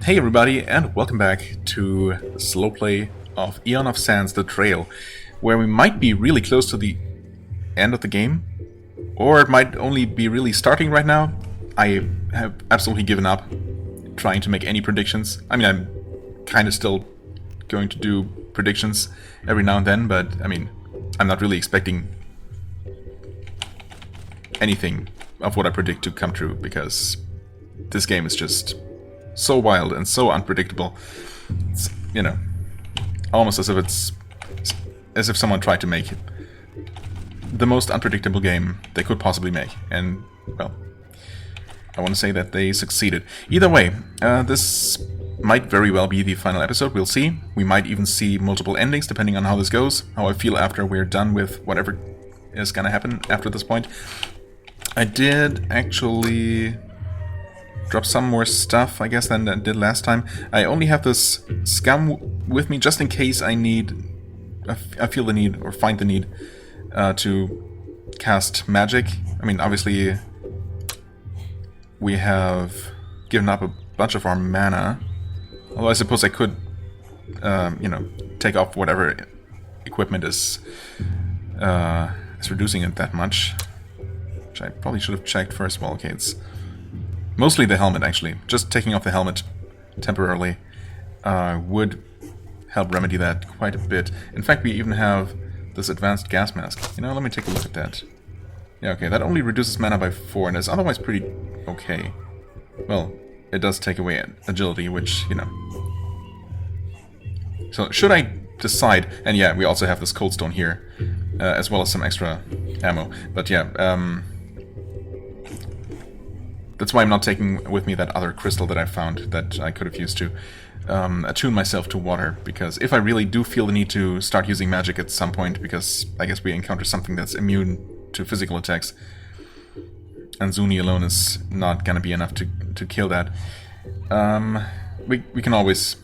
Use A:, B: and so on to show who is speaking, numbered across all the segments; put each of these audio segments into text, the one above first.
A: Hey everybody, and welcome back to the slow play of Aeon of Sands, The Trail, where we might be really close to the end of the game, or it might only be really starting right now. I have absolutely given up trying to make any predictions. I mean, I'm kind of still going to do predictions every now and then, but I mean, I'm not really expecting anything of what I predict to come true, because this game is just so wild and so unpredictable. It's, almost as if someone tried to make the most unpredictable game they could possibly make. And, well, I want to say that they succeeded. Either way, this might very well be the final episode. We'll see. We might even see multiple endings, depending on how this goes, how I feel after we're done with whatever is gonna happen after this point. I did actually drop some more stuff, I guess, than I did last time. I only have this scum with me just in case I feel the need, or find the need, to cast magic. I mean, obviously, we have given up a bunch of our mana. Although I suppose I could, take off whatever equipment is reducing it that much. Which I probably should have checked first. Well, okay, it's mostly the helmet, actually. Just taking off the helmet temporarily would help remedy that quite a bit. In fact, we even have this advanced gas mask. Let me take a look at that. Yeah, okay, that only reduces mana by 4 and is otherwise pretty okay. Well, it does take away agility, which, So, should I decide... And yeah, we also have this cold stone here, as well as some extra ammo. But yeah, that's why I'm not taking with me that other crystal that I found that I could have used to attune myself to water, because if I really do feel the need to start using magic at some point, because I guess we encounter something that's immune to physical attacks, and Zuni alone is not gonna be enough to kill that, we can always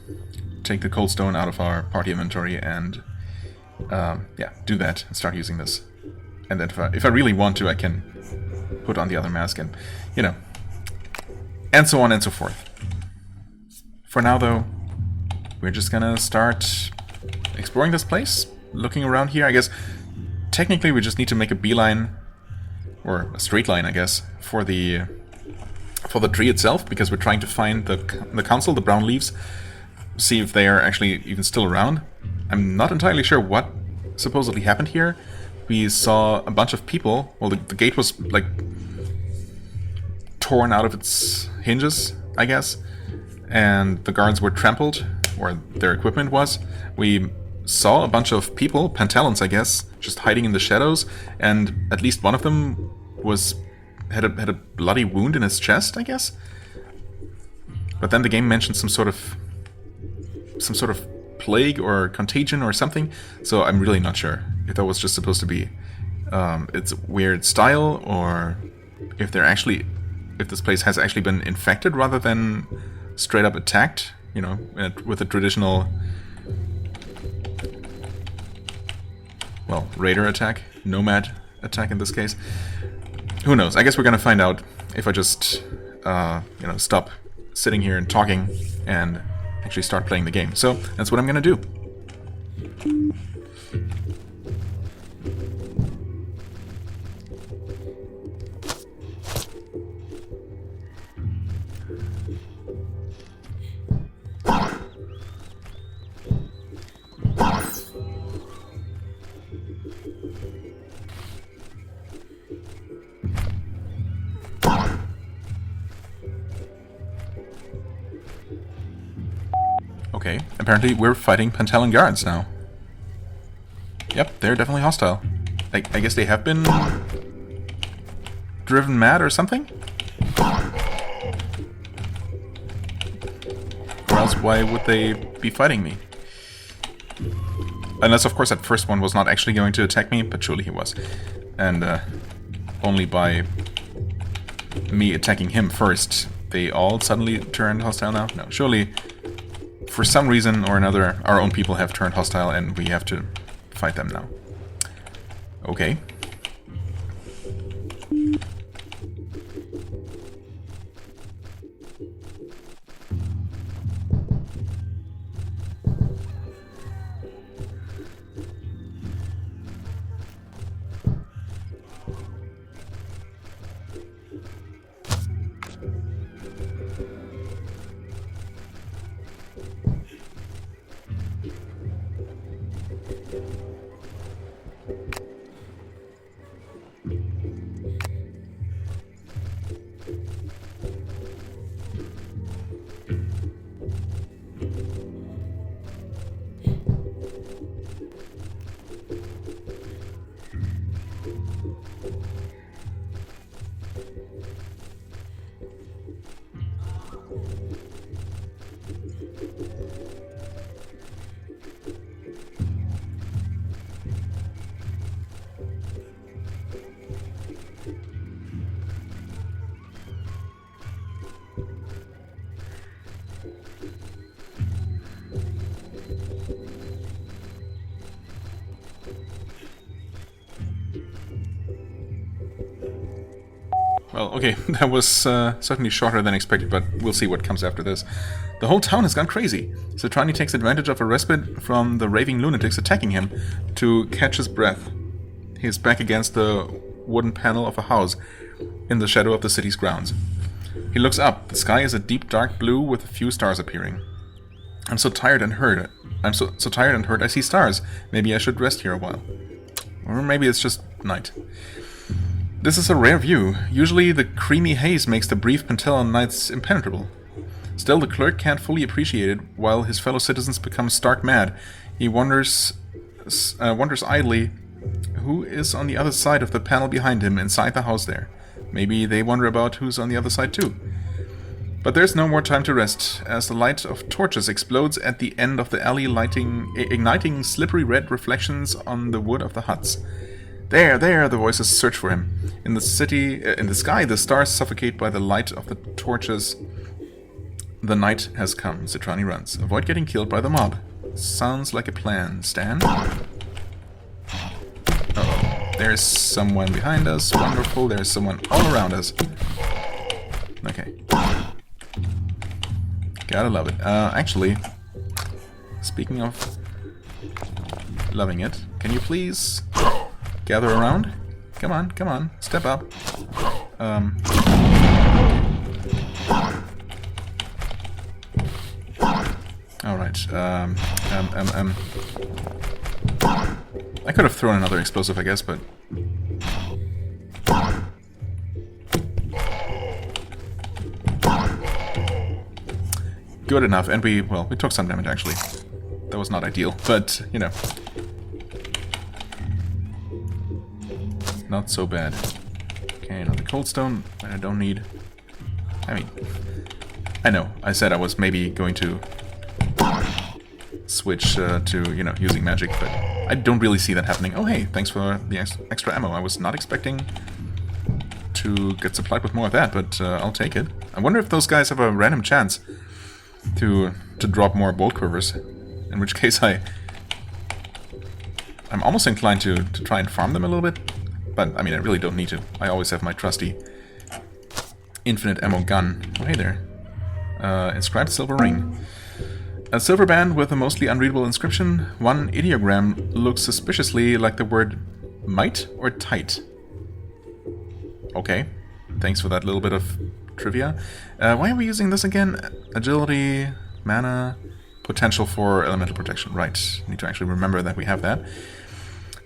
A: take the cold stone out of our party inventory and do that and start using this. And then if I really want to, I can put on the other mask and, and so on and so forth. For now, though, we're just gonna start exploring this place, looking around here. I guess technically we just need to make a beeline, or a straight line, I guess, for the tree itself, because we're trying to find the council, the brown leaves, see if they are actually even still around. I'm not entirely sure what supposedly happened here. We saw a bunch of people. Well, the gate was, like, torn out of its hinges, I guess, and the guards were trampled, or their equipment was. We saw a bunch of people, Pantalons, I guess, just hiding in the shadows, and at least one of them had a bloody wound in his chest, I guess. But then the game mentioned some sort of plague or contagion or something, so I'm really not sure if that was just supposed to be its weird style, or if this place has actually been infected rather than straight up attacked, with a traditional, well, raider attack, nomad attack in this case. Who knows? I guess we're gonna find out if I just, stop sitting here and talking and actually start playing the game. So that's what I'm gonna do. Okay, apparently we're fighting Pantalon guards now. Yep, they're definitely hostile. I guess they have been driven mad or something? Or else why would they be fighting me? Unless, of course, that first one was not actually going to attack me, but surely he was. And only by me attacking him first, they all suddenly turned hostile now? No, surely... For some reason or another, our own people have turned hostile and we have to fight them now. Okay. Well, okay, that was certainly shorter than expected, but we'll see what comes after this. The whole town has gone crazy. Citrani takes advantage of a respite from the raving lunatics attacking him to catch his breath. He is back against the wooden panel of a house in the shadow of the city's grounds. He looks up. The sky is a deep dark blue with a few stars appearing. I'm so tired and hurt. I'm so tired and hurt I see stars. Maybe I should rest here a while. Or maybe it's just night. This is a rare view. Usually the creamy haze makes the brief Pentellan nights impenetrable. Still, the clerk can't fully appreciate it, while his fellow citizens become stark mad. He wonders idly who is on the other side of the panel behind him, inside the house there. Maybe they wonder about who's on the other side too. But there's no more time to rest, as the light of torches explodes at the end of the alley, igniting slippery red reflections on the wood of the huts. There, the voices search for him. In the sky, the stars suffocate by the light of the torches. The night has come. Citrani runs. Avoid getting killed by the mob. Sounds like a plan. Stan? Uh-oh. There's someone behind us. Wonderful. There's someone all around us. Okay. Gotta love it. Actually, speaking of loving it, can you please gather around? Come on, step up. Alright, I could have thrown another explosive, I guess, but... Good enough, and we took some damage, actually. That was not ideal, but, you know. Not so bad. Okay, another cold stone that I don't need. I mean, I know, I said I was maybe going to switch to, you know, using magic, but I don't really see that happening. Oh hey, thanks for the extra ammo. I was not expecting to get supplied with more of that, but I'll take it. I wonder if those guys have a random chance to drop more bolt quivers, in which case I'm almost inclined to try and farm them a little bit, but I mean I really don't need to. I always have my trusty infinite ammo gun. Oh hey there. Inscribed silver ring. A silver band with a mostly unreadable inscription. One ideogram looks suspiciously like the word might or tight. Okay, thanks for that little bit of trivia. Why are we using this again? Agility, mana, potential for elemental protection. Right, need to actually remember that we have that.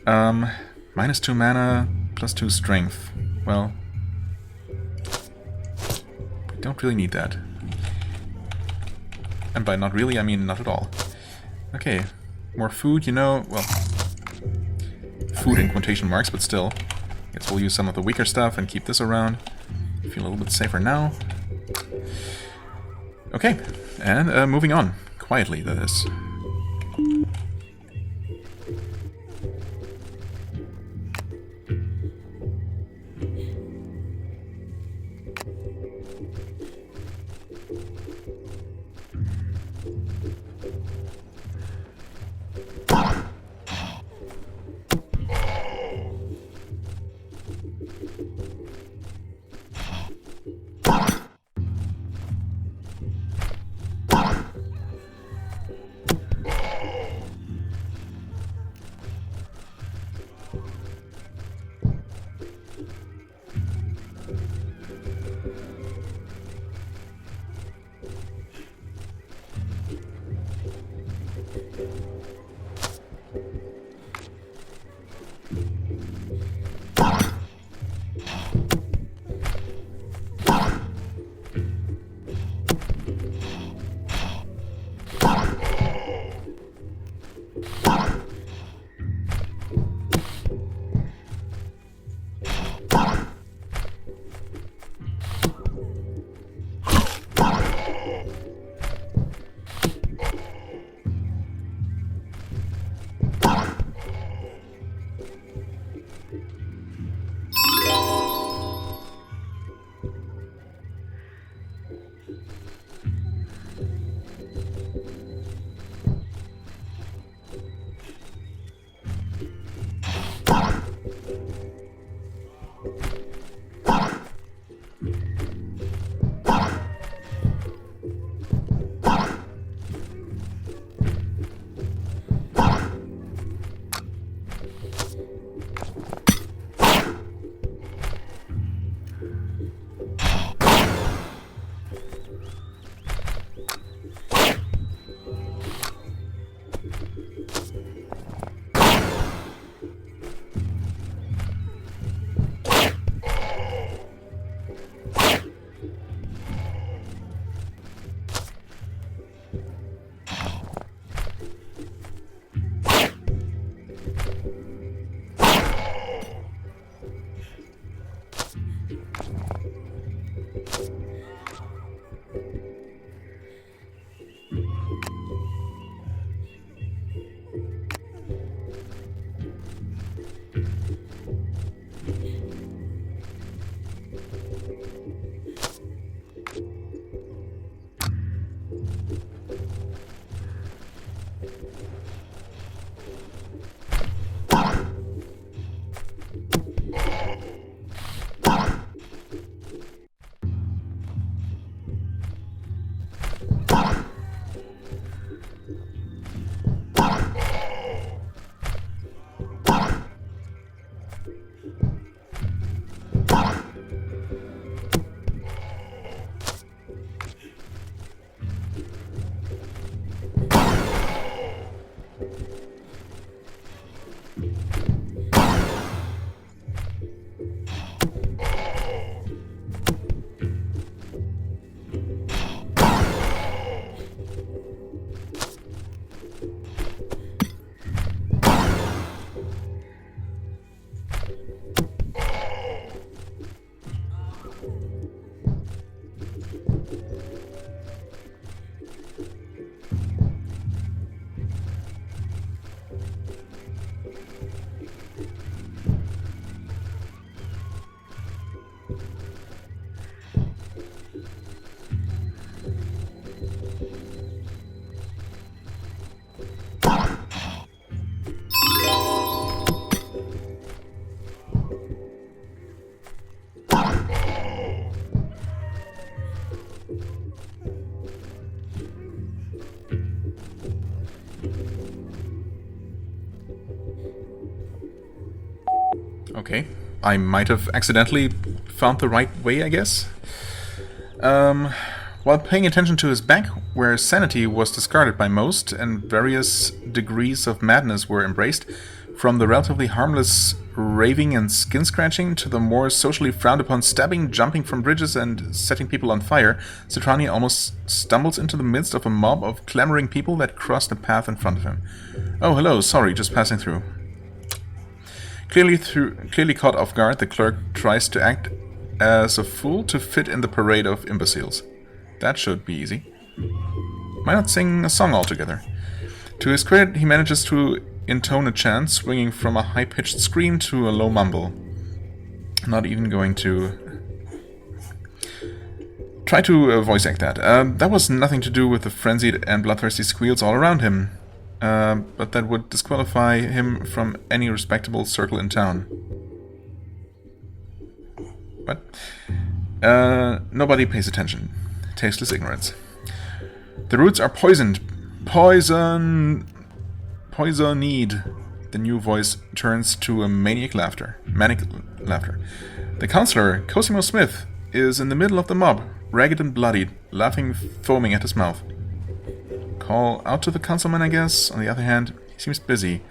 A: -2 mana, +2 strength. Well, we don't really need that. And by not really, I mean not at all. Okay, more food, you know, well, food in quotation marks, but still. Guess we'll use some of the weaker stuff and keep this around. Feel a little bit safer now. Okay, and moving on. Quietly, that is. Okay. I might have accidentally found the right way, I guess. While paying attention to his back, where sanity was discarded by most and various degrees of madness were embraced, from the relatively harmless raving and skin-scratching to the more socially frowned-upon stabbing, jumping from bridges, and setting people on fire, Citrani almost stumbles into the midst of a mob of clamoring people that cross the path in front of him. Oh, hello, sorry, just passing through. Clearly caught off guard, the clerk tries to act as a fool to fit in the parade of imbeciles. That should be easy. Why not sing a song altogether? To his credit, he manages to intone a chant, swinging from a high-pitched scream to a low mumble. Not even going to try to voice act that. That was nothing to do with the frenzied and bloodthirsty squeals all around him. But that would disqualify him from any respectable circle in town. But nobody pays attention. Tasteless ignorance. The roots are poisoned. Poisoned. The new voice turns to a manic laughter. The counselor, Cosimo Smith, is in the middle of the mob, ragged and bloodied, laughing, foaming at his mouth. Call out to the councilman, I guess. On the other hand, he seems busy.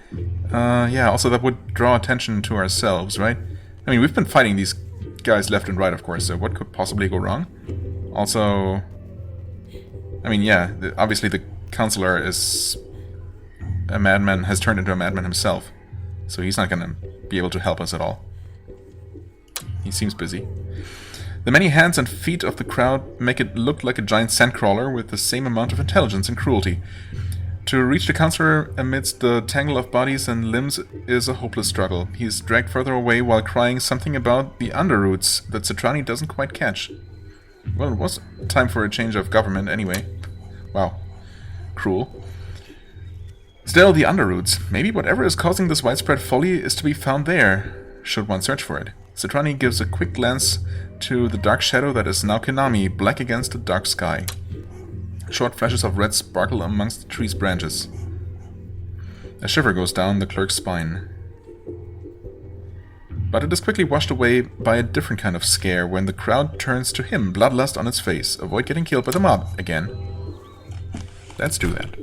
A: Yeah, also that would draw attention to ourselves, right? I mean, we've been fighting these guys left and right, of course, so what could possibly go wrong? Also, I mean, yeah, obviously the counselor is a madman, has turned into a madman himself, so he's not gonna be able to help us at all. He seems busy. The many hands and feet of the crowd make it look like a giant sandcrawler with the same amount of intelligence and cruelty. To reach the counselor amidst the tangle of bodies and limbs is a hopeless struggle. He is dragged further away while crying something about the underroots that Citrani doesn't quite catch. Well, it was time for a change of government anyway. Wow. Cruel. Still, the underroots. Maybe whatever is causing this widespread folly is to be found there, should one search for it. Citrani gives a quick glance to the dark shadow that is now Konami, black against the dark sky. Short flashes of red sparkle amongst the tree's branches. A shiver goes down the clerk's spine. But it is quickly washed away by a different kind of scare when the crowd turns to him, bloodlust on its face. Avoid getting killed by the mob again. Let's do that.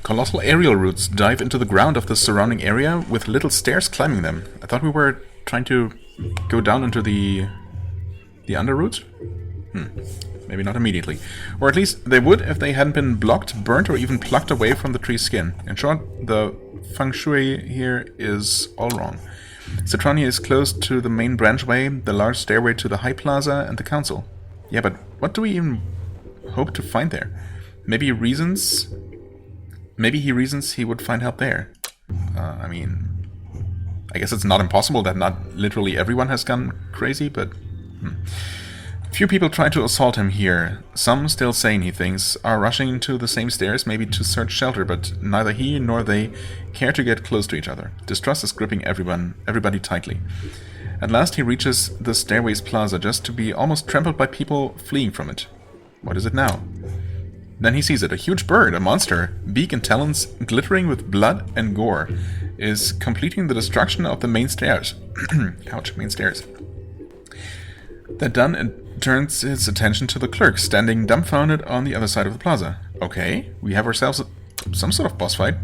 A: Colossal aerial routes dive into the ground of the surrounding area with little stairs climbing them. I thought we were trying to go down into the under route? Maybe not immediately. Or at least they would if they hadn't been blocked, burnt, or even plucked away from the tree's skin. In short, the feng shui here is all wrong. Citrania is close to the main branchway, the large stairway to the high plaza, and the council. Yeah, but what do we even hope to find there? Maybe he reasons he would find help there. I mean, I guess it's not impossible that not literally everyone has gone crazy, but... Few people try to assault him here. Some, still sane, he thinks, are rushing to the same stairs, maybe to search shelter, but neither he nor they care to get close to each other. Distrust is gripping everybody tightly. At last he reaches the stairway's plaza, just to be almost trampled by people fleeing from it. What is it now? Then he sees it. A huge bird, a monster, beak and talons glittering with blood and gore, is completing the destruction of the main stairs. Ouch, main stairs. That done, it turns its attention to the clerk, standing dumbfounded on the other side of the plaza. Okay, we have ourselves some sort of boss fight.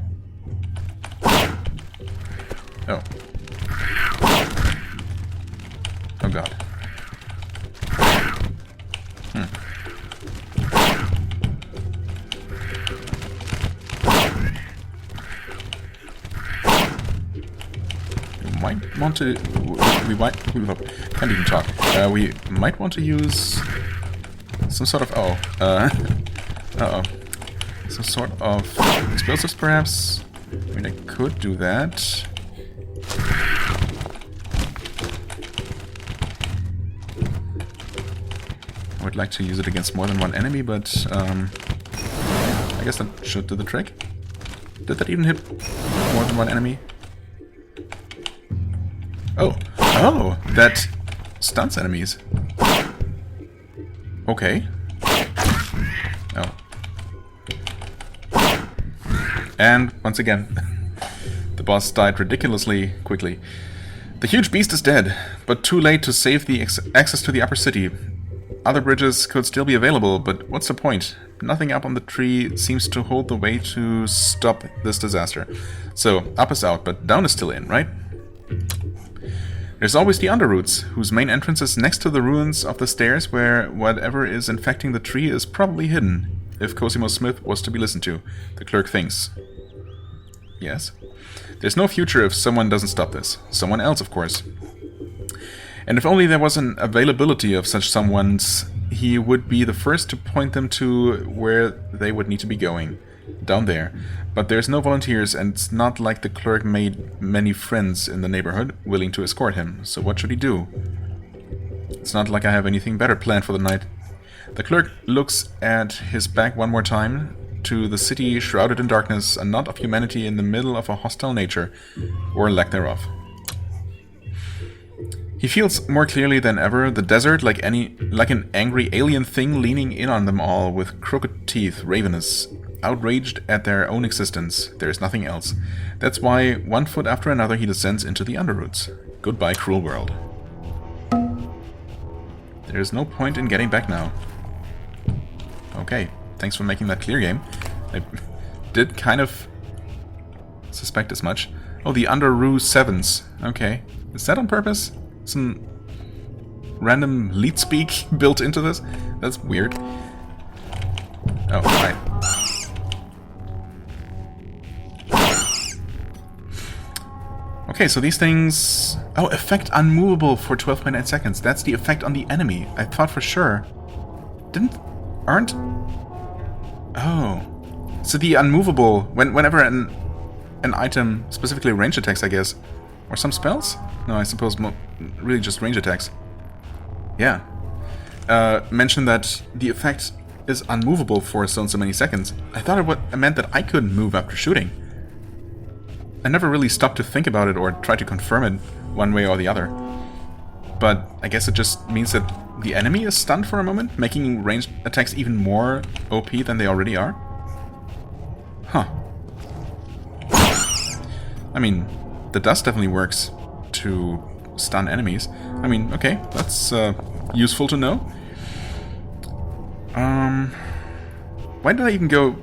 A: Oh. Oh god. Might want to... We might... Can't even talk. We might want to use some sort of... Oh. Uh-oh. Some sort of explosives, perhaps? I mean, I could do that. I would like to use it against more than one enemy, but... I guess that should do the trick. Did that even hit more than one enemy? Oh, oh, that stuns enemies. Okay. Oh. And, once again, the boss died ridiculously quickly. The huge beast is dead, but too late to save the access to the upper city. Other bridges could still be available, but what's the point? Nothing up on the tree seems to hold the way to stop this disaster. So, up is out, but down is still in, right? There's always the Underroots, whose main entrance is next to the ruins of the stairs where whatever is infecting the tree is probably hidden, if Cosimo Smith was to be listened to, the clerk thinks. Yes. There's no future if someone doesn't stop this. Someone else, of course. And if only there was an availability of such someones, he would be the first to point them to where they would need to be going. Down there. But there's no volunteers, and it's not like the clerk made many friends in the neighborhood willing to escort him. So what should he do? It's not like I have anything better planned for the night. The clerk looks at his back one more time, to the city shrouded in darkness, a knot of humanity in the middle of a hostile nature, or lack thereof. He feels more clearly than ever the desert like an angry alien thing leaning in on them all with crooked teeth, ravenous, outraged at their own existence. There is nothing else. That's why, one foot after another, he descends into the Underroots. Goodbye, cruel world. There is no point in getting back now. Okay, thanks for making that clear, game. I did kind of suspect as much. Oh, the Underroo 7s. Okay. Is that on purpose? Some random lead speak built into this? That's weird. Oh, right. Okay, so these things... Oh, effect unmovable for 12.9 seconds. That's the effect on the enemy. I thought for sure. Aren't... Oh. So the unmovable... Whenever an item, specifically range attacks, I guess. Or some spells? No, I suppose really just range attacks. Yeah. Mentioned that the effect is unmovable for so and so many seconds. I thought it meant that I couldn't move after shooting. I never really stopped to think about it or try to confirm it one way or the other. But I guess it just means that the enemy is stunned for a moment, making ranged attacks even more OP than they already are? Huh. I mean, the dust definitely works to stun enemies. I mean, okay, that's useful to know. Why did I even go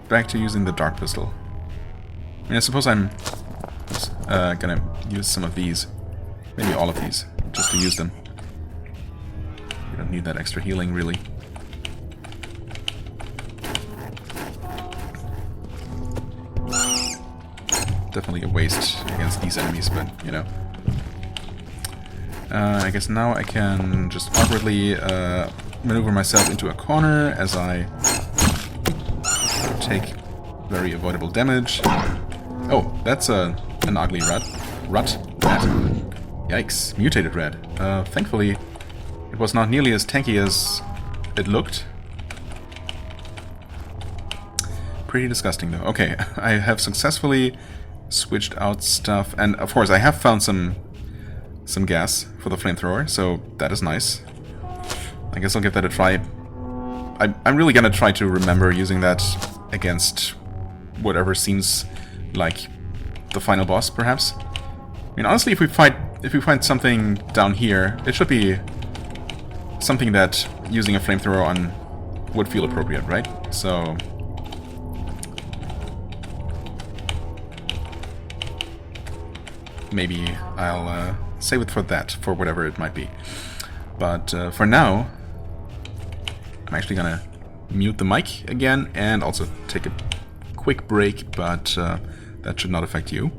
A: back to using the dark pistol? I mean, I suppose I'm gonna use some of these. Maybe all of these, just to use them. You don't need that extra healing, really. Definitely a waste against these enemies, but, you know. I guess now I can just awkwardly maneuver myself into a corner as I take very avoidable damage. Oh, that's an ugly rat. Yikes, mutated rat. Thankfully, it was not nearly as tanky as it looked. Pretty disgusting though. Okay, I have successfully switched out stuff, and of course I have found some gas for the flamethrower, so that is nice. I guess I'll give that a try. I'm really gonna try to remember using that against whatever seems like the final boss, perhaps. I mean, honestly, if we find something down here, it should be something that using a flamethrower on would feel appropriate, right? So maybe I'll save it for that, for whatever it might be. But for now, I'm actually gonna mute the mic again and also take a quick break, but that should not affect you.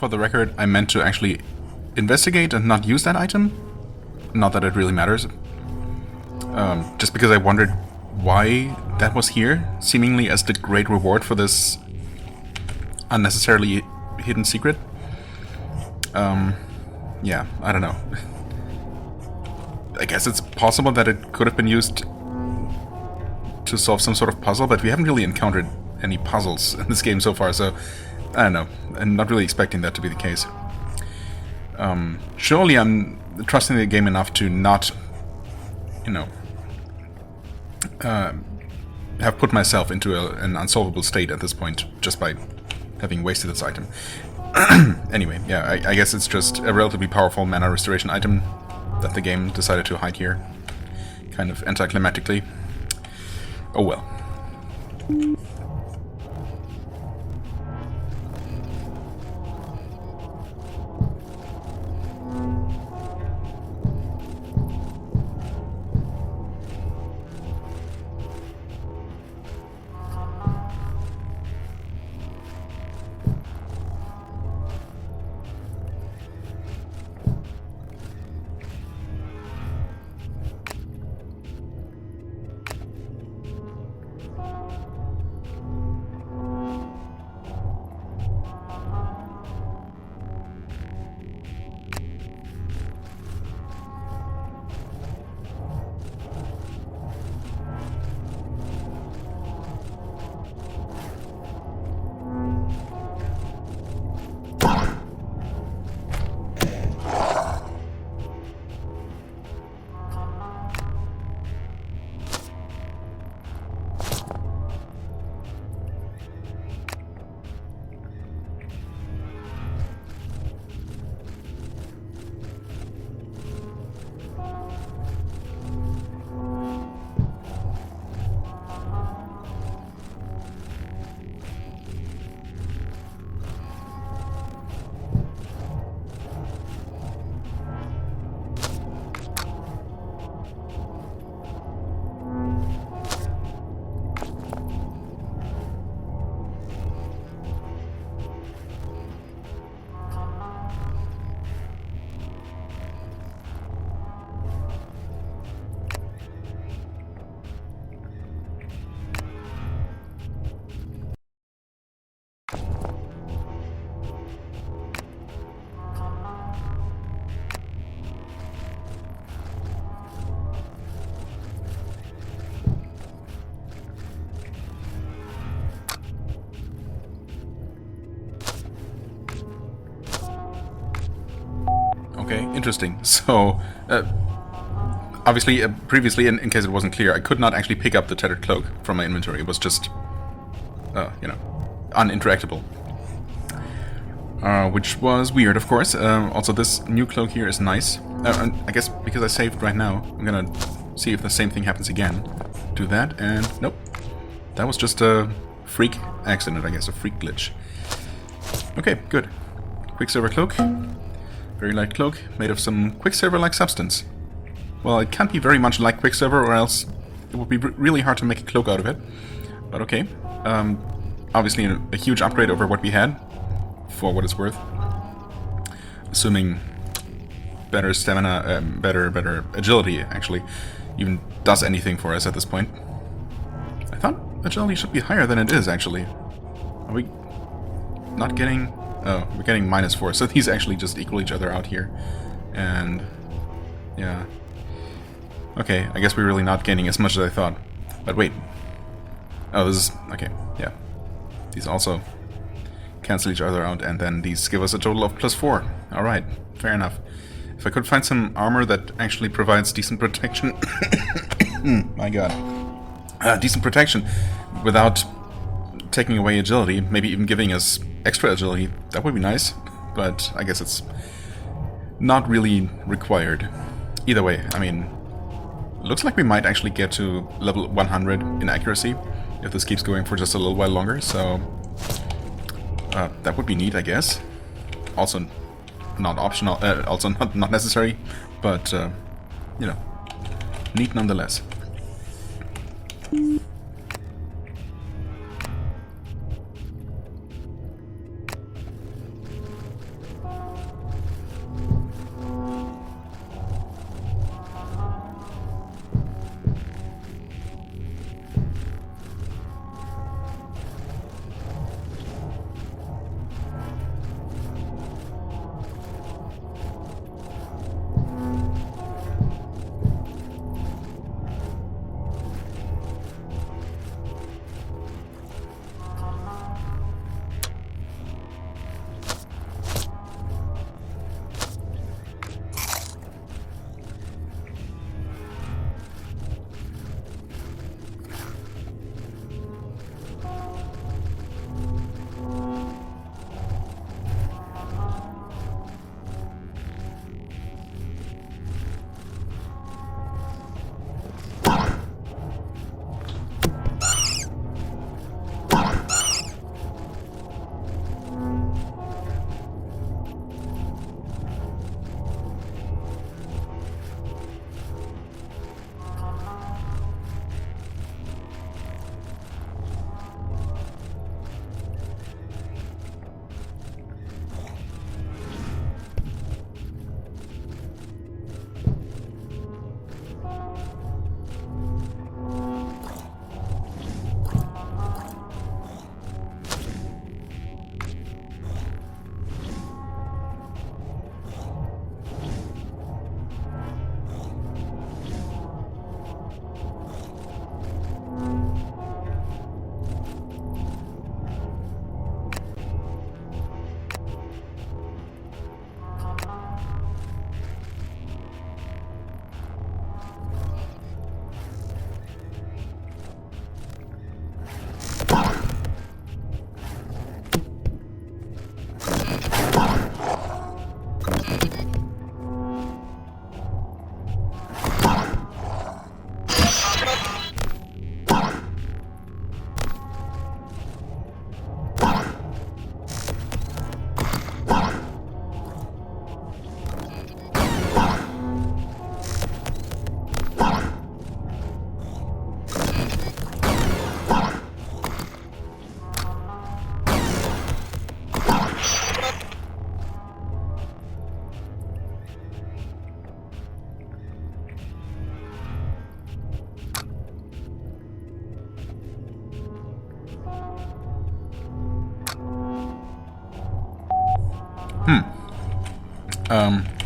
A: For the record, I meant to actually investigate and not use that item. Not that it really matters. Just because I wondered why that was here, seemingly as the great reward for this unnecessarily hidden secret. Yeah, I don't know. I guess it's possible that it could have been used to solve some sort of puzzle, but we haven't really encountered any puzzles in this game so far, so I don't know. I'm not really expecting that to be the case. Surely I'm trusting the game enough to not, you know, have put myself into an unsolvable state at this point just by having wasted this item. Anyway, yeah, I guess it's just a relatively powerful mana restoration item that the game decided to hide here. Kind of anticlimactically. Oh well. Okay, interesting. So, obviously, previously, in case it wasn't clear, I could not actually pick up the Tattered Cloak from my inventory. It was just, you know, uninteractable. Which was weird, of course. Also, this new cloak here is nice. I guess because I saved right now, I'm gonna see if the same thing happens again. Do that, and nope. That was just a freak accident, I guess, a freak glitch. Okay, good. Quicksilver cloak. Very light cloak, made of some Quicksilver-like substance. Well, it can't be very much like Quicksilver, or else it would be really hard to make a cloak out of it. But okay. Obviously a huge upgrade over what we had, for what it's worth. Assuming better stamina, better agility, actually, even does anything for us at this point. I thought agility should be higher than it is, actually. Are we not getting... Oh, we're getting -4, so these actually just equal each other out here. And... yeah. Okay, I guess we're really not gaining as much as I thought. But wait. Oh, this is... okay, yeah. These also cancel each other out, and then these give us a total of +4. Alright, fair enough. If I could find some armor that actually provides decent protection... my god. Decent protection without taking away agility, maybe even giving us extra agility, that would be nice, but I guess it's not really required. Either way, I mean, looks like we might actually get to level 100 in accuracy if this keeps going for just a little while longer, so that would be neat, I guess. Also not optional, also not necessary, but you know, neat nonetheless.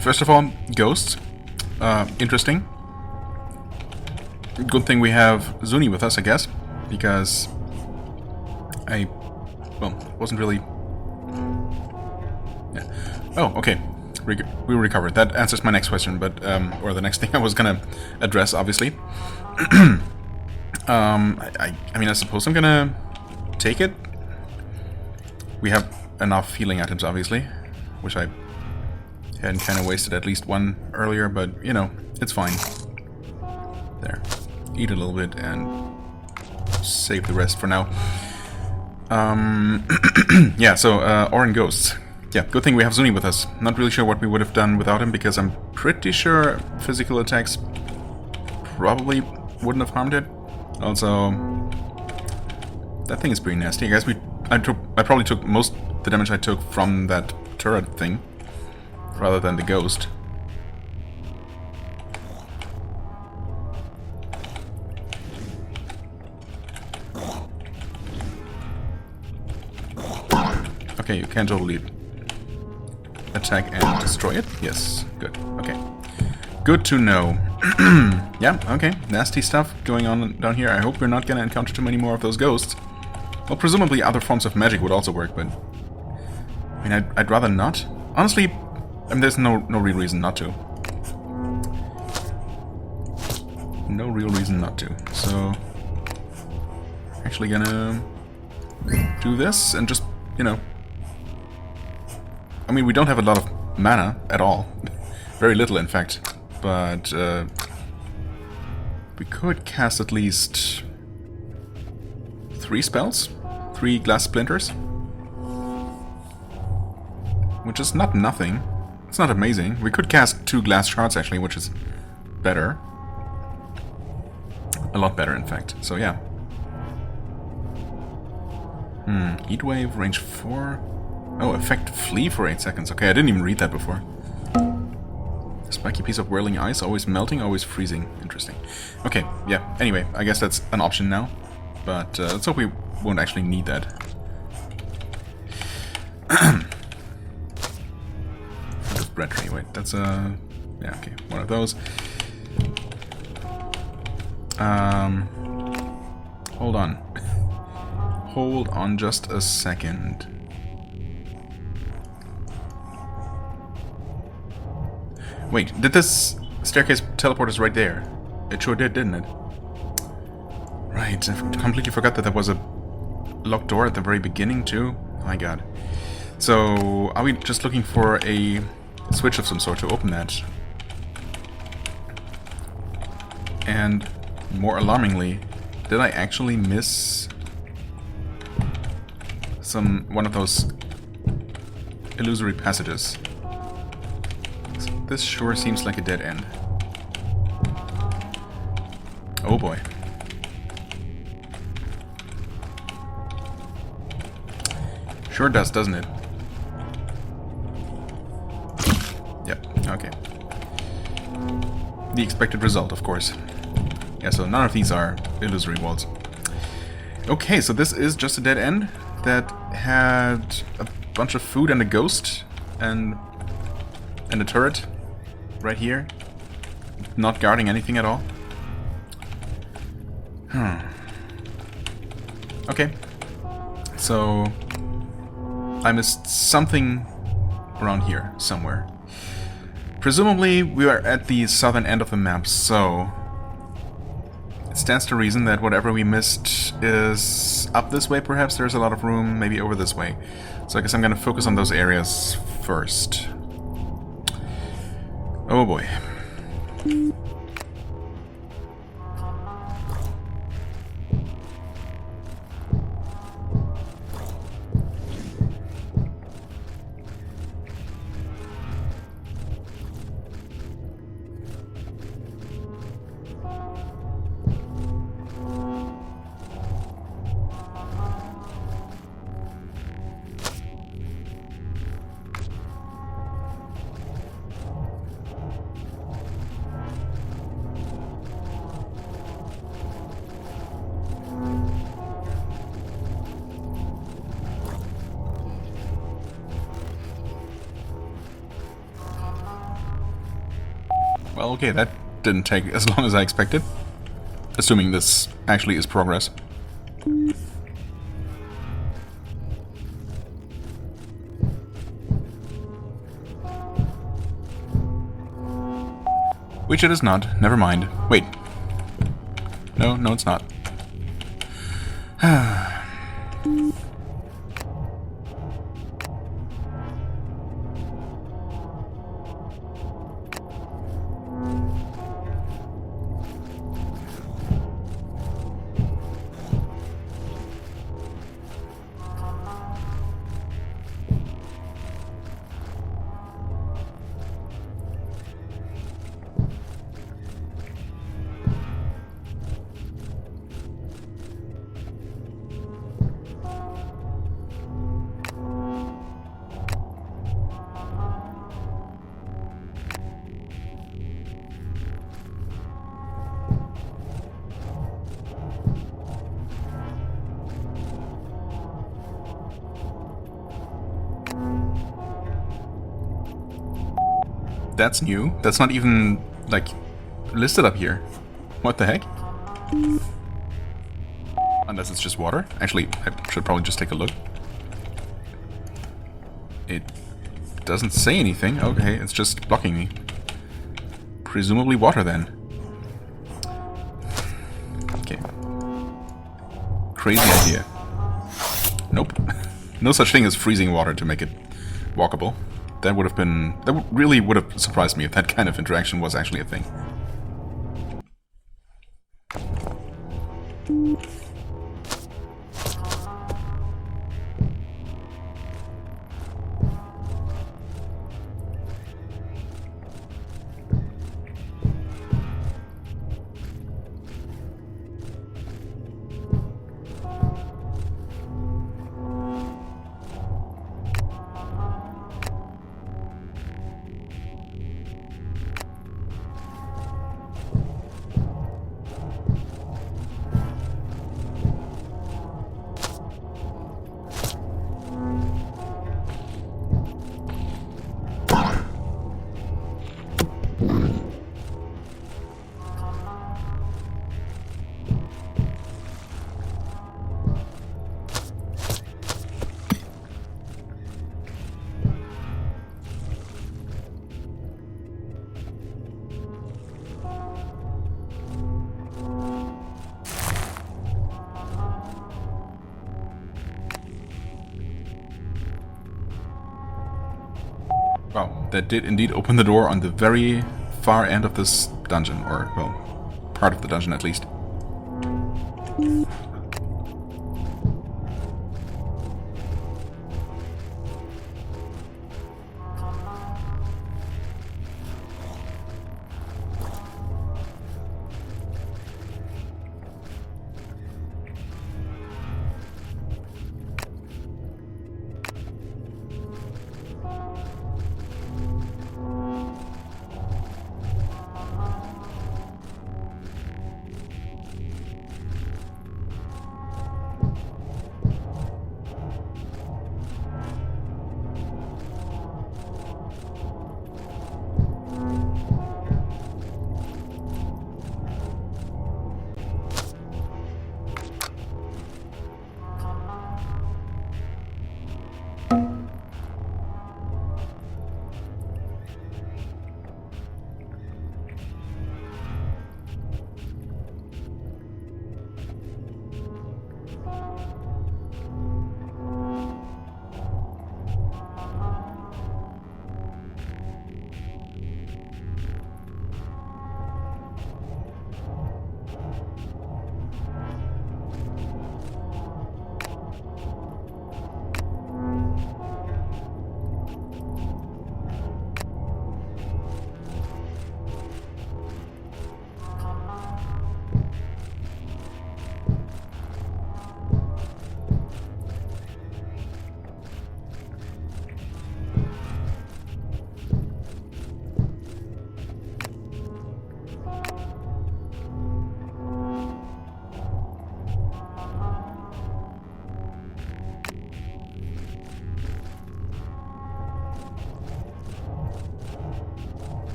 A: First of all, ghosts. Interesting. Good thing we have Zuni with us, I guess, because wasn't really... Yeah. Oh, okay. We recovered. That answers my next question, but, or the next thing I was gonna address, obviously. I mean, I suppose I'm gonna take it. We have enough healing items, obviously, which I hadn't kind of wasted at least one earlier, but, you know, it's fine. There. Eat a little bit and save the rest for now. Yeah, so, Oran Ghosts. Yeah, good thing we have Zuni with us. Not really sure what we would have done without him, because I'm pretty sure physical attacks probably wouldn't have harmed it. Also, that thing is pretty nasty. I guess I probably took most the damage I took from that turret thing, rather than the ghost. Okay, you can totally attack and destroy it. Yes, good. Okay. Good to know. Yeah, okay. Nasty stuff going on down here. I hope we're not gonna encounter too many more of those ghosts. Well, presumably other forms of magic would also work, but... I mean, I'd rather not. Honestly, I mean, there's no real reason not to. No real reason not to. So... Actually gonna... do this and just, you know... I mean, we don't have a lot of mana at all. Very little, in fact. But, we could cast at least 3 spells? 3 glass splinters? Which is not nothing. It's not amazing. We could cast 2 glass shards, actually, which is better. A lot better, in fact. So, yeah. Heat wave, range 4. Oh, effect flee for 8 seconds. Okay, I didn't even read that before. Spiky piece of whirling ice, always melting, always freezing. Interesting. Okay, yeah. Anyway, I guess that's an option now. But let's hope we won't actually need that. Bread tree. Wait, that's a... yeah, okay. One of those. Hold on. Hold on just a second. Wait, did this staircase teleport us right there? It sure did, didn't it? Right, I completely forgot that there was a locked door at the very beginning, too. Oh my god. So, are we just looking for a switch of some sort to open that? And, more alarmingly, did I actually miss one of those illusory passages? This sure seems like a dead end. Oh boy. Sure does, doesn't it? Yep, okay. The expected result, of course. Yeah, so none of these are illusory walls. Okay, so this is just a dead end that had a bunch of food and a ghost and a turret right here, not guarding anything at all. Okay, so I missed something around here somewhere. Presumably we are at the southern end of the map, so it stands to reason that whatever we missed is up this way. Perhaps there's a lot of room, maybe over this way. So I guess I'm gonna focus on those areas first. Oh boy. Well, okay, that didn't take as long as I expected. Assuming this actually is progress. Which it is not. Never mind. Wait. No, it's not. That's new. That's not even, like, listed up here. What the heck? Unless it's just water. Actually, I should probably just take a look. It doesn't say anything. Okay, it's just blocking me. Presumably water, then. Okay. Crazy idea. Nope. No such thing as freezing water to make it walkable. That would have been... That really would have surprised me if that kind of interaction was actually a thing. Wow, that did indeed open the door on the very far end of this dungeon, or, well, part of the dungeon at least.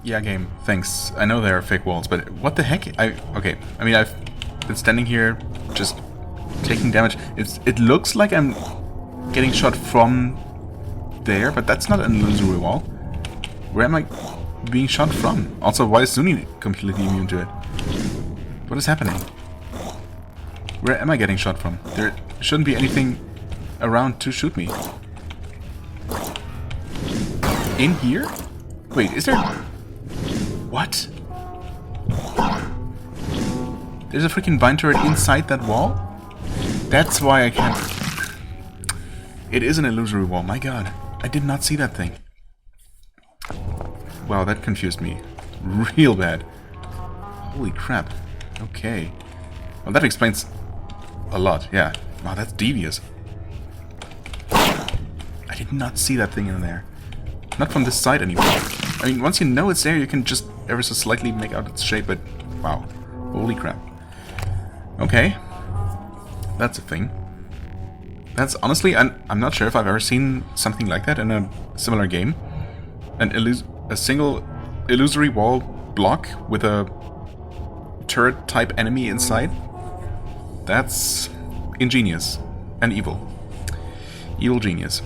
A: Yeah, game. Thanks. I know there are fake walls, but what the heck? Okay. I mean, I've been standing here, just taking damage. It looks like I'm getting shot from there, but that's not an illusory wall. Where am I being shot from? Also, why is Zuni completely immune to it? What is happening? Where am I getting shot from? There shouldn't be anything around to shoot me. In here? Wait, is there... What? There's a freaking vine turret inside that wall? That's why I can't... It is an illusory wall, my god. I did not see that thing. Wow, that confused me. Real bad. Holy crap. Okay. Well, that explains a lot, yeah. Wow, that's devious. I did not see that thing in there. Not from this side anyway. I mean, once you know it's there, you can just ever so slightly make out its shape, but wow. Holy crap. Okay. That's a thing. That's honestly, I'm not sure if I've ever seen something like that in a similar game. A single illusory wall block with a turret type enemy inside. That's ingenious and evil. Evil genius.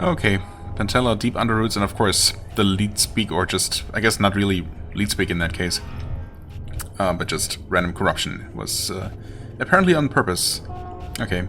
A: Okay, Pantella, Deep Underroots, and of course the lead speak, or just, I guess not really lead speak in that case, but just random corruption was apparently on purpose. Okay.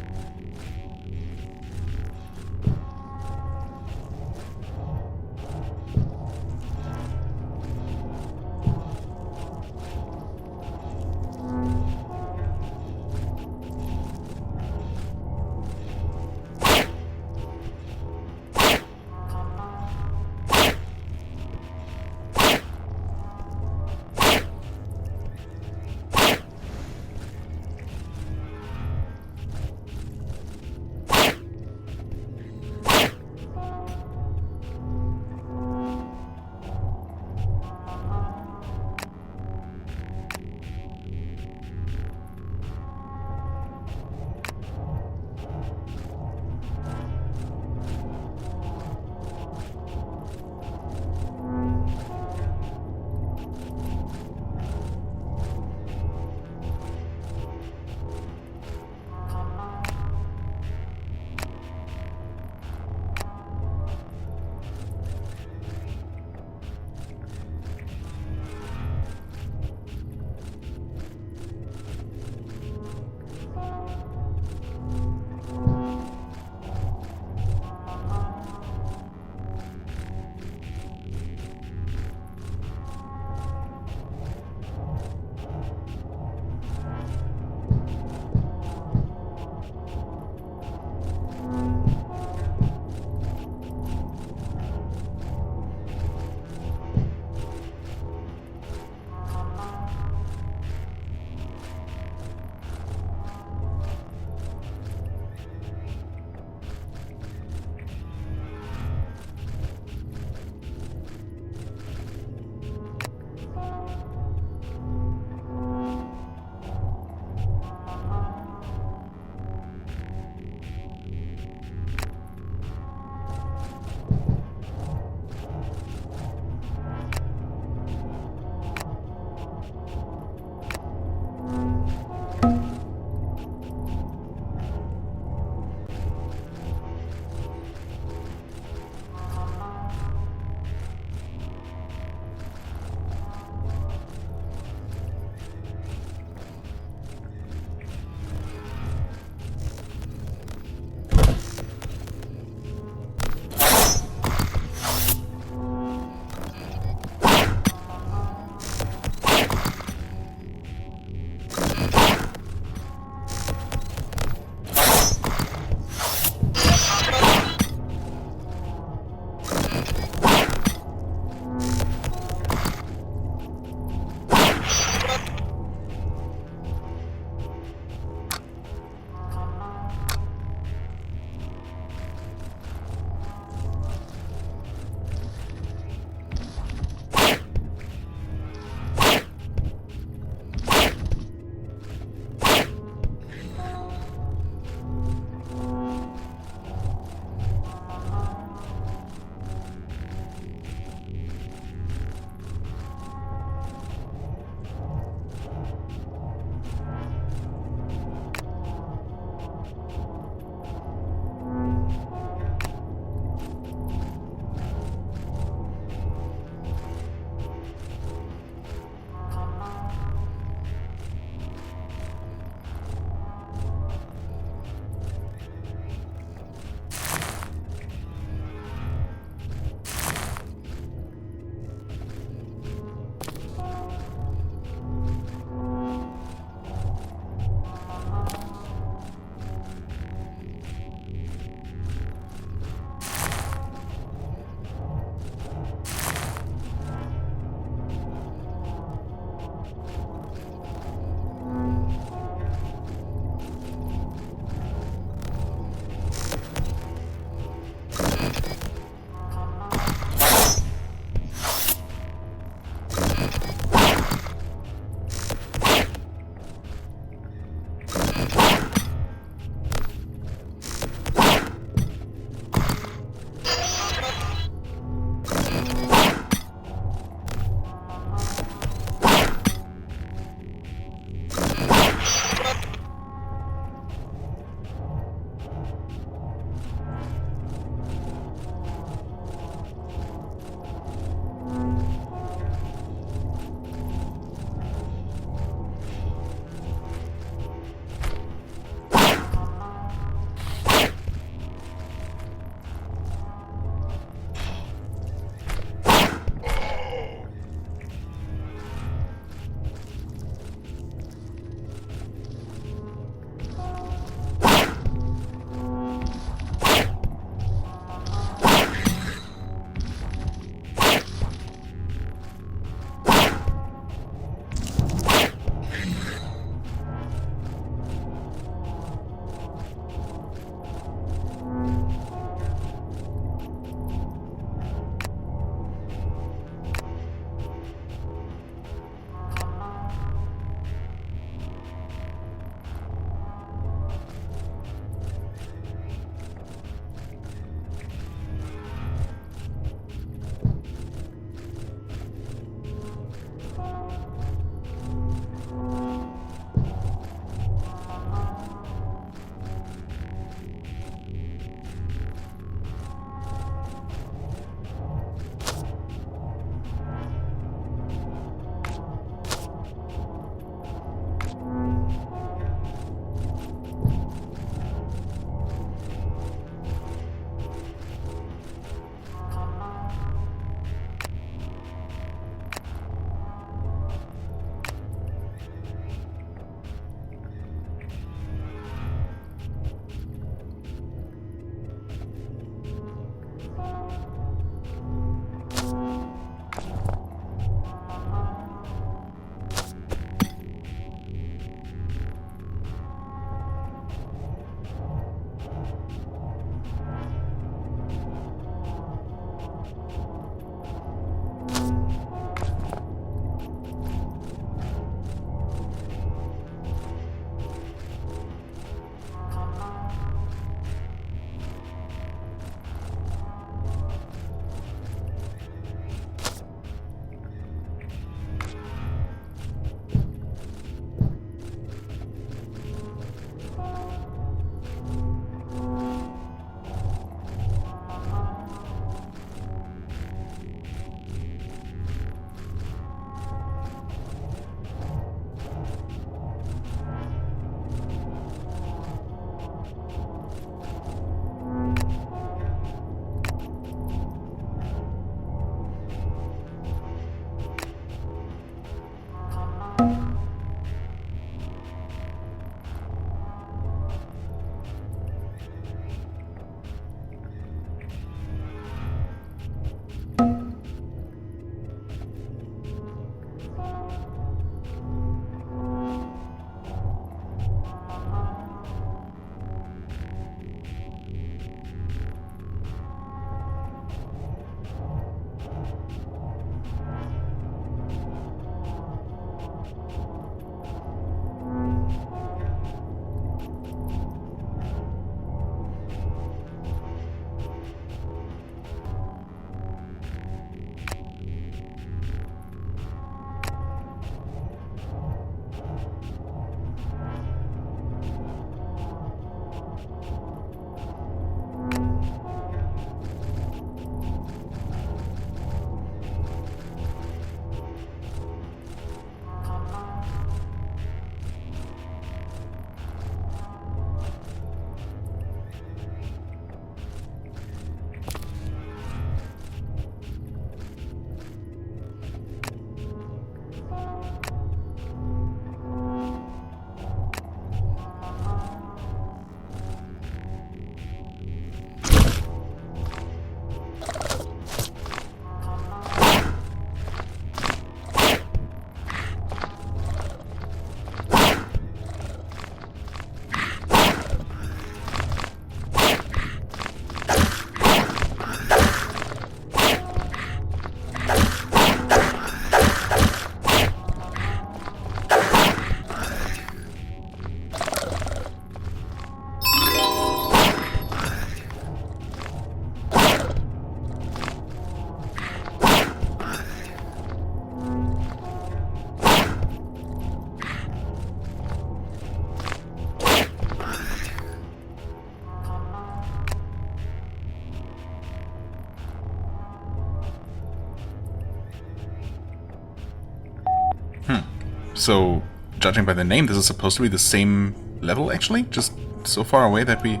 A: So, judging by the name, this is supposed to be the same level, actually? Just so far away that we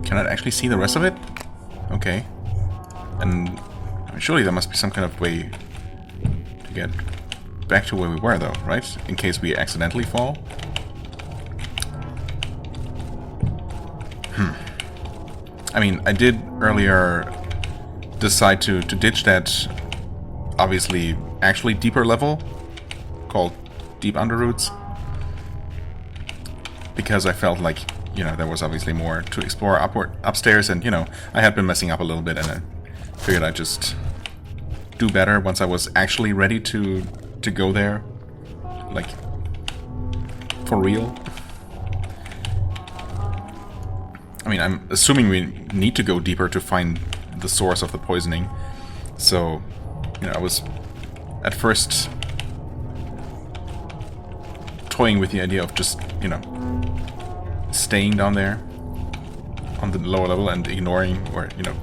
A: cannot actually see the rest of it? Okay. And surely there must be some kind of way to get back to where we were, though, right? In case we accidentally fall? I mean, I did earlier decide to ditch that, obviously, actually deeper level called Deep Underroots, because I felt like, you know, there was obviously more to explore upstairs, and, you know, I had been messing up a little bit, and I figured I'd just do better once I was actually ready to go there, like, for real. I mean, I'm assuming we need to go deeper to find the source of the poisoning, so, you know, I was at first toying with the idea of just, you know, staying down there on the lower level and ignoring, or, you know,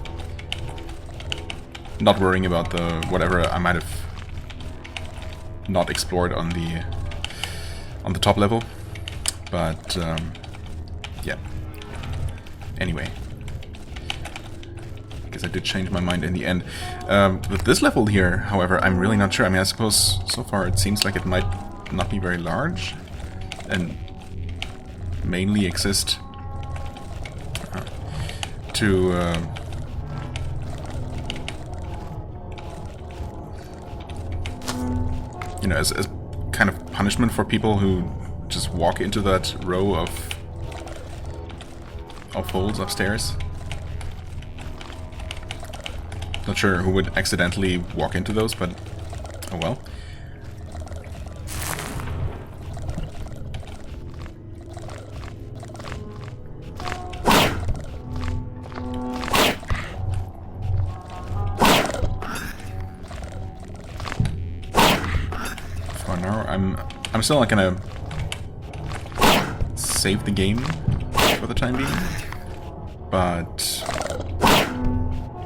A: not worrying about the whatever I might have not explored on the top level. But yeah. Anyway, I guess I did change my mind in the end. With this level here, however, I'm really not sure. I mean, I suppose so far it seems like it might not be very large and mainly exist to you know, as kind of punishment for people who just walk into that row of holes upstairs. Not sure who would accidentally walk into those, but oh well. For now, I'm still not gonna save the game for the time being, but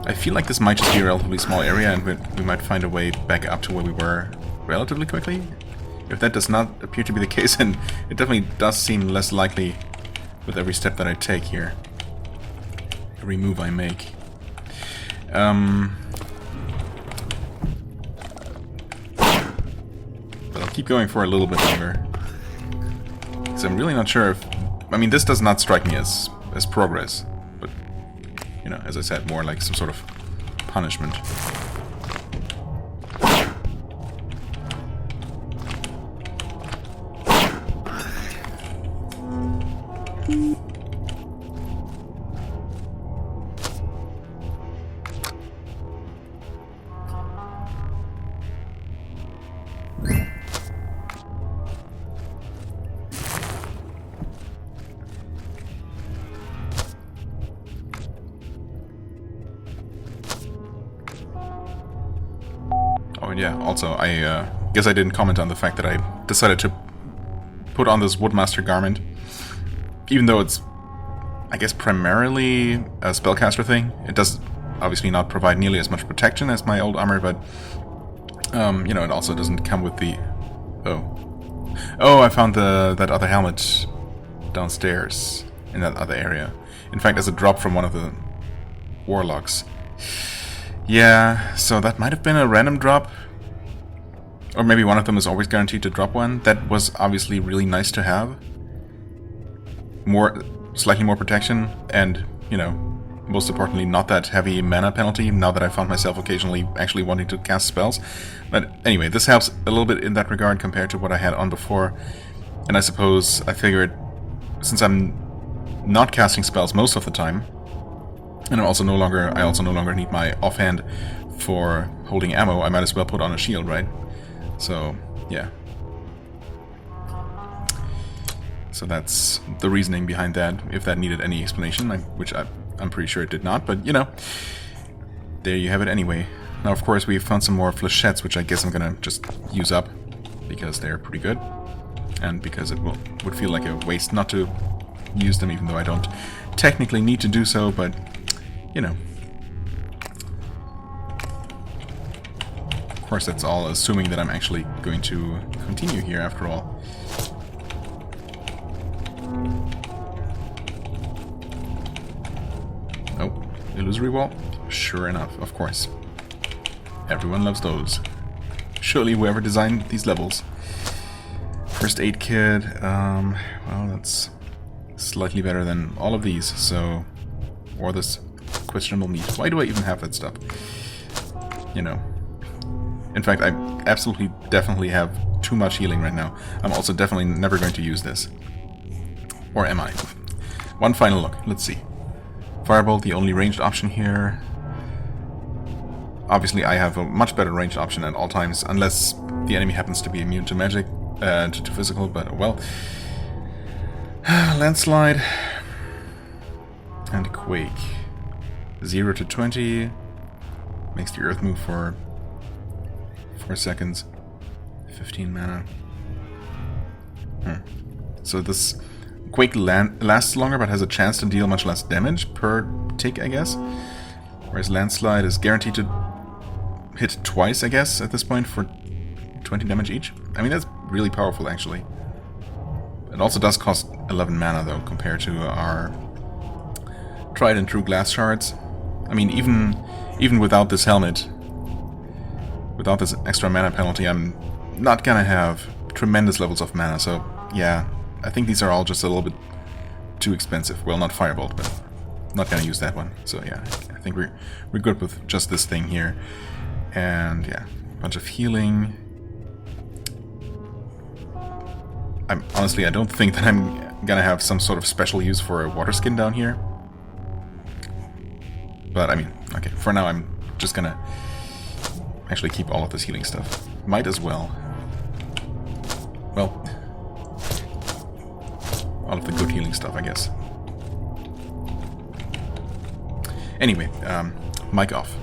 A: I feel like this might just be a relatively small area, and we might find a way back up to where we were relatively quickly. If that does not appear to be the case, and it definitely does seem less likely with every step that I take here, every move I make. But I'll keep going for a little bit longer. Because I'm really not sure if... I mean, this does not strike me as progress. But, you know, as I said, more like some sort of punishment. Oh, and yeah, also, I guess I didn't comment on the fact that I decided to put on this Woodmaster garment. Even though it's, I guess, primarily a spellcaster thing. It does obviously not provide nearly as much protection as my old armor, but, you know, it also doesn't come with the... Oh, I found that other helmet downstairs in that other area. In fact, as a drop from one of the warlocks. Yeah, so that might have been a random drop. Or maybe one of them is always guaranteed to drop one. That was obviously really nice to have. Slightly more protection, and, you know, most importantly, not that heavy mana penalty, now that I found myself occasionally actually wanting to cast spells. But anyway, this helps a little bit in that regard compared to what I had on before. And I suppose I figured, since I'm not casting spells most of the time, and I also no longer need my offhand for holding ammo, I might as well put on a shield, right? So, yeah. So that's the reasoning behind that, if that needed any explanation, which I'm pretty sure it did not, but, you know, there you have it anyway. Now, of course, we found some more flechettes, which I guess I'm gonna just use up, because they're pretty good, and because it would feel like a waste not to use them, even though I don't technically need to do so, but, you know. Of course, that's all assuming that I'm actually going to continue here, after all. Oh, illusory wall? Sure enough, of course. Everyone loves those. Surely whoever designed these levels. First aid kit, well, that's slightly better than all of these, so... Or this questionable meat. Why do I even have that stuff? You know. In fact, I absolutely, definitely have too much healing right now. I'm also definitely never going to use this. Or am I? One final look. Let's see. Firebolt, the only ranged option here. Obviously, I have a much better ranged option at all times, unless the enemy happens to be immune to magic, to physical, but well. Landslide. And Quake. 0 to 20. Makes the earth move for 4 seconds. 15 mana. So this Quake lasts longer, but has a chance to deal much less damage per tick, I guess. Whereas Landslide is guaranteed to hit twice, I guess, at this point, for 20 damage each. I mean, that's really powerful, actually. It also does cost 11 mana, though, compared to our tried and true glass shards. I mean, even without this helmet, without this extra mana penalty, I'm not gonna have tremendous levels of mana, so yeah, I think these are all just a little bit too expensive. Well, not Firebolt, but not gonna use that one. So yeah, I think we're good with just this thing here. And yeah, a bunch of healing. Honestly, I don't think that I'm gonna have some sort of special use for a water skin down here. But I mean, okay, for now I'm just gonna actually keep all of this healing stuff. Might as well. Well, all of the good healing stuff, I guess. Anyway, mic off.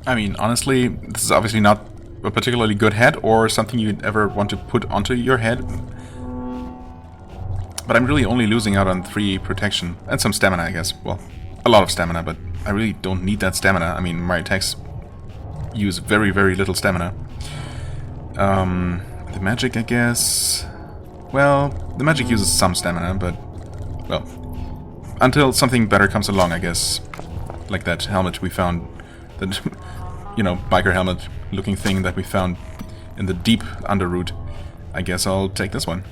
A: I mean, honestly, this is obviously not a particularly good head or something you'd ever want to put onto your head. But I'm really only losing out on 3 protection and some stamina, I guess. Well, a lot of stamina, but I really don't need that stamina. I mean, my attacks use very, very little stamina. The magic, I guess... Well, the magic uses some stamina, but... Well, until something better comes along, I guess. Like that helmet we found. That, you know, biker helmet looking thing that we found in the deep underroot. I guess I'll take this one.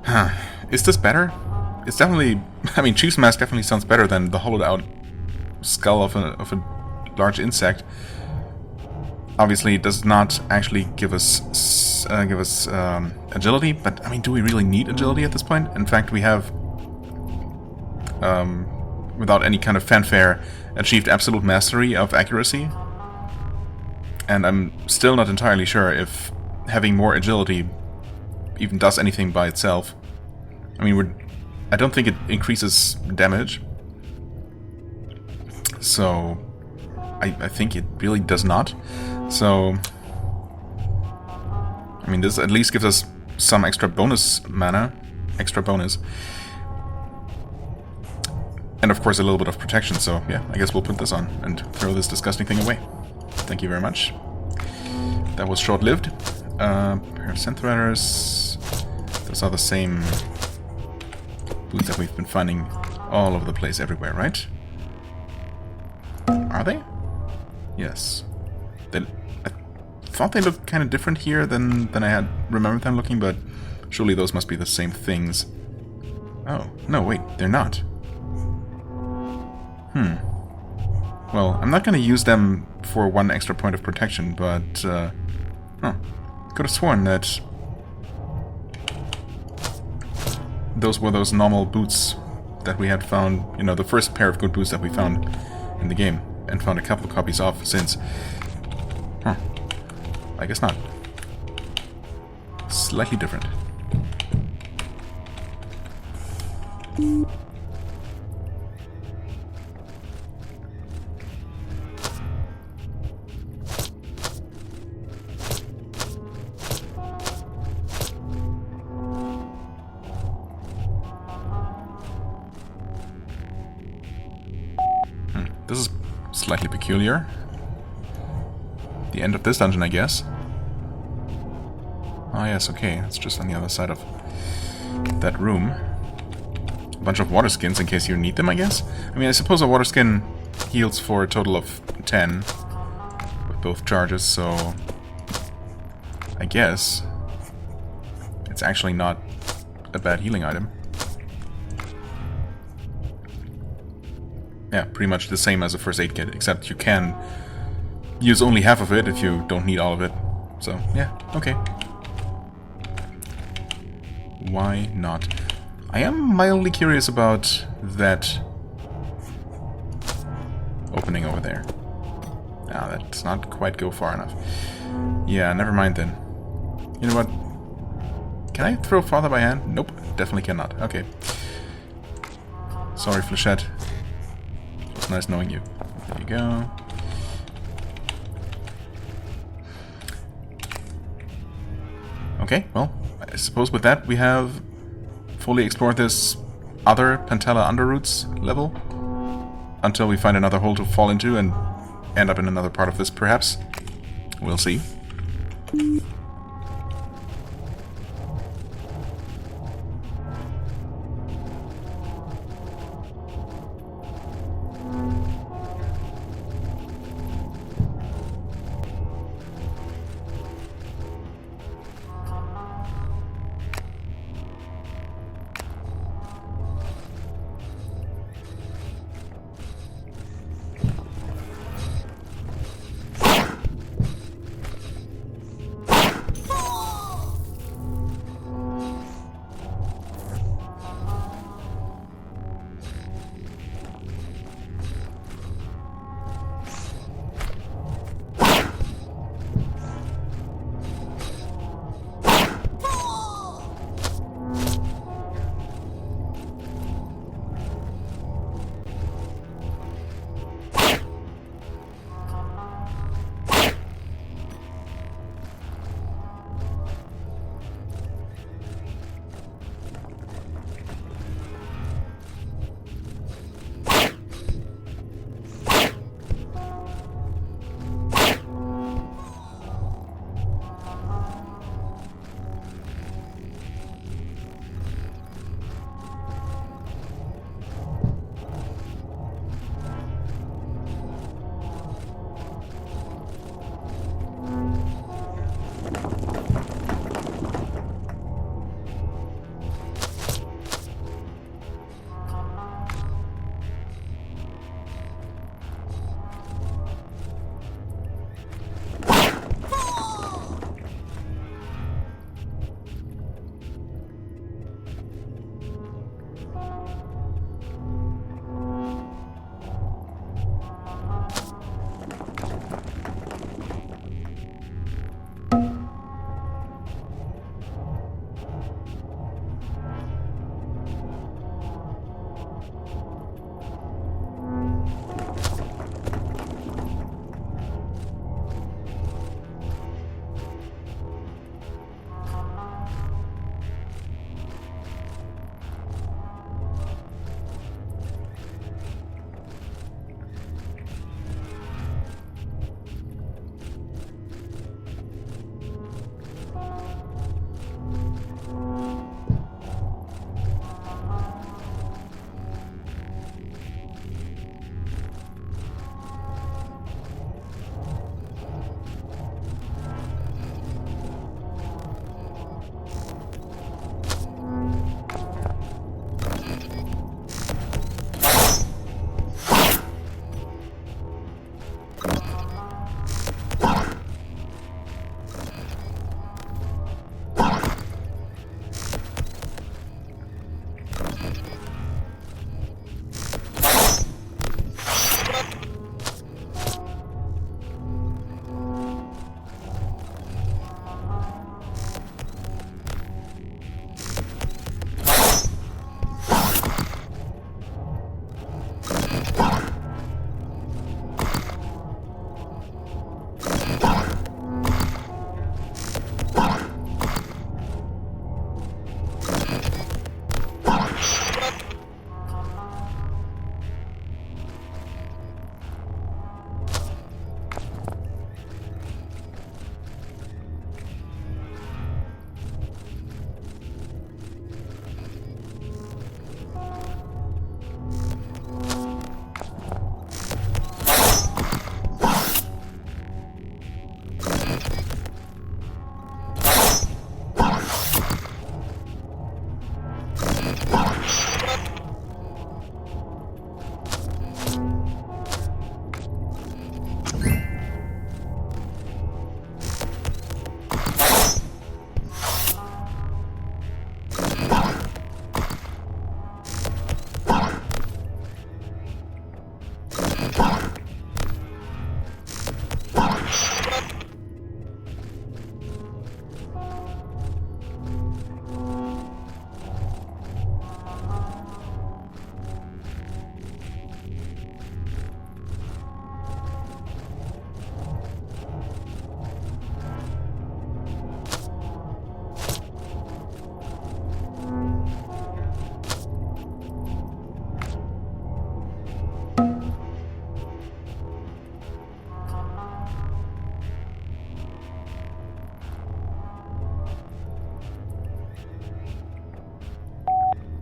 A: Huh. Is this better? It's definitely... I mean, Chief's Mask definitely sounds better than the hollowed out skull of a large insect. Obviously, it does not actually give us agility, but I mean, do we really need agility at this point? In fact, we have, without any kind of fanfare, achieved absolute mastery of accuracy. And I'm still not entirely sure if having more agility even does anything by itself. I mean, I don't think it increases damage. So, I think it really does not. So, I mean, this at least gives us some extra bonus mana. Extra bonus. And of course a little bit of protection, so yeah, I guess we'll put this on and throw this disgusting thing away. Thank you very much. That was short-lived. Pair of Scent Threaders. Those are the same boots that we've been finding all over the place, everywhere, right? Are they? Yes. I thought they looked kind of different here than I had remembered them looking, but surely those must be the same things. Oh, no, wait, they're not. Well, I'm not going to use them for 1 extra point of protection, but... could have sworn that those were those normal boots that we had found, you know, the first pair of good boots that we found in the game, and found a couple of copies of since. I guess not. Slightly different. This is slightly peculiar. The end of this dungeon, I guess. Oh yes, okay, it's just on the other side of that room. A bunch of water skins in case you need them, I guess? I mean, I suppose a water skin heals for a total of 10 with both charges, so I guess it's actually not a bad healing item. Yeah, pretty much the same as a first aid kit, except you can use only half of it if you don't need all of it. So, yeah, okay. Why not? I am mildly curious about that opening over there. Ah, that does not quite go far enough. Yeah, never mind then. You know what? Can I throw farther by hand? Nope, definitely cannot. Okay. Sorry, Flechette. It was nice knowing you. There you go. Okay, well, I suppose with that we have fully explored this other Pantella Underroots level until we find another hole to fall into and end up in another part of this, perhaps. We'll see.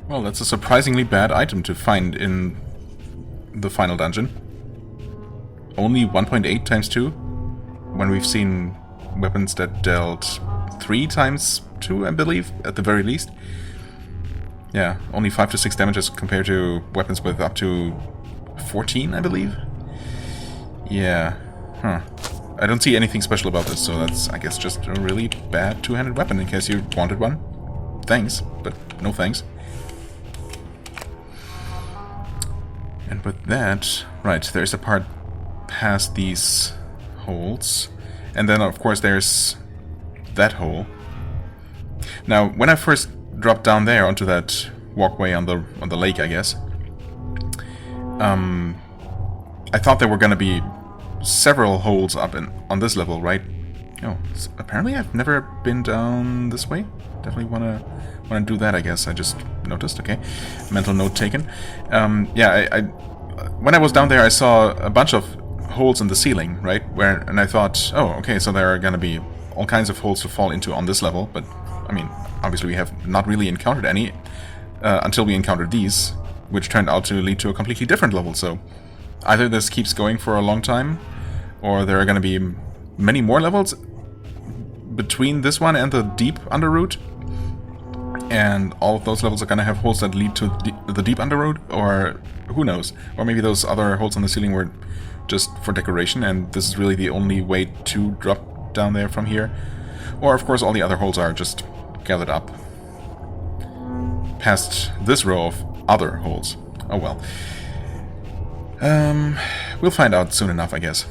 A: Well, that's a surprisingly bad item to find in the final dungeon. Only 1.8 times 2, when we've seen weapons that dealt 3 times 2, I believe, at the very least. Yeah, only 5 to 6 damages compared to weapons with up to 14, I believe. Yeah, huh. I don't see anything special about this, so that's, I guess, just a really bad two-handed weapon in case you wanted one. Thanks, but no thanks. And with that, right, there's a part past these holes. And then, of course, there's that hole. Now, when I first dropped down there onto that walkway on the lake, I guess, I thought there were going to be several holes up on this level, right? Oh, so apparently I've never been down this way. Definitely wanna do that, I guess. I just noticed. Okay, mental note taken. Yeah, I when I was down there, I saw a bunch of holes in the ceiling, right? And I thought, oh, okay, so there are gonna be all kinds of holes to fall into on this level. But I mean, obviously, we have not really encountered any until we encountered these, which turned out to lead to a completely different level. So either this keeps going for a long time, or there are going to be many more levels between this one and the deep underroot, and all of those levels are going to have holes that lead to the deep underroot, or who knows, or maybe those other holes on the ceiling were just for decoration and this is really the only way to drop down there from here, or of course all the other holes are just gathered up past this row of other holes. Oh well. We'll find out soon enough, I guess.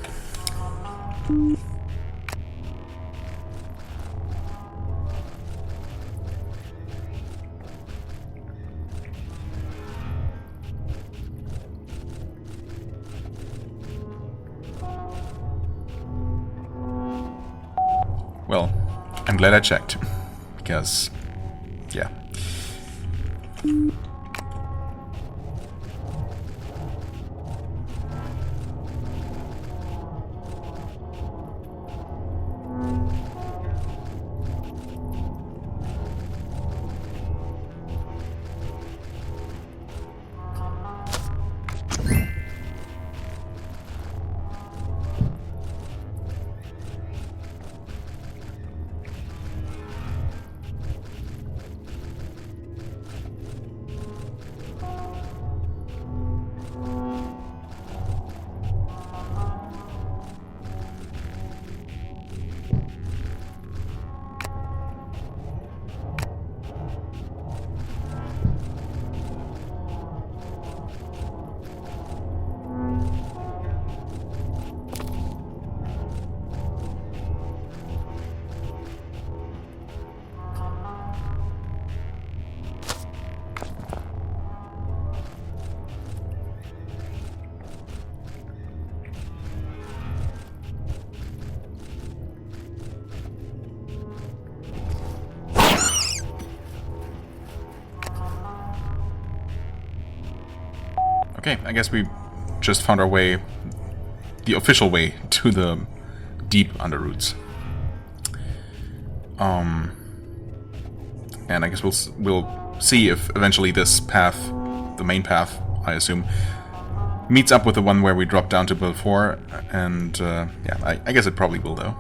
A: Well, I'm glad I checked, because, yeah. Okay, I guess we just found our way, the official way, to the deep underroots. And I guess we'll see if eventually this path, the main path, I assume, meets up with the one where we dropped down to before. And yeah, I guess it probably will, though.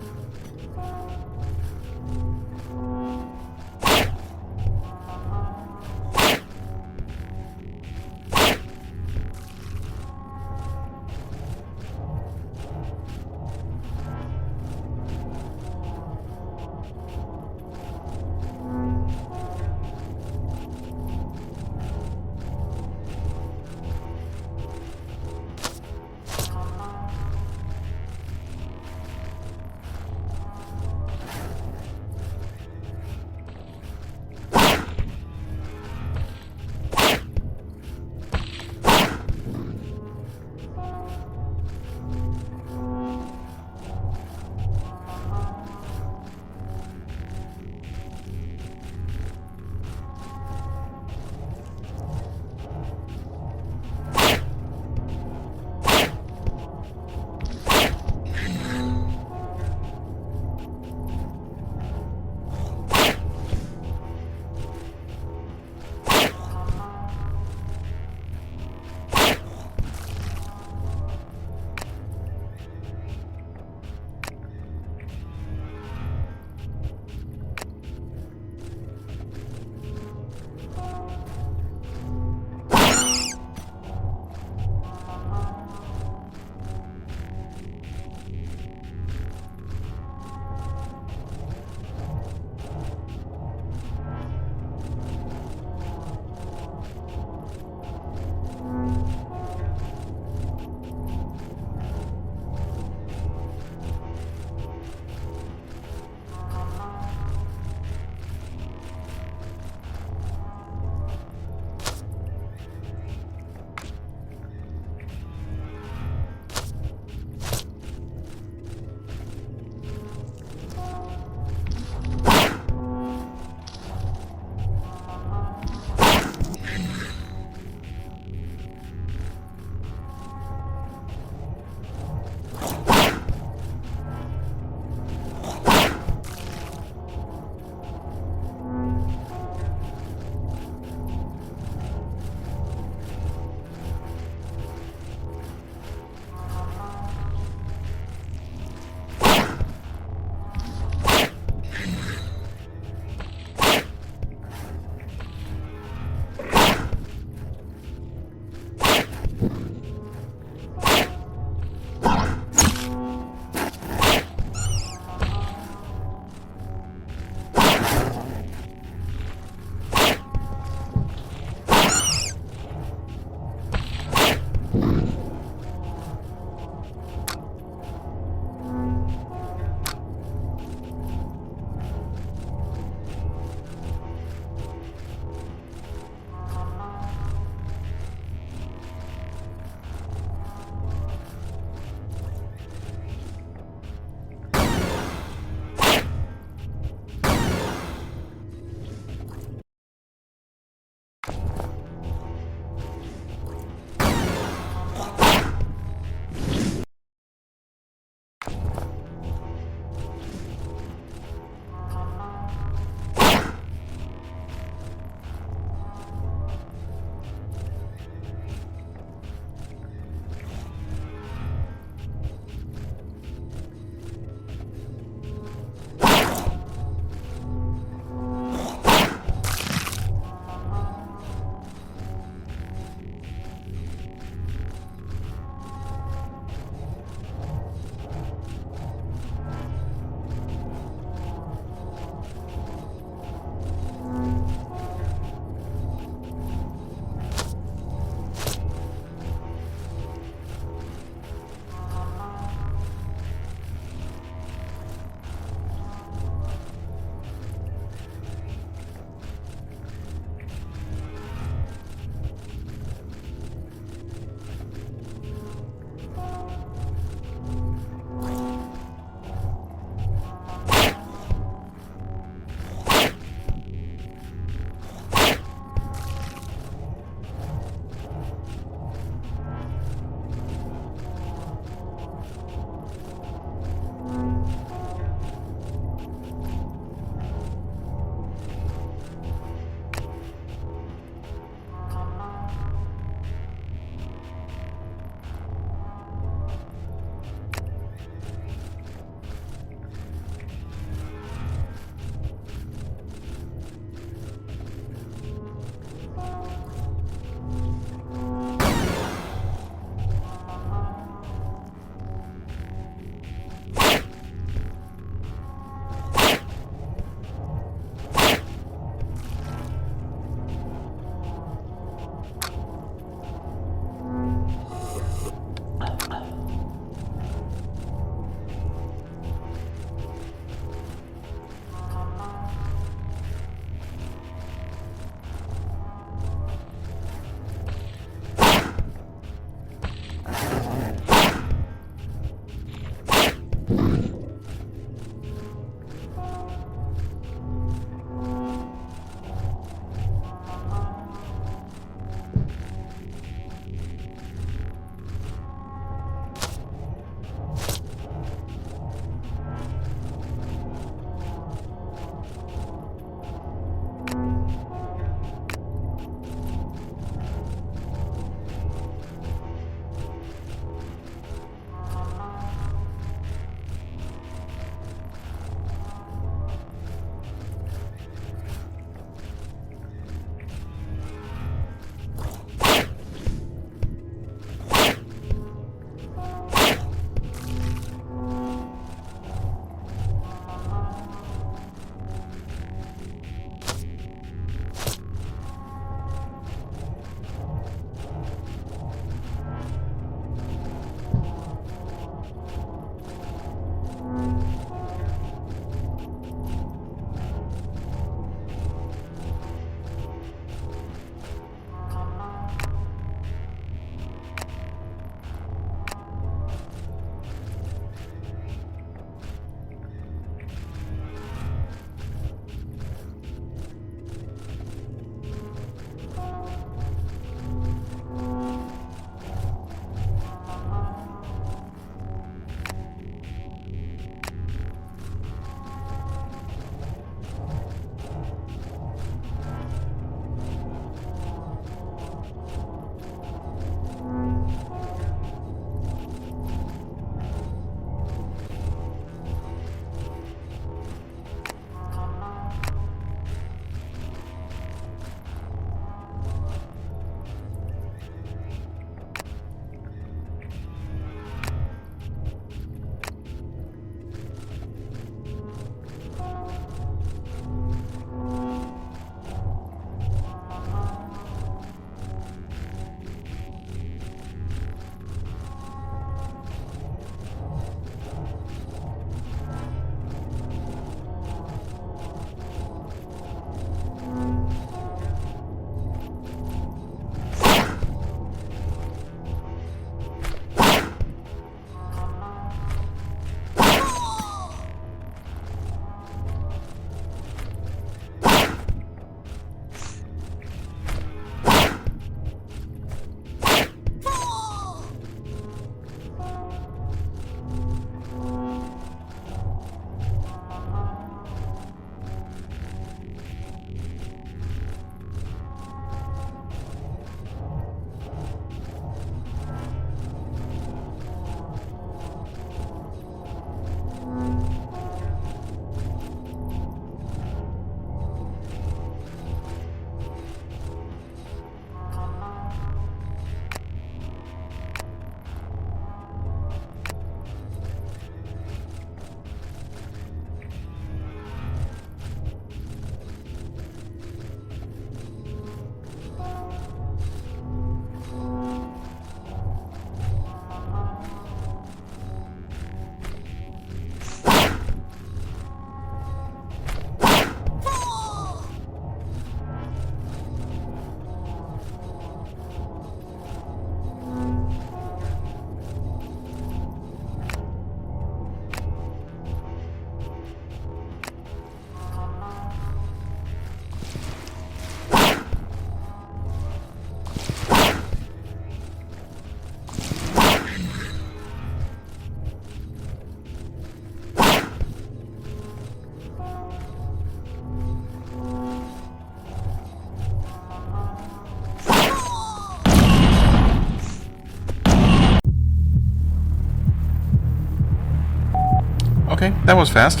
A: That was fast.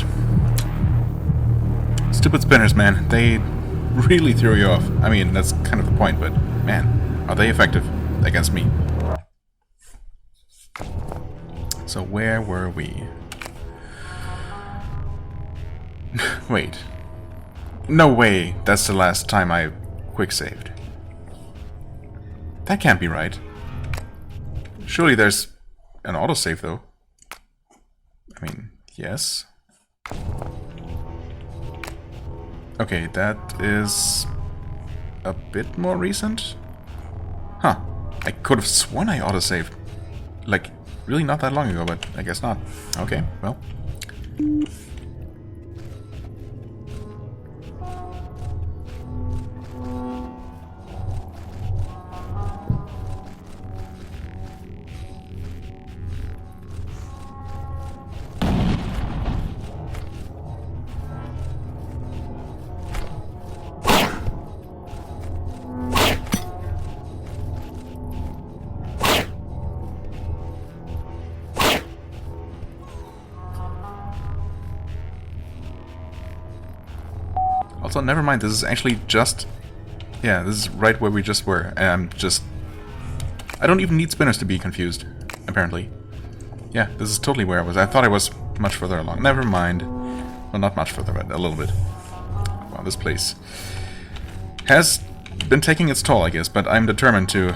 A: Stupid spinners, man. They really threw you off. I mean, that's kind of the point, but man, are they effective against me? So where were we? Wait. No way that's the last time I quick-saved. That can't be right. Surely there's an autosave, though. I mean, yes. Okay, that is a bit more recent. Huh. I could have sworn I autosaved. Like, really not that long ago, but I guess not. Okay, well. Also, never mind, this is actually just... Yeah, this is right where we just were. I don't even need spinners to be confused, apparently. Yeah, this is totally where I was. I thought I was much further along. Never mind. Well, not much further, but a little bit. Wow, this place has been taking its toll, I guess, but I'm determined to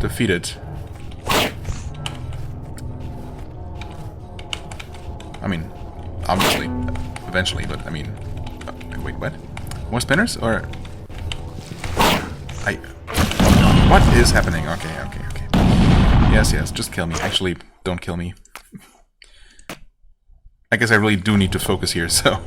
A: defeat it. I mean, obviously, eventually, but I mean... Wait, what? More spinners? Or... What is happening? Okay. Yes, just kill me. Actually, don't kill me. I guess I really do need to focus here, so...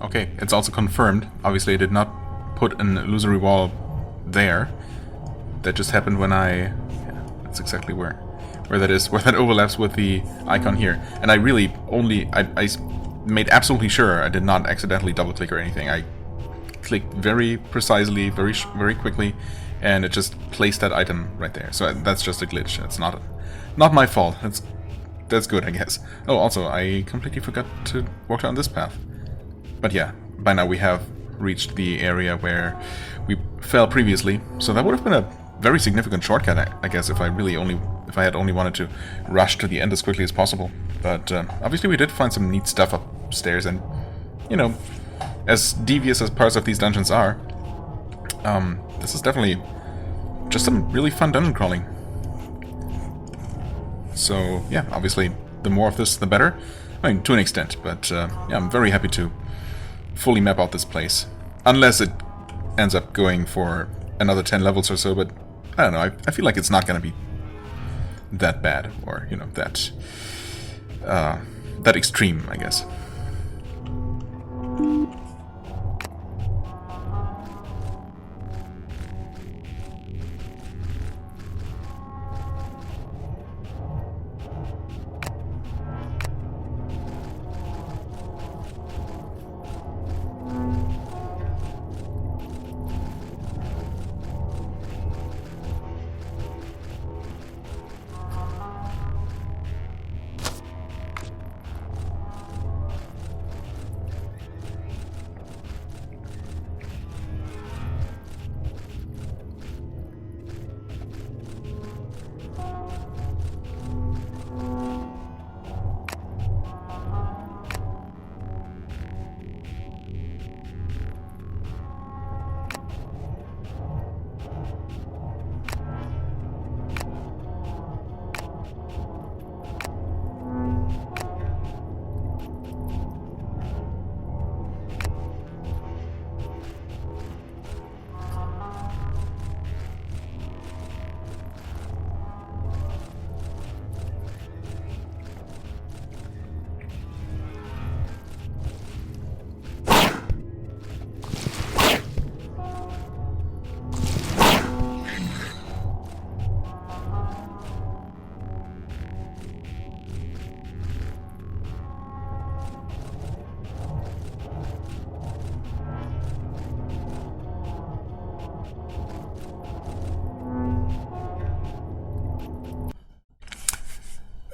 A: Okay, it's also confirmed. Obviously, I did not put an illusory wall there. That just happened when I... Yeah, that's exactly where that is, where that overlaps with the icon here. And I really only... I made absolutely sure I did not accidentally double-click or anything. I clicked very precisely, very quickly, and it just placed that item right there. So that's just a glitch. It's not my fault. That's good, I guess. Oh, also, I completely forgot to walk down this path. But yeah, by now we have reached the area where we fell previously, so that would have been a very significant shortcut, I guess, if I had only wanted to rush to the end as quickly as possible. But obviously we did find some neat stuff upstairs, and, you know, as devious as parts of these dungeons are, this is definitely just some really fun dungeon crawling. So, yeah, obviously, the more of this, the better. I mean, to an extent, but yeah, I'm very happy to fully map out this place. Unless it ends up going for another 10 levels or so, but I don't know, I feel like it's not going to be that bad, or, you know, that extreme, I guess.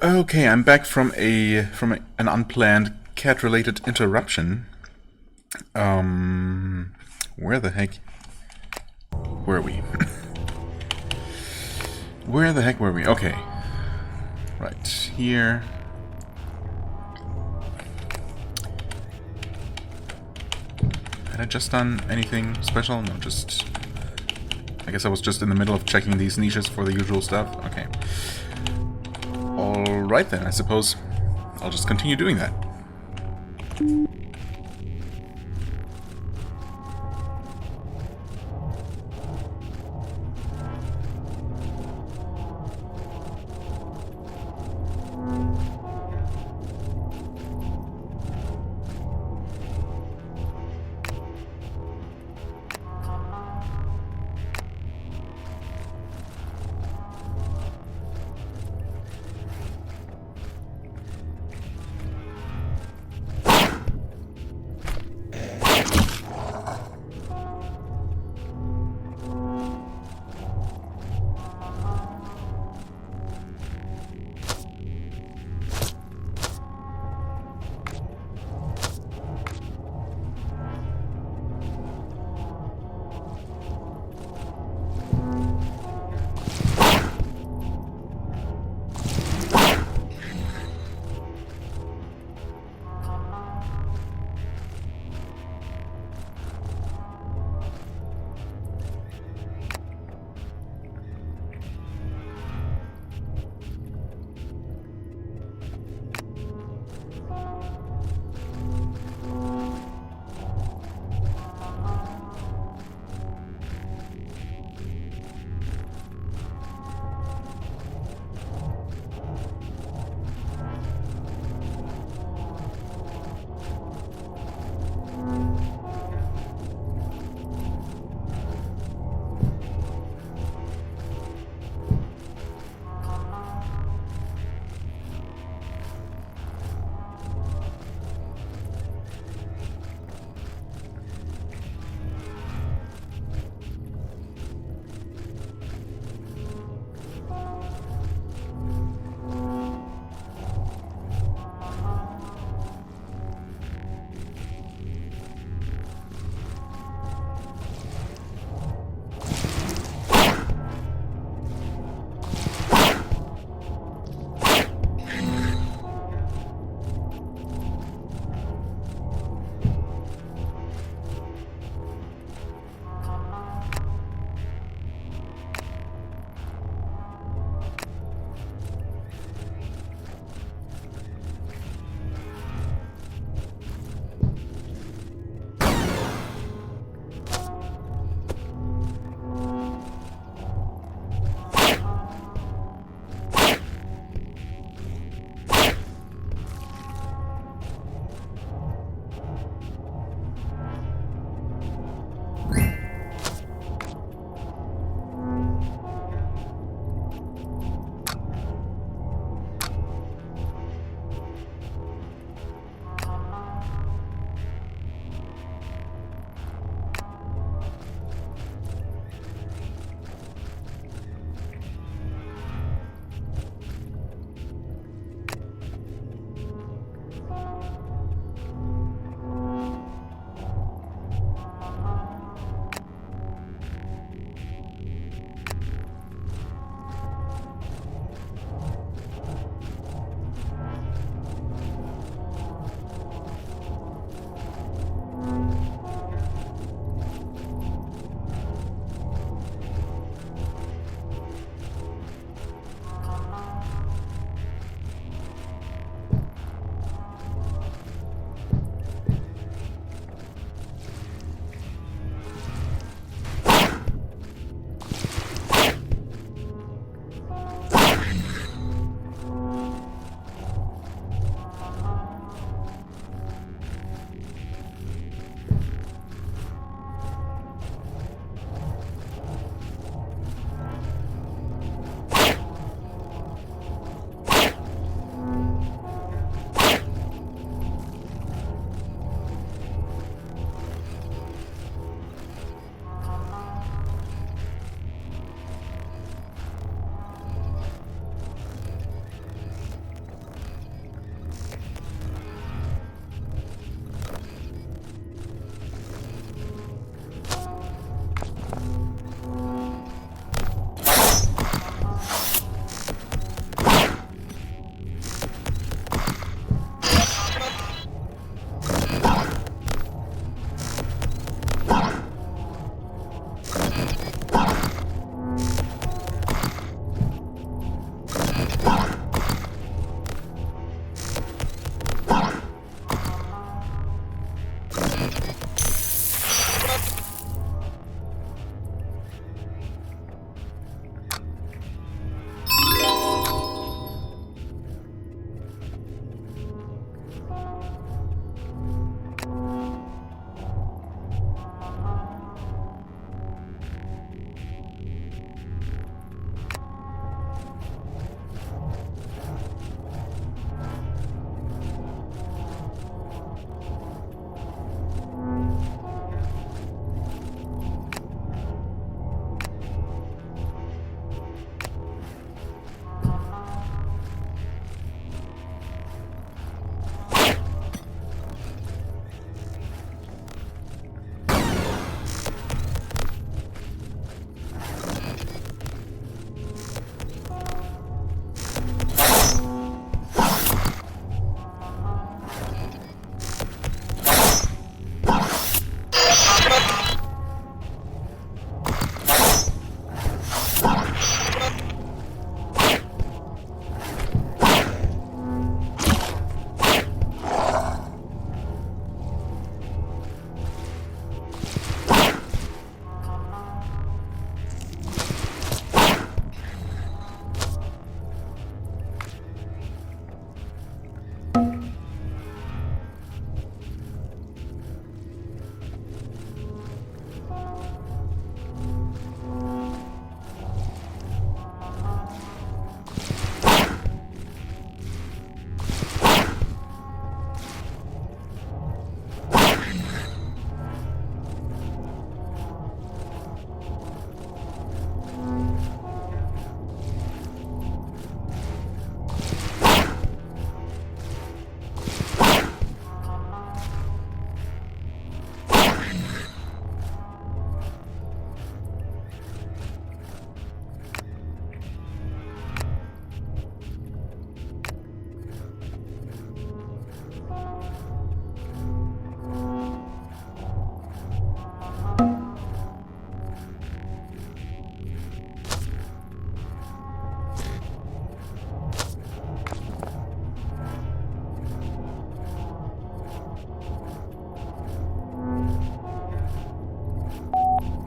A: Okay, I'm back from an unplanned cat-related interruption. Where the heck were we? Where the heck were we? Okay. Right here. Had I just done anything special? No, just... I guess I was just in the middle of checking these niches for the usual stuff. Okay. Alright then, I suppose I'll just continue doing that.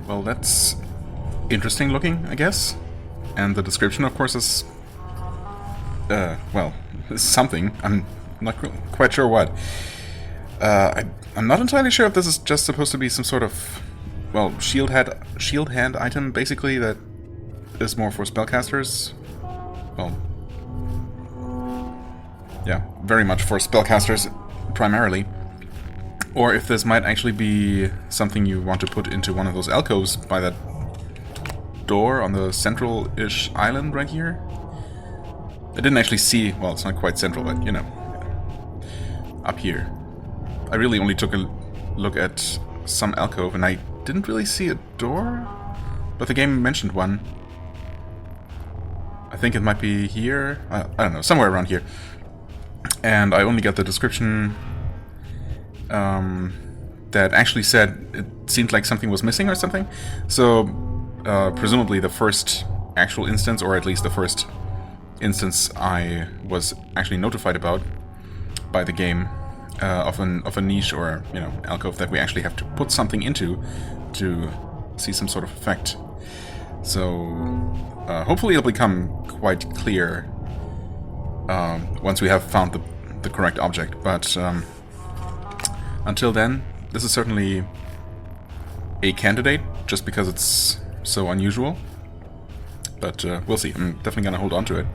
A: Well, that's interesting looking, I guess. And the description, of course, is... well, something. I'm not quite sure what. I'm not entirely sure if this is just supposed to be some sort of... well, shield hand item, basically, that is more for spellcasters. Well... yeah, very much for spellcasters, primarily. Or if this might actually be something you want to put into one of those alcoves by that door on the central-ish island right here. I didn't actually see... well, it's not quite central, but, you know, up here. I really only took a look at some alcove, and I didn't really see a door, but the game mentioned one. I think it might be here. I don't know, somewhere around here. And I only got the description that actually said it seemed like something was missing or something. So, presumably the first actual instance, or at least the first instance I was actually notified about by the game, of a niche or, you know, alcove that we actually have to put something into to see some sort of effect. So, hopefully it'll become quite clear once we have found the correct object. But until then, this is certainly a candidate, just because it's so unusual. But we'll see. I'm definitely gonna hold on to it.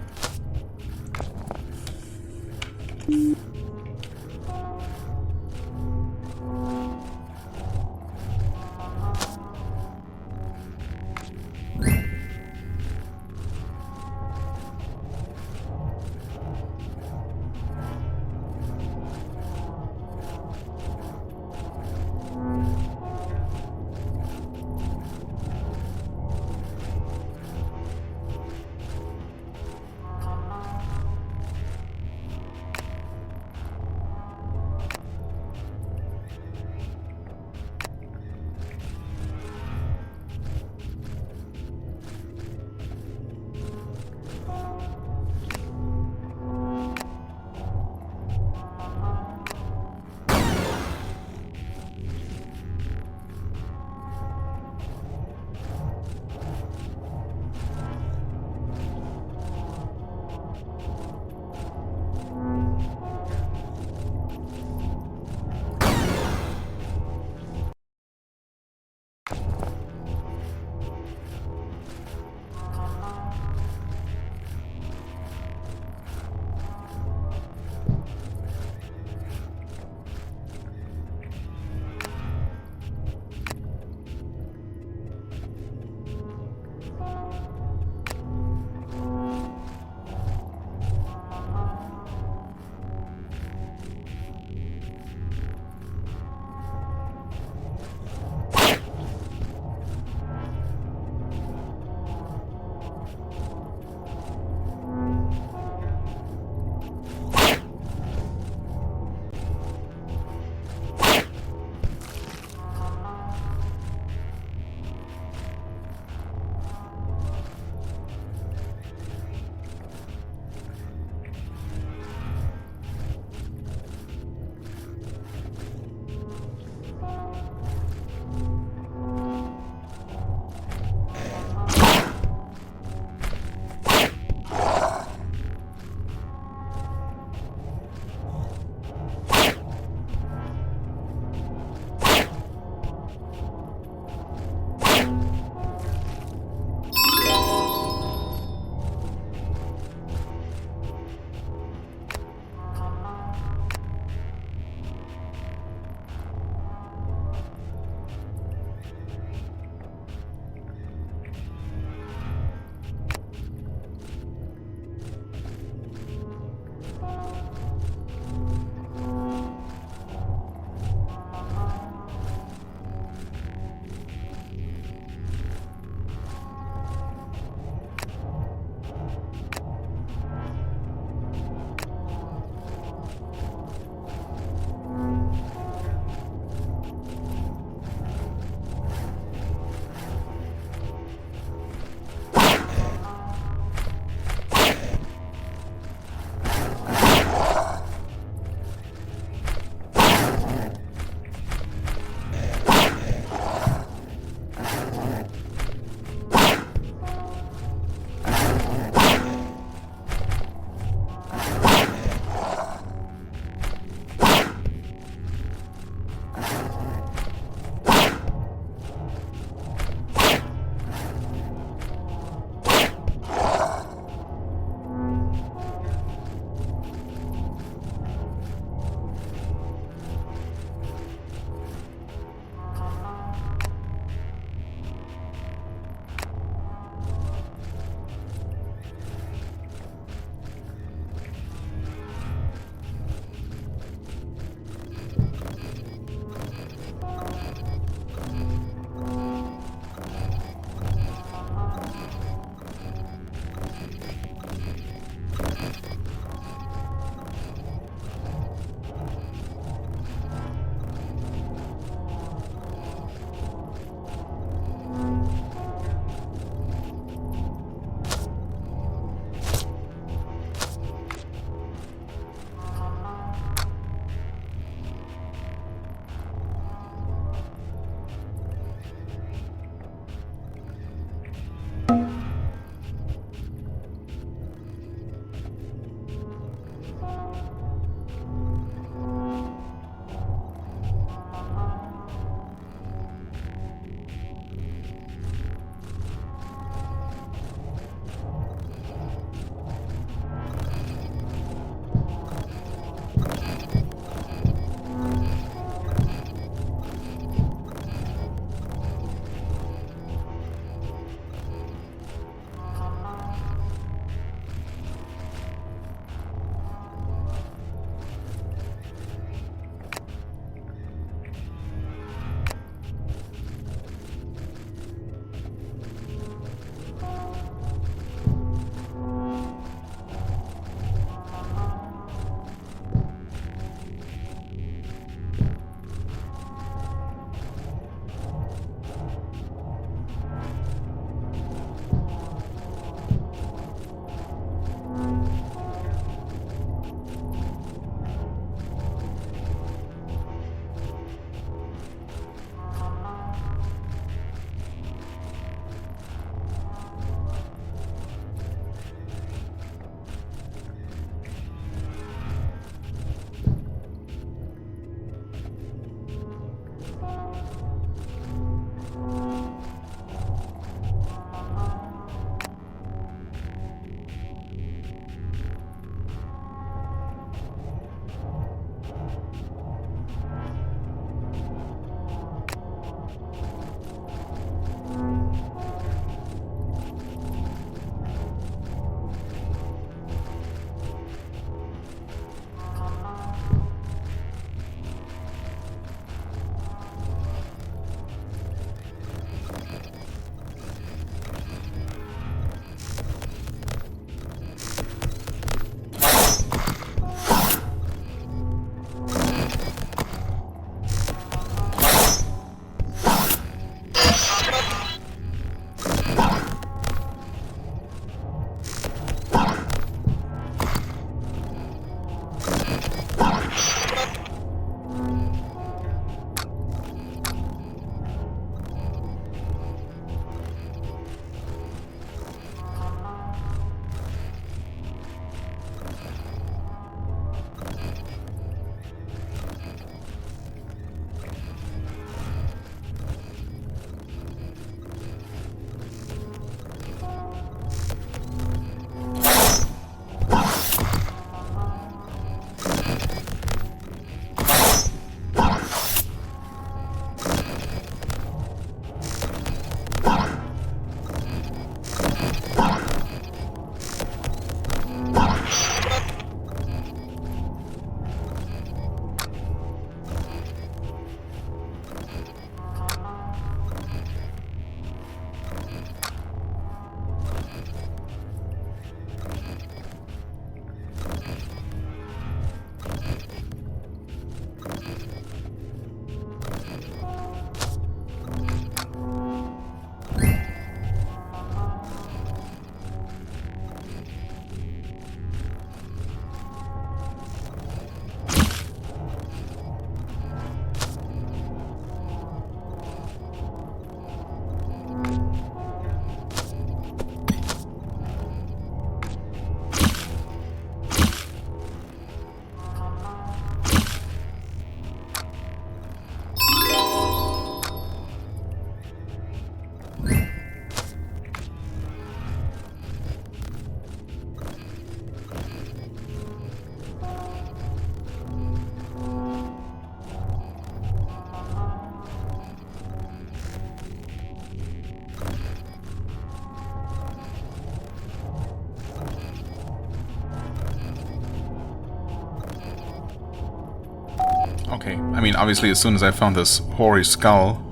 A: okay. I mean, obviously, as soon as I found this hoary skull,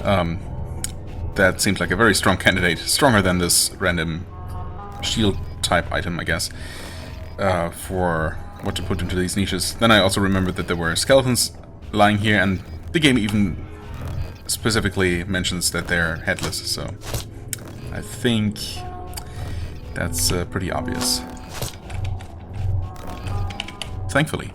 A: that seems like a very strong candidate. Stronger than this random shield-type item, I guess, for what to put into these niches. Then I also remembered that there were skeletons lying here, and the game even specifically mentions that they're headless, so I think that's pretty obvious. Thankfully.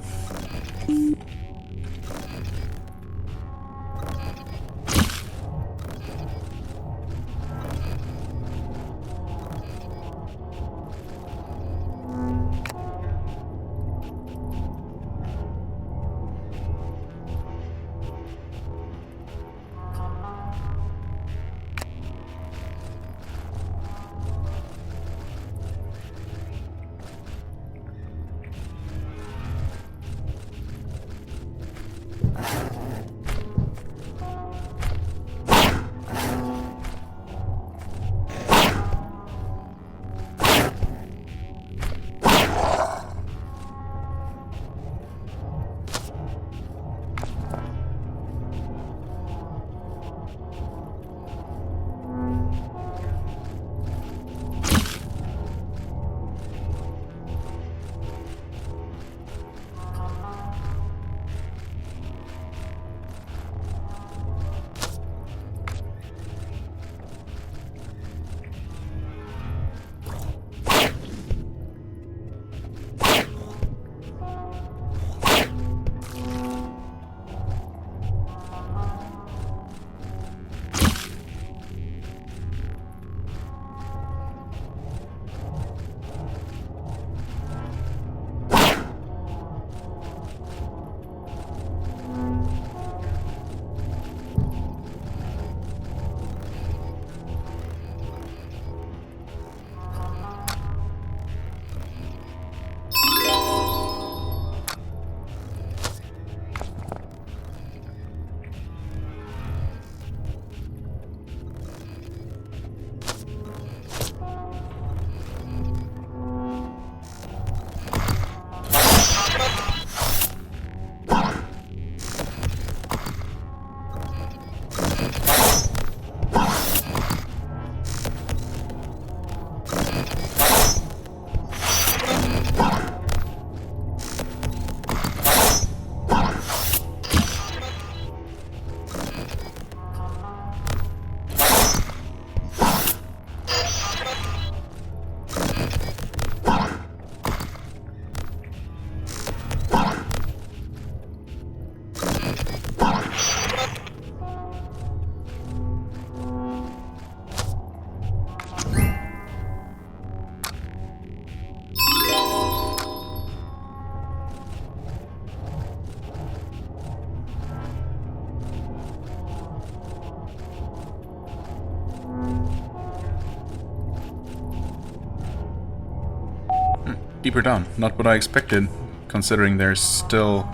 A: Deeper down. Not what I expected, considering there's still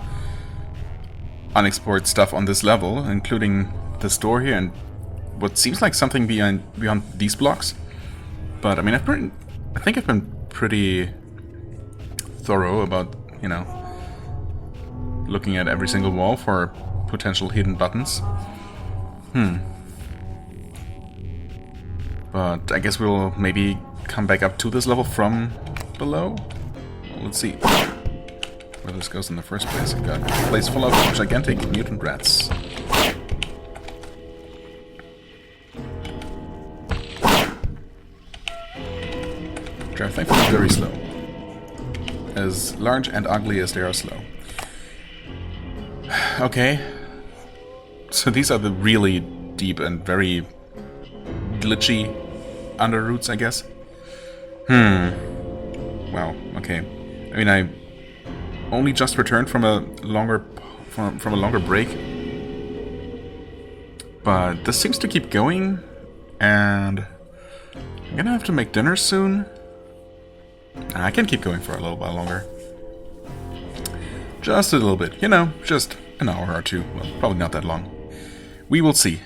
A: unexplored stuff on this level, including this door here and what seems like something beyond these blocks. But I mean, I think I've been pretty thorough about, you know, looking at every single wall for potential hidden buttons. But I guess we'll maybe come back up to this level from below. Well, let's see where this goes in the first place. I've got a place full of gigantic mutant rats. Which are thankfully very slow. As large and ugly as they are slow. Okay. So these are the really deep and very glitchy underroots, I guess. Wow, okay. I mean, I only just returned from a longer break. But this seems to keep going, and I'm gonna have to make dinner soon. I can keep going for a little while longer. Just a little bit, you know, just an hour or two. Well, probably not that long. We will see.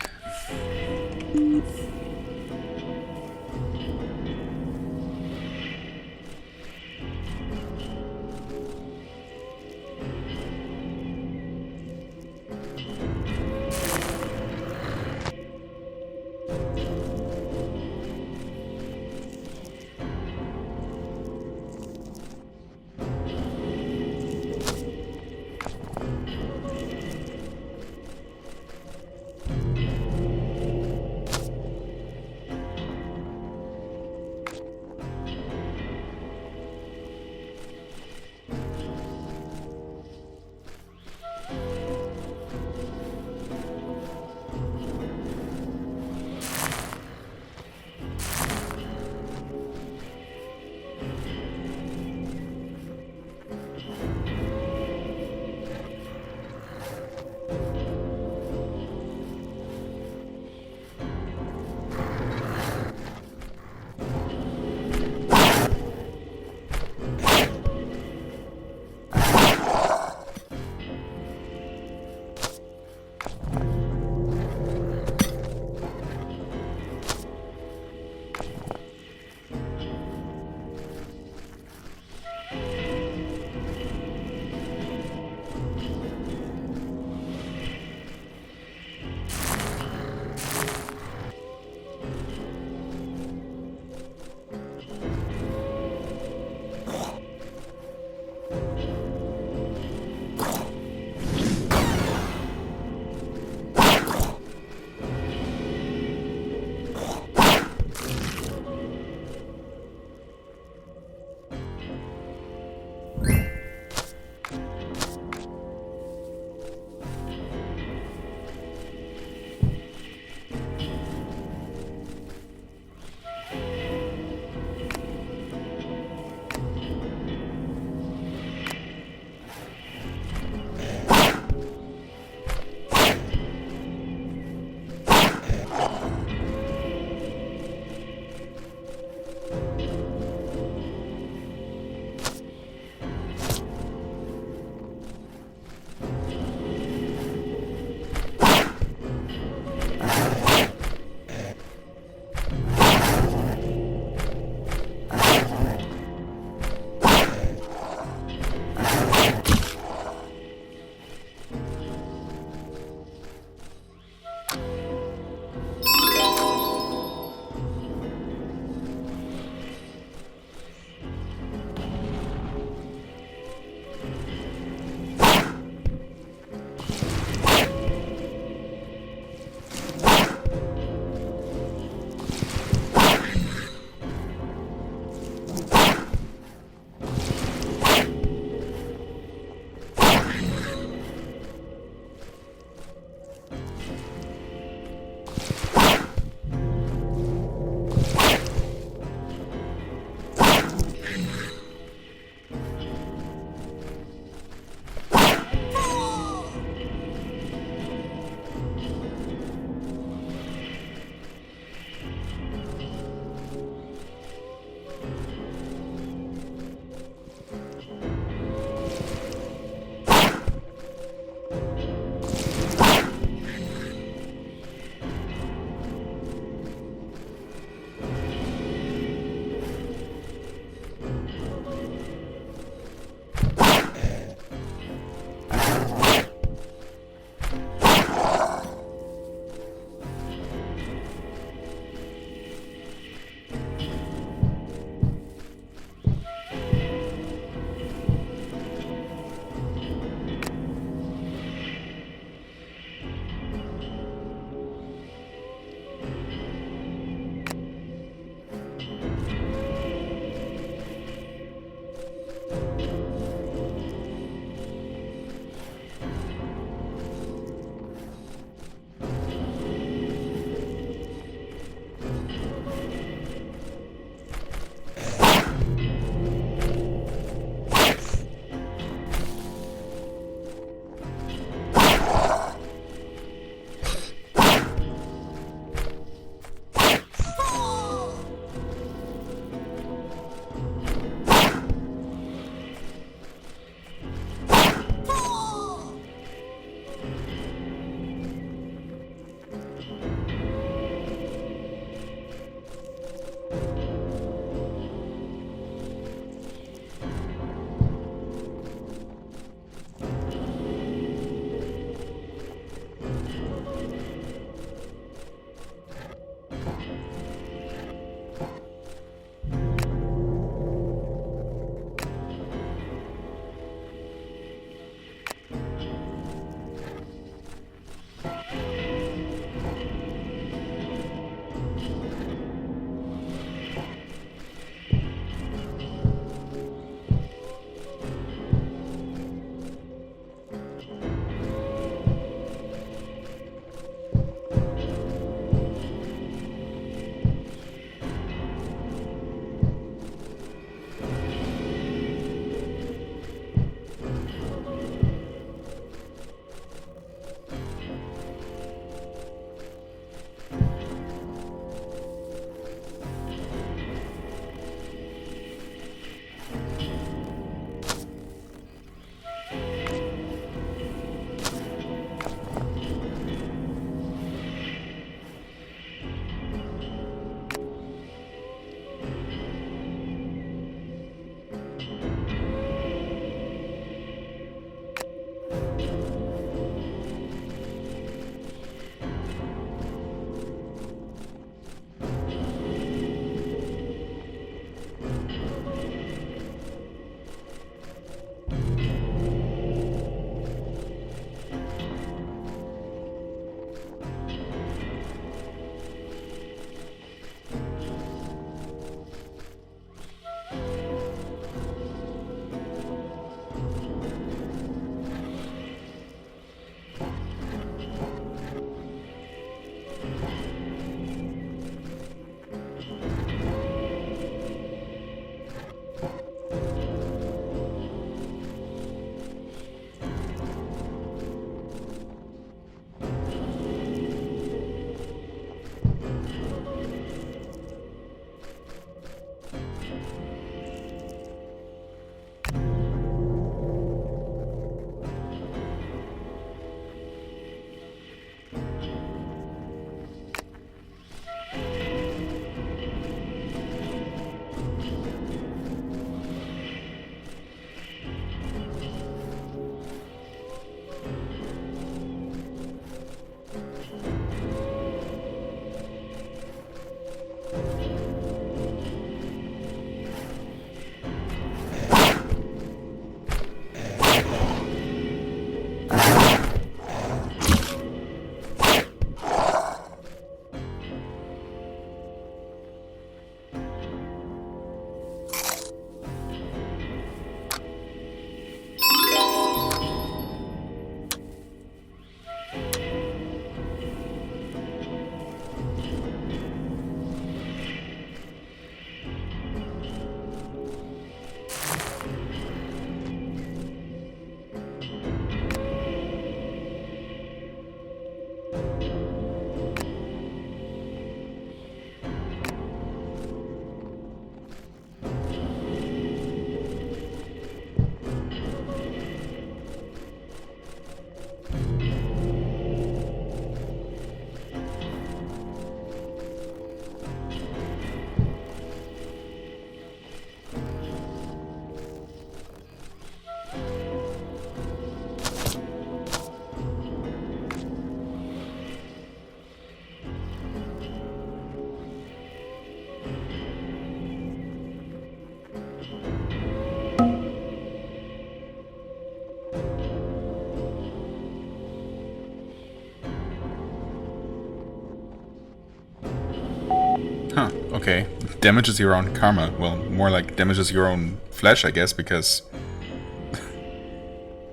A: Huh, okay. Damages your own karma. Well, more like damages your own flesh, I guess, because...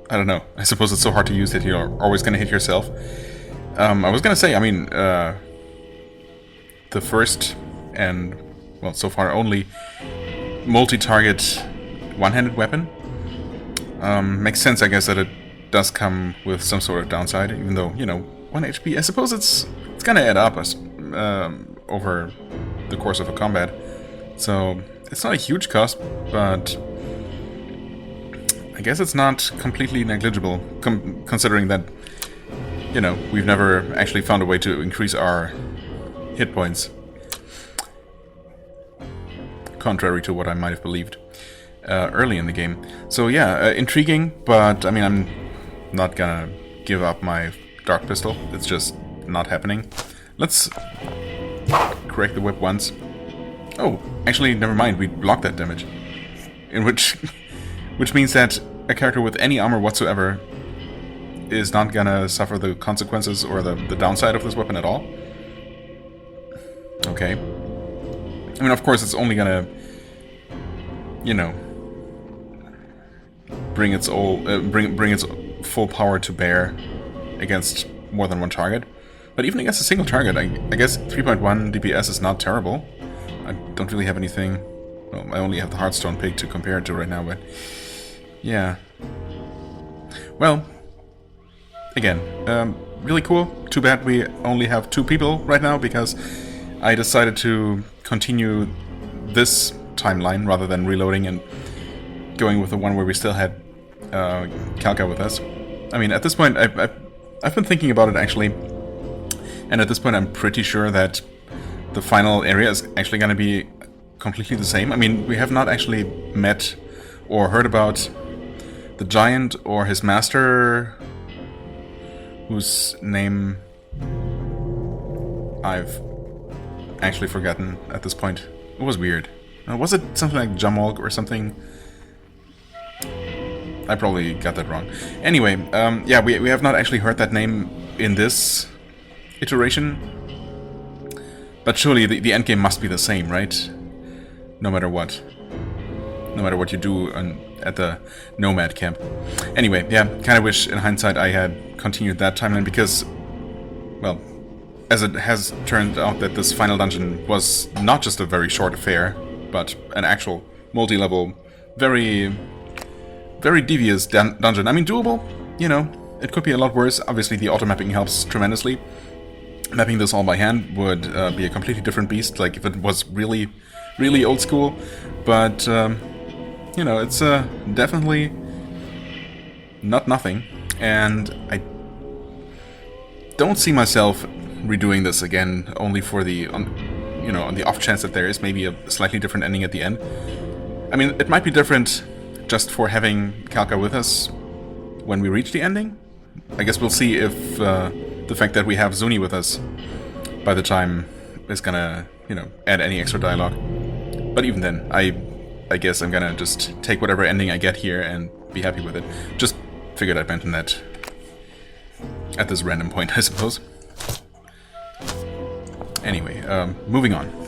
A: I don't know. I suppose it's so hard to use that you're always gonna hit yourself. I was gonna say, I mean, the first and, well, so far only multi-target one-handed weapon makes sense, I guess, that it does come with some sort of downside, even though, you know, 1 HP, I suppose it's gonna add up as, over the course of a combat. So, it's not a huge cost, but I guess it's not completely negligible, considering that, you know, we've never actually found a way to increase our hit points. Contrary to what I might have believed early in the game. So yeah, intriguing, but I mean, I'm not gonna give up my Dark Pistol. It's just not happening. Let's correct the whip once. Oh, actually, never mind, we blocked that damage. In which means that a character with any armor whatsoever is not gonna suffer the consequences or the downside of this weapon at all. Okay. I mean, of course, it's only gonna, you know, bring its full power to bear against more than one target. But even against a single target, I guess 3.1 DPS is not terrible. I don't really have anything. Well, I only have the Hearthstone pig to compare it to right now, but yeah. Well, again, really cool. Too bad we only have 2 people right now, because I decided to continue this timeline rather than reloading and going with the one where we still had Kalka with us. I mean, at this point, I've been thinking about it, actually, and at this point I'm pretty sure that the final area is actually going to be completely the same. I mean, we have not actually met or heard about the giant or his master, whose name I've actually forgotten at this point. It was weird. Was it something like Jamolg or something? I probably got that wrong. Anyway, yeah, we have not actually heard that name in this iteration. But surely the endgame must be the same, right? No matter what. No matter what you do at the Nomad camp. Anyway, yeah, kind of wish in hindsight I had continued that timeline, because, well, as it has turned out that this final dungeon was not just a very short affair, but an actual multi-level, very devious dungeon. I mean, doable, you know, it could be a lot worse. Obviously, the auto-mapping helps tremendously. Mapping this all by hand would be a completely different beast, like if it was really, really old school. But, you know, it's definitely not nothing. And I don't see myself redoing this again, only for the, you know, on the off chance that there is maybe a slightly different ending at the end. I mean, it might be different just for having Kalka with us when we reach the ending. I guess we'll see if the fact that we have Zuni with us by the time is gonna you know, add any extra dialogue. But even then, I guess I'm gonna just take whatever ending I get here and be happy with it. Just figured I'd mention that at this random point, I suppose. Anyway, moving on.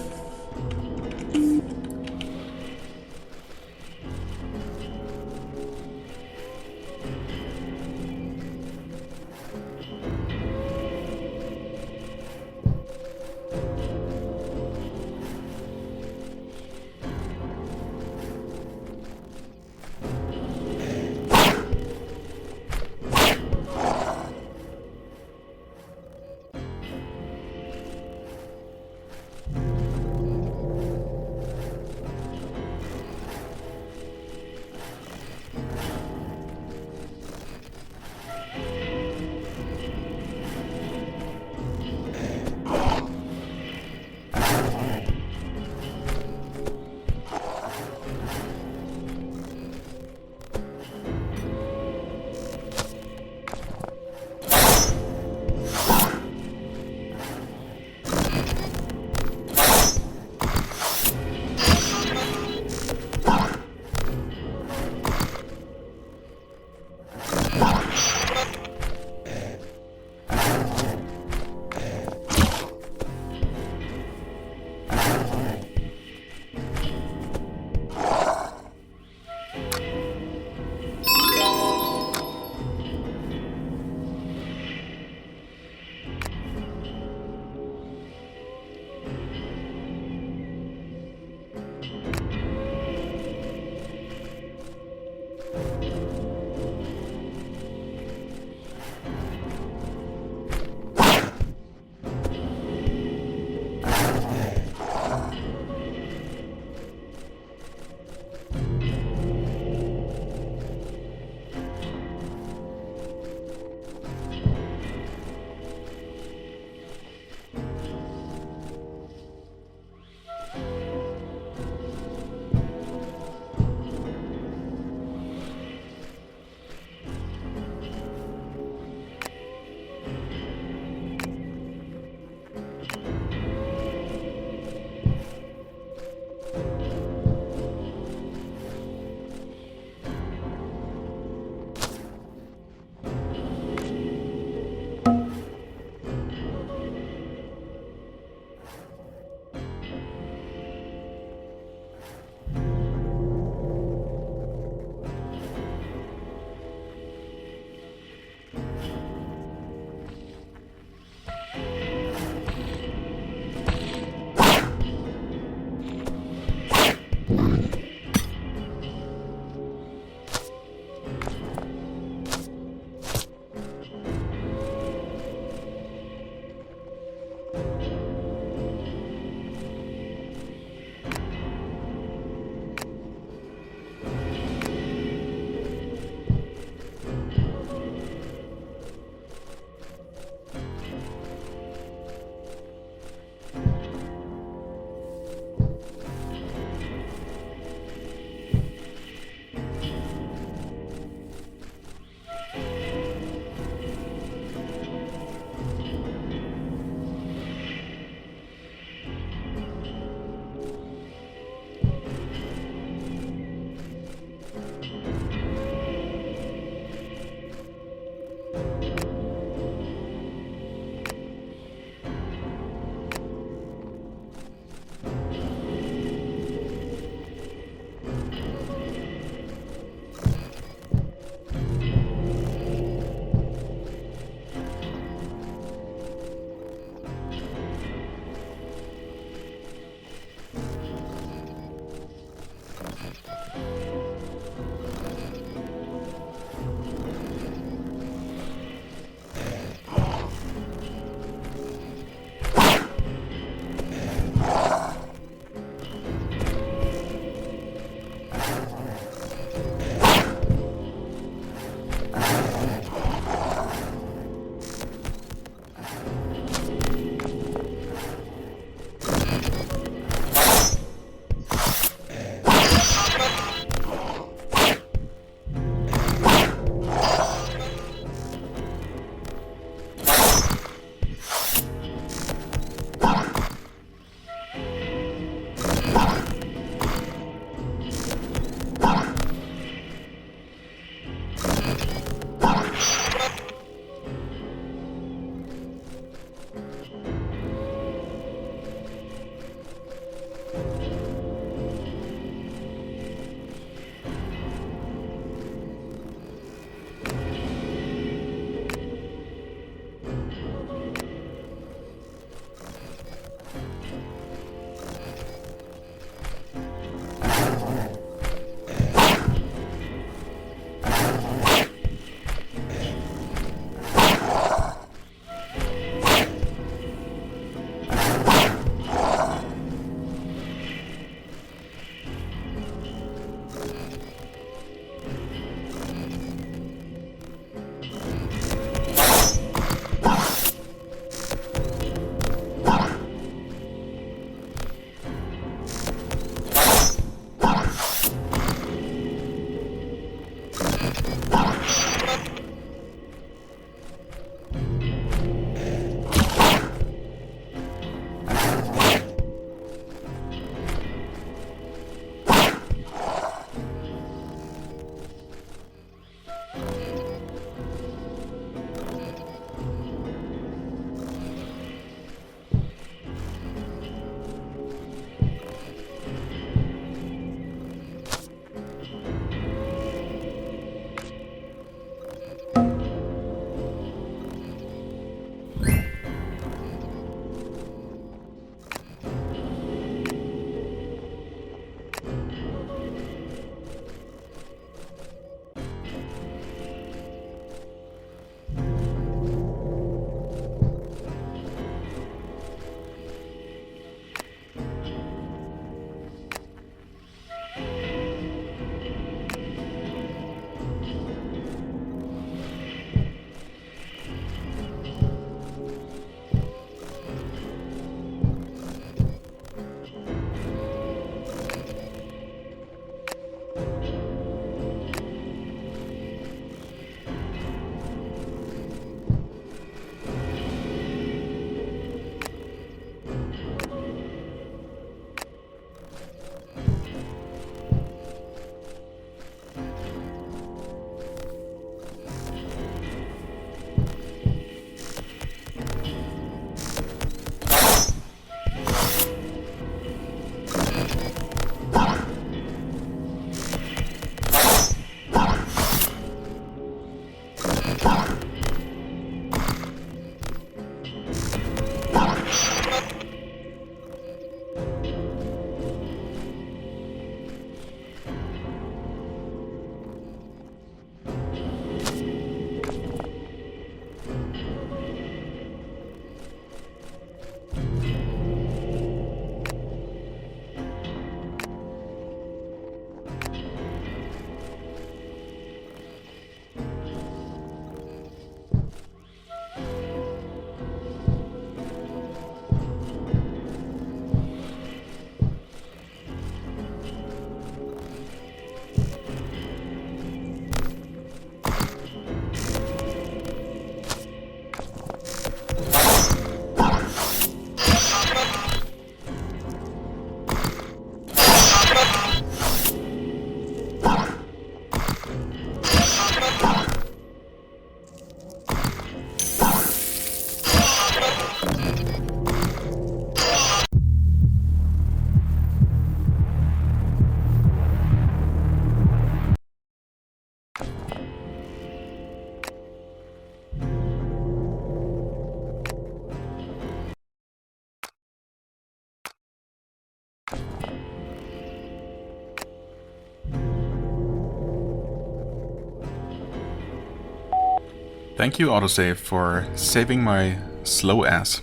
A: Thank you, autosave, for saving my slow ass.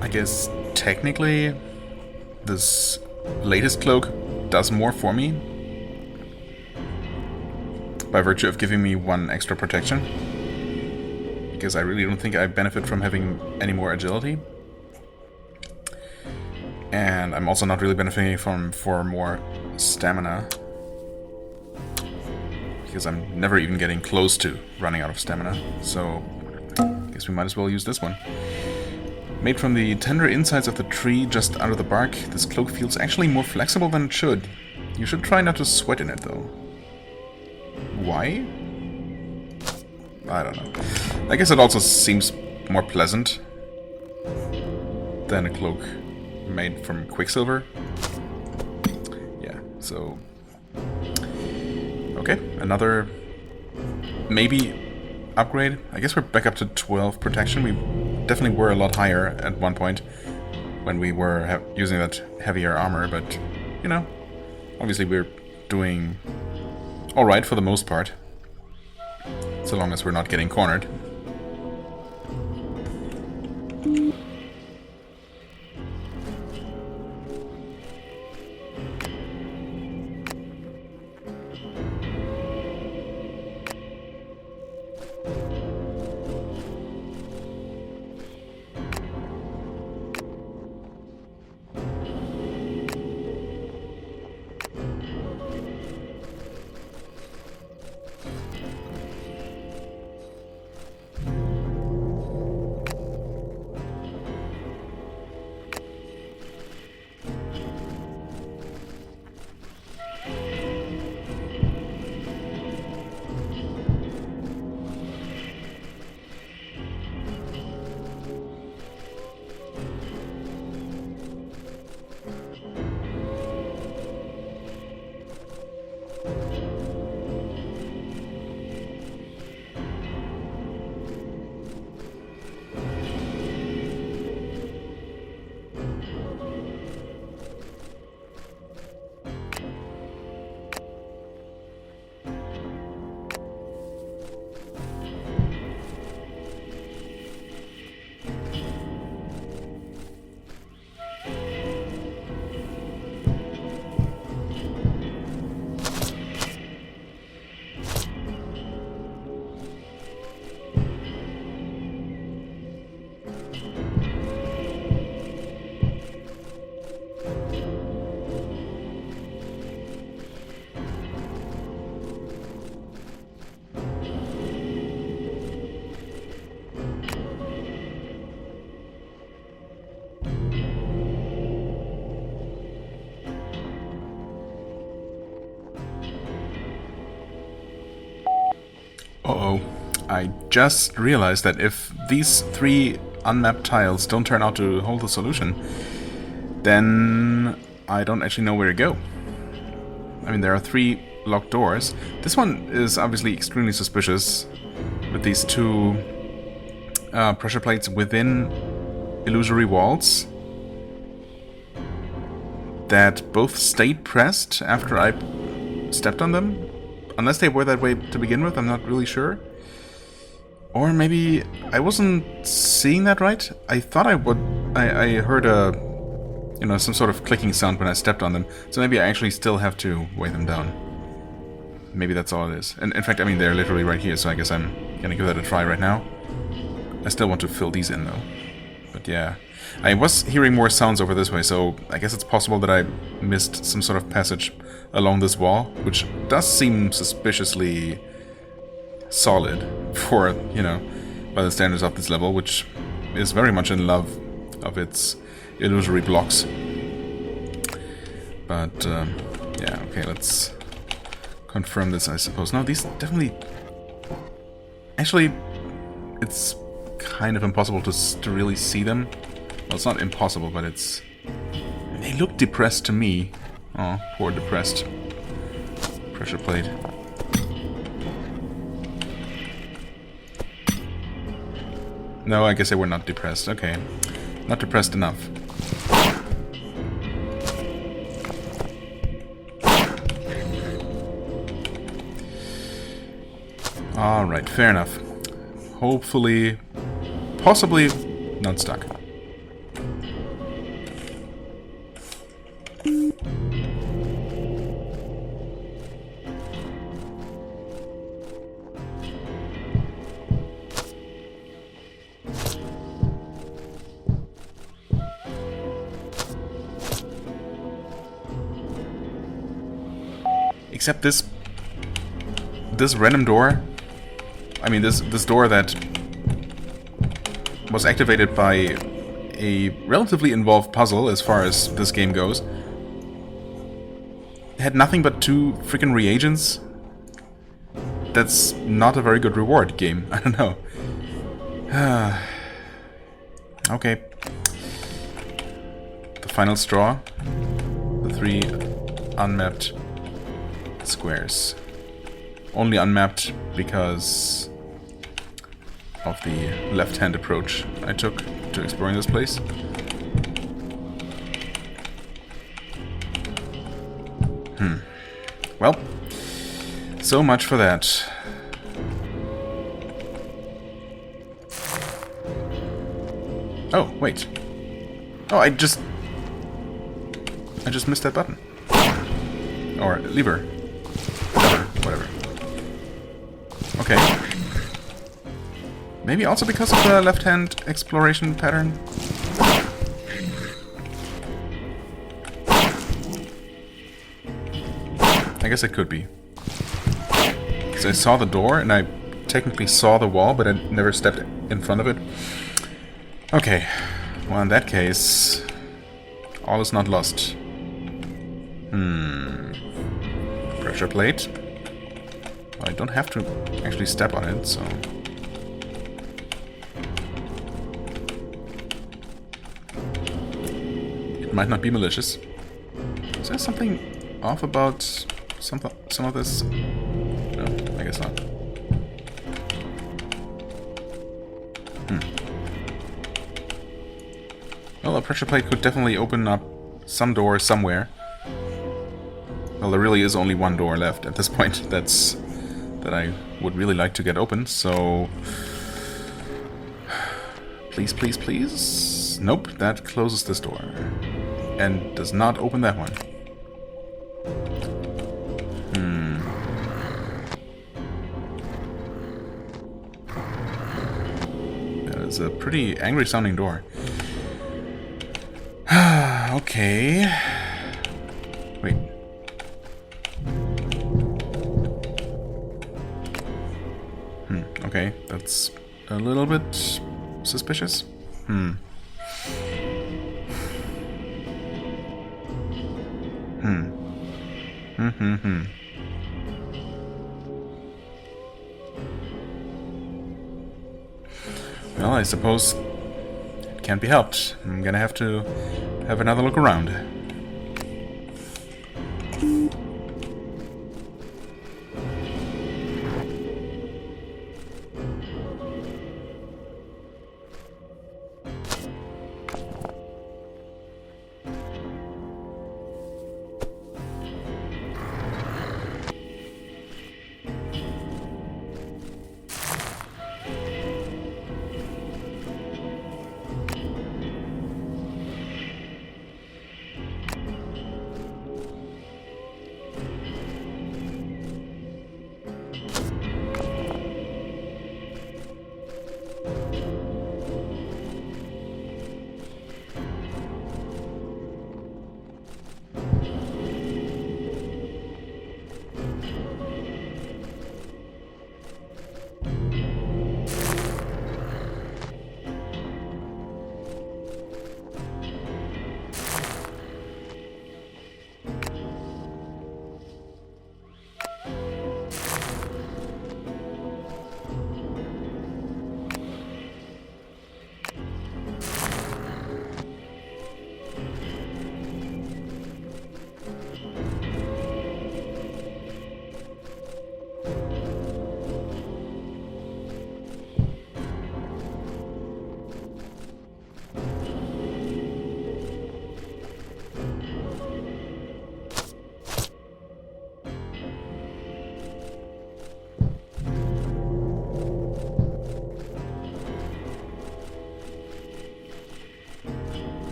A: I guess technically this latest cloak does more for me by virtue of giving me 1 extra protection, because I really don't think I benefit from having any more agility, and I'm also not really benefiting from 4 more stamina, because I'm never even getting close to running out of stamina, so I guess we might as well use this one. Made from the tender insides of the tree just under the bark, this cloak feels actually more flexible than it should. You should try not to sweat in it, though. Why? I don't know. I guess it also seems more pleasant than a cloak made from quicksilver. Yeah, so... Okay, another... maybe upgrade. I guess we're back up to 12 protection. We definitely were a lot higher at one point when we were using that heavier armor, but, you know, obviously we're doing alright for the most part, so long as we're not getting cornered. Uh-oh. I just realized that if these 3 unmapped tiles don't turn out to hold the solution, then I don't actually know where to go. I mean, there are 3 locked doors. This one is obviously extremely suspicious, with these 2 pressure plates within illusory walls that both stayed pressed after I stepped on them. Unless they were that way to begin with, I'm not really sure. Or maybe I wasn't seeing that right. I thought I would. I heard a, you know, some sort of clicking sound when I stepped on them. So maybe I actually still have to weigh them down. Maybe that's all it is. And in fact, I mean, they're literally right here, so I guess I'm gonna give that a try right now. I still want to fill these in though. But yeah. I was hearing more sounds over this way, so I guess it's possible that I missed some sort of passage along this wall, which does seem suspiciously solid for, you know, by the standards of this level, which is very much in love of its illusory blocks. But, yeah, okay, let's confirm this, I suppose. No, these definitely... Actually, it's kind of impossible to really see them. Well, it's not impossible, but it's... They look depressed to me. Oh, poor depressed pressure plate. No, I guess they were not depressed. Okay. Not depressed enough. Alright, fair enough. Hopefully... Possibly not stuck. Except this random door, I mean this door that was activated by a relatively involved puzzle as far as this game goes, had nothing but 2 freaking reagents. That's not a very good reward game. I don't know. Okay. The final straw. The 3 unmapped squares. Only unmapped because of the left-hand approach I took to exploring this place. Well, so much for that. Oh, wait. Oh, I just missed that button. Or lever. Whatever. Okay. Maybe also because of the left-hand exploration pattern? I guess it could be. Because I saw the door, and I technically saw the wall, but I never stepped in front of it. Okay. Well, in that case... all is not lost. Pressure plate. Well, I don't have to actually step on it, so... it might not be malicious. Is there something off about some of this? No, I guess not. Well, a pressure plate could definitely open up some door somewhere. Well, there really is only one door left at this point that I would really like to get open, so... please, please, please? Nope, that closes this door. And does not open that one. That is a pretty angry sounding door. Okay. Wait. Okay, that's a little bit suspicious. Well, I suppose it can't be helped. I'm gonna have to have another look around.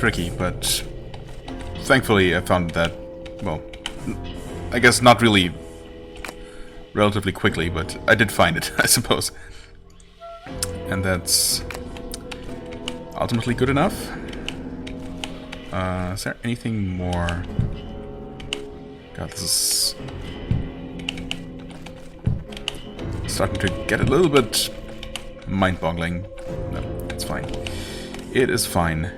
A: tricky, but thankfully I found that, well, I guess not really relatively quickly, but I did find it, I suppose. And that's ultimately good enough. Is there anything more? God, this is starting to get a little bit mind-boggling. No, it's fine. It is fine.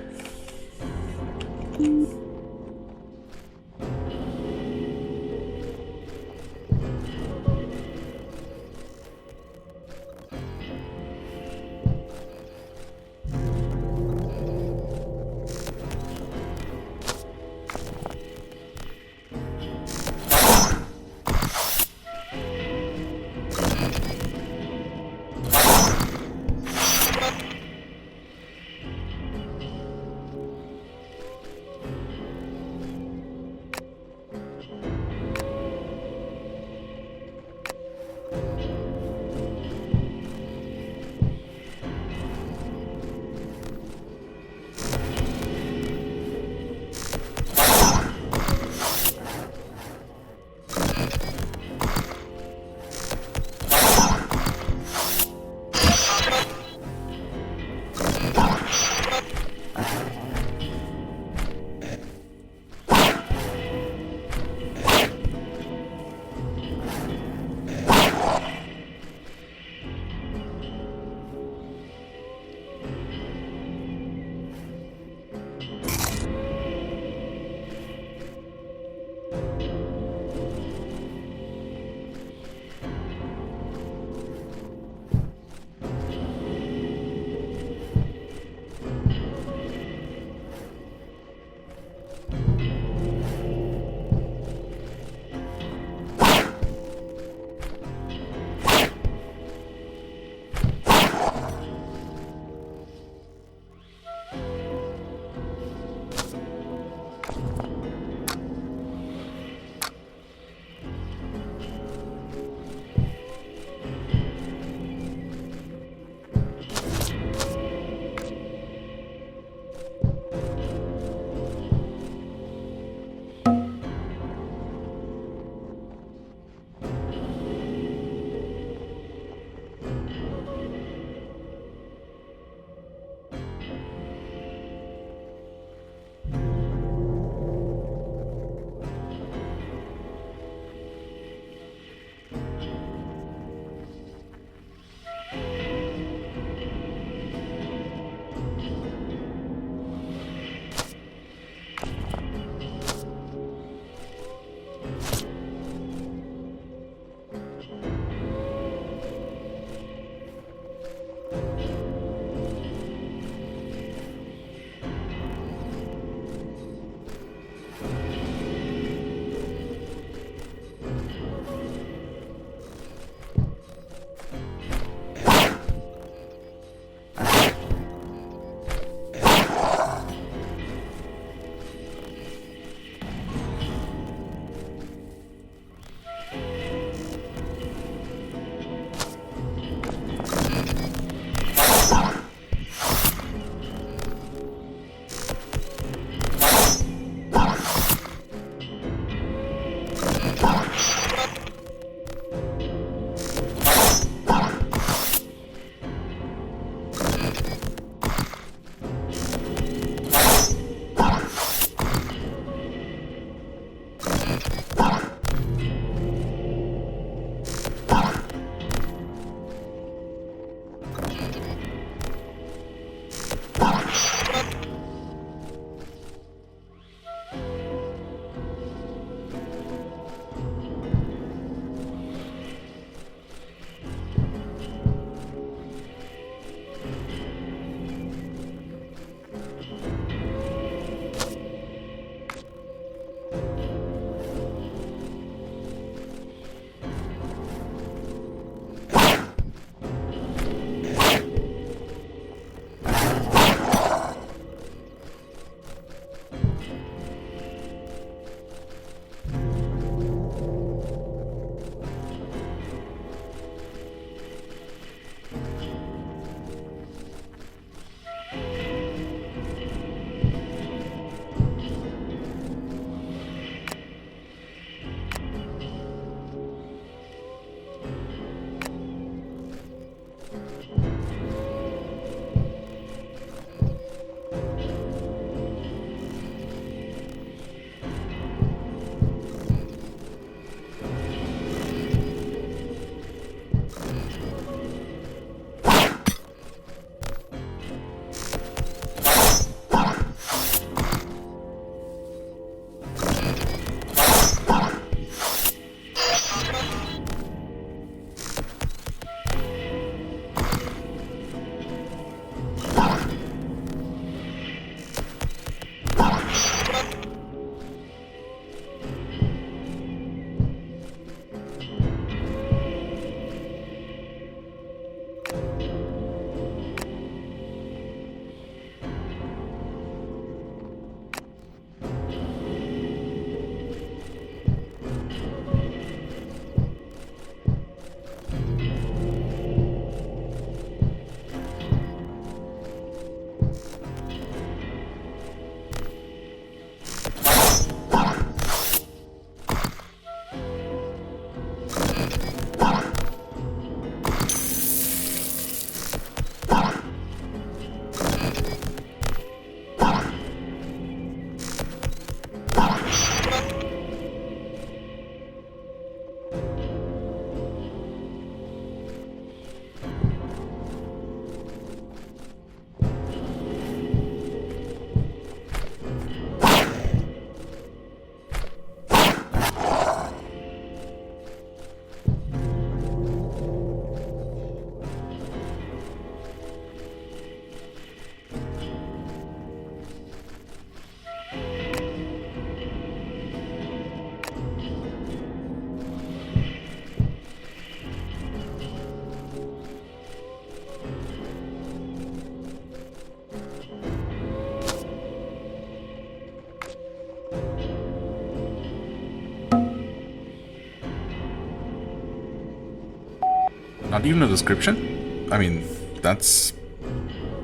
A: Not even a description? I mean, that's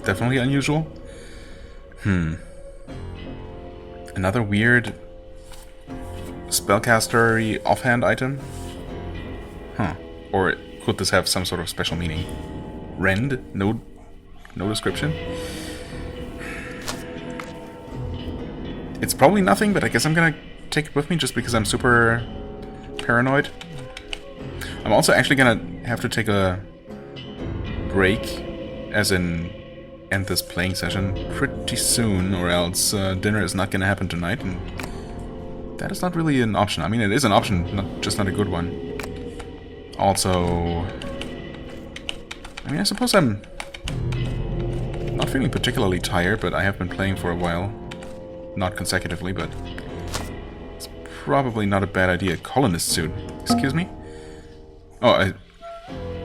A: definitely unusual. Another weird spellcastery offhand item? Huh. Or could this have some sort of special meaning? Rend? No description? It's probably nothing, but I guess I'm gonna take it with me just because I'm super paranoid. I'm also actually gonna have to take a break, as in end this playing session pretty soon, or else dinner is not gonna happen tonight, and that is not really an option. I mean, it is an option, just not a good one. Also, I mean, I suppose I'm not feeling particularly tired, but I have been playing for a while. Not consecutively, but it's probably not a bad idea. Colonist suit. Excuse me? Oh,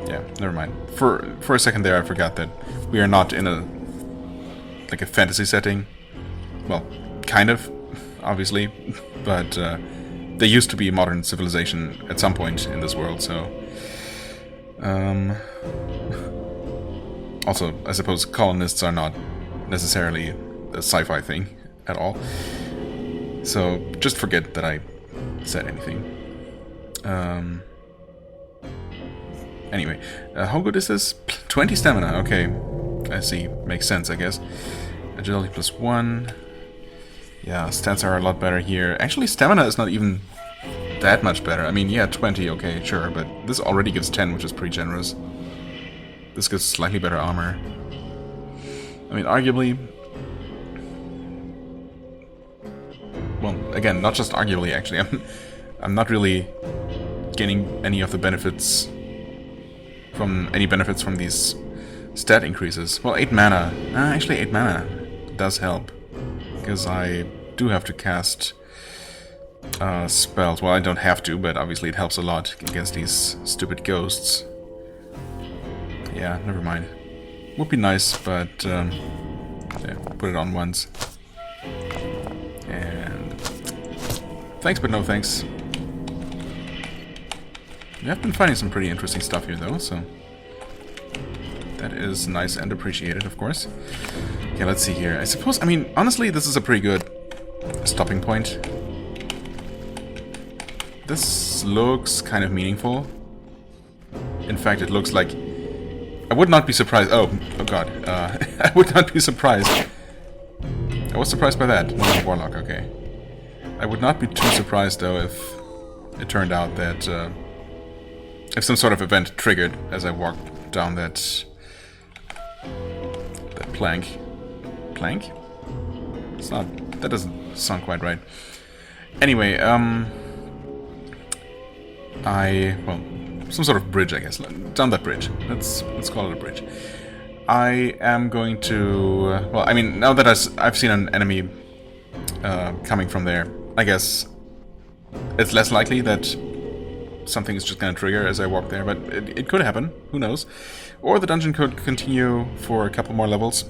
A: yeah, never mind. For a second there, I forgot that we are not in a fantasy setting. Well, kind of, obviously, but there used to be modern civilization at some point in this world, so... Also, I suppose colonists are not necessarily a sci-fi thing at all. So, just forget that I said anything. Anyway, how good is this? 20 stamina, okay. I see. Makes sense, I guess. Agility +1. Yeah, stats are a lot better here. Actually, stamina is not even that much better. I mean, yeah, 20, okay, sure, but this already gives 10, which is pretty generous. This gives slightly better armor. I mean, arguably... Well, again, not just arguably, actually. I'm not really gaining any of the benefits from these stat increases. Well, 8 mana. Actually, 8 mana does help, because I do have to cast spells. Well, I don't have to, but obviously it helps a lot against these stupid ghosts. Yeah, never mind. Would be nice, but yeah, put it on once. And thanks, but no thanks. We have been finding some pretty interesting stuff here, though, so that is nice and appreciated, of course. Okay, let's see here. I suppose, I mean, honestly, this is a pretty good stopping point. This looks kind of meaningful. In fact, it looks like... I would not be surprised... Oh god. I would not be surprised. I was surprised by that. No, Warlock, okay. I would not be too surprised, though, if it turned out that... if some sort of event triggered as I walked down that plank. Plank? It's not... That doesn't sound quite right. Anyway, well, some sort of bridge, I guess. Down that bridge. Let's call it a bridge. I am going to... well, I mean, now that I've seen an enemy coming from there, I guess it's less likely that something is just going to trigger as I walk there, but it could happen. Who knows? Or the dungeon could continue for a couple more levels.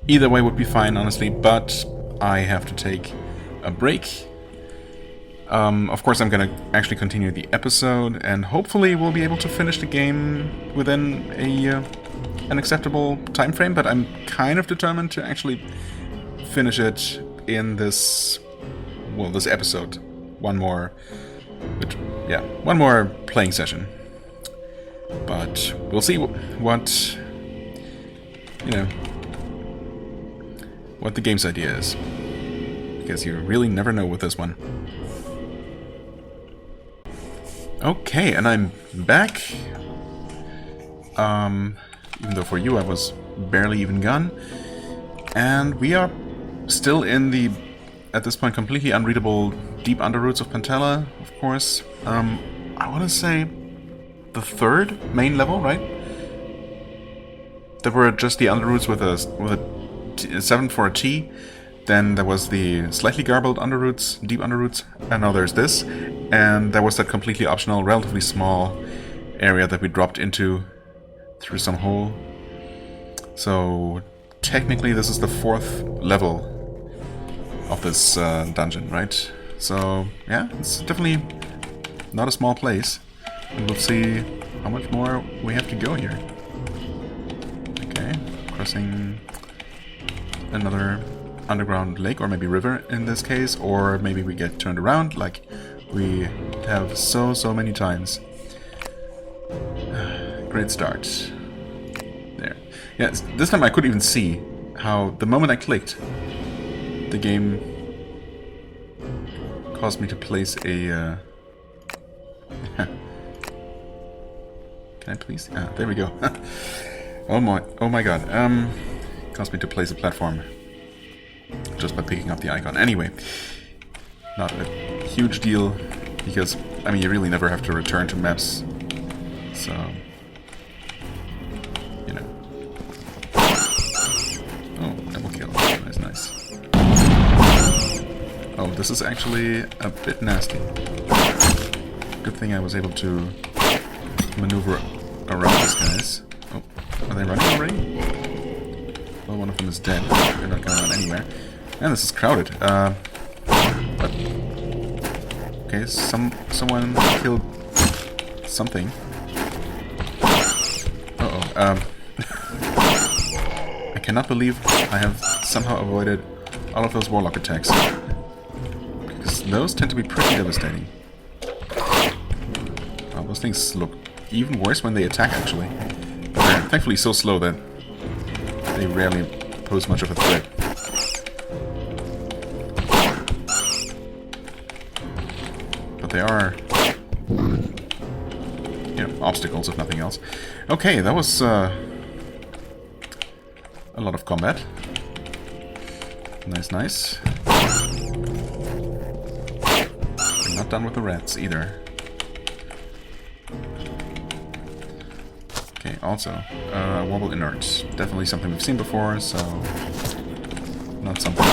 A: Either way would be fine, honestly, but I have to take a break. Of course, I'm going to actually continue the episode, and hopefully we'll be able to finish the game within an acceptable time frame, but I'm kind of determined to actually finish it in this, well, this episode. One more playing session. But we'll see what, you know, what the game's idea is. Because you really never know with this one. Okay, and I'm back. Even though for you I was barely even gone. And we are still in the, at this point, completely unreadable deep underroots of Pantella, of course. I want to say the third main level, right? There were just the underroots with a 7 for a T. Then there was the slightly garbled underroots, deep underroots, and now there's this. And there was that completely optional, relatively small area that we dropped into through some hole. So technically this is the 4th level of this dungeon, right? So yeah, it's definitely not a small place. And we'll see how much more we have to go here. Okay, crossing another underground lake, or maybe river in this case, or maybe we get turned around like we have so many times. Great start. There. Yeah, this time I could even see how the moment I clicked, the game caused me to place a... Can I please? Ah, there we go. Oh my god. Caused me to place a platform just by picking up the icon. Anyway, not a huge deal, because, I mean, you really never have to return to maps, so, you know. Oh, double kill. Nice, nice. Oh, this is actually a bit nasty. Good thing I was able to maneuver around these guys. Oh, are they running already? Well, one of them is dead. They're not gonna run anywhere. And this is crowded. But okay, someone killed something. Uh-oh. I cannot believe I have somehow avoided all of those warlock attacks. Because those tend to be pretty devastating. Well, those things look even worse when they attack, actually. But they're thankfully so slow that they rarely pose much of a threat. But they are, you know, obstacles, if nothing else. Okay, that was a lot of combat. Nice, nice. We're not done with the rats either. Okay, also, wobble inert. Definitely something we've seen before, so not something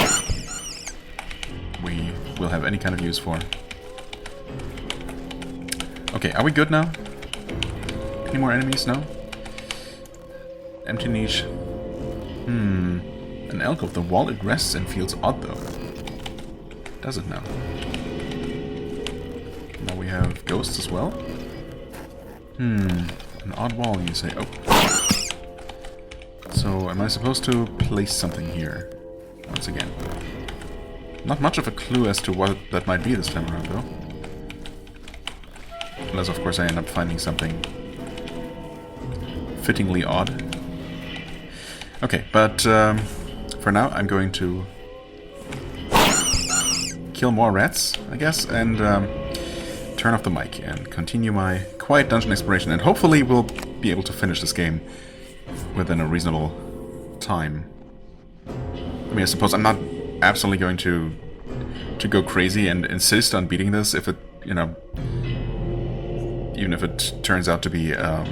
A: we will have any kind of use for. Okay, are we good now? Any more enemies? No? Empty niche. An elk of the wall, it rests and feels odd though. Does it now? Now we have ghosts as well. An odd wall, you say. Oh. So, am I supposed to place something here? Once again. Not much of a clue as to what that might be this time around, though. Unless, of course, I end up finding something fittingly odd. Okay, but for now, I'm going to kill more rats, I guess, and turn off the mic and continue my quiet dungeon exploration. And hopefully we'll be able to finish this game within a reasonable time. I mean, I suppose I'm not absolutely going to go crazy and insist on beating this if it, you know, even if it turns out to be a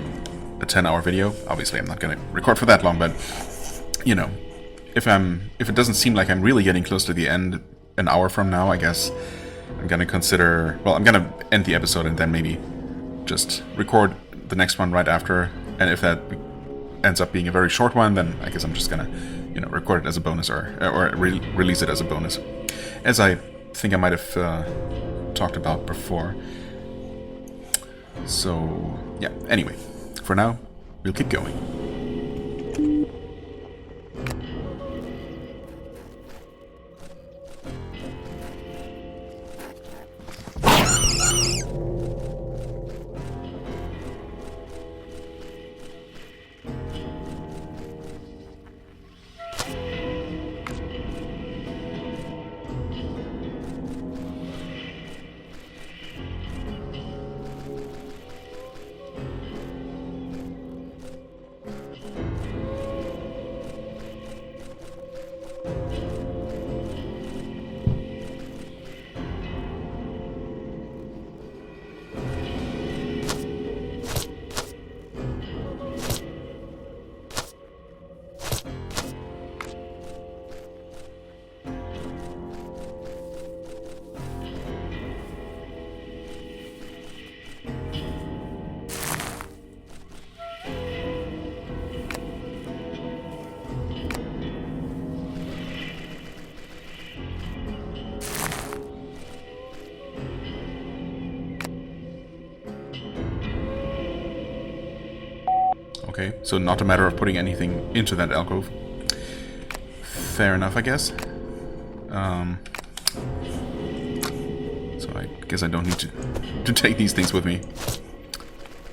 A: 10-hour video. Obviously, I'm not going to record for that long, but, you know, if it doesn't seem like I'm really getting close to the end an hour from now, I guess I'm going to consider, well, I'm going to end the episode and then maybe just record the next one right after. And if that ends up being a very short one, then I guess I'm just going to, you know, record it as a bonus or release it as a bonus. As I think I might have talked about before. So, yeah, anyway, for now, we'll keep going. Okay, so not a matter of putting anything into that alcove. Fair enough, I guess. So I guess I don't need to take these things with me.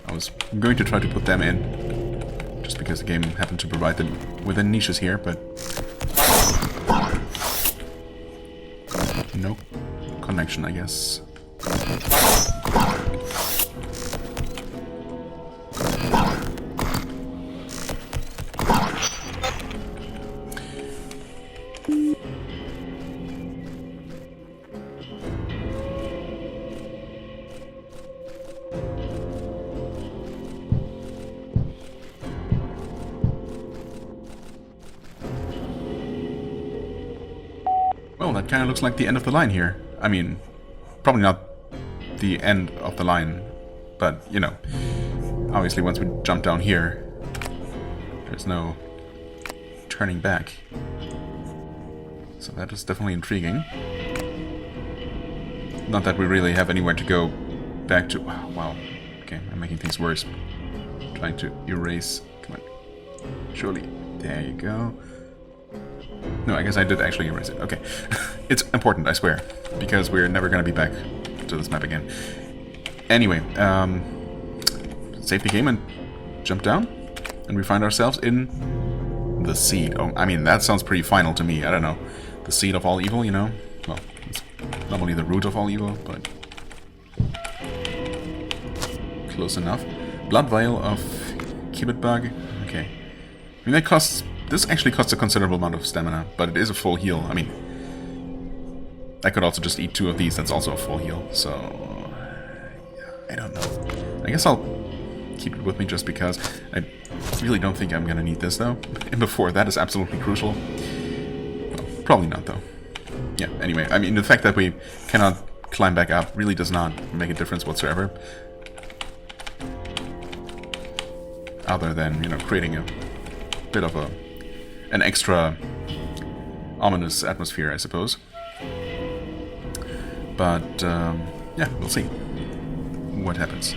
A: I was going to try to put them in, just because the game happened to provide them within niches here, but no connection, I guess. Well, that kind of looks like the end of the line here. I mean, probably not the end of the line, but, you know, obviously once we jump down here, there's no turning back. So that is definitely intriguing. Not that we really have anywhere to go back to. Oh, wow. Okay, I'm making things worse. Trying to erase. Come on. Surely. There you go. No, I guess I did actually erase it. Okay. It's important, I swear. Because we're never going to be back to this map again. Anyway, save the game and jump down. And we find ourselves in the seed. Oh, I mean, that sounds pretty final to me. I don't know. The seed of all evil, you know? Well, it's not only the root of all evil, but close enough. Blood vial of Cubit bug. Okay. I mean, that costs. This actually costs a considerable amount of stamina, but it is a full heal. I mean, I could also just eat 2 of these. That's also a full heal. So, I don't know. I guess I'll keep it with me just because. I really don't think I'm gonna need this though. And before that is absolutely crucial. Well, probably not though. Yeah. Anyway, I mean, the fact that we cannot climb back up really does not make a difference whatsoever. Other than, you know, creating a bit of an extra ominous atmosphere, I suppose. But, yeah, we'll see what happens.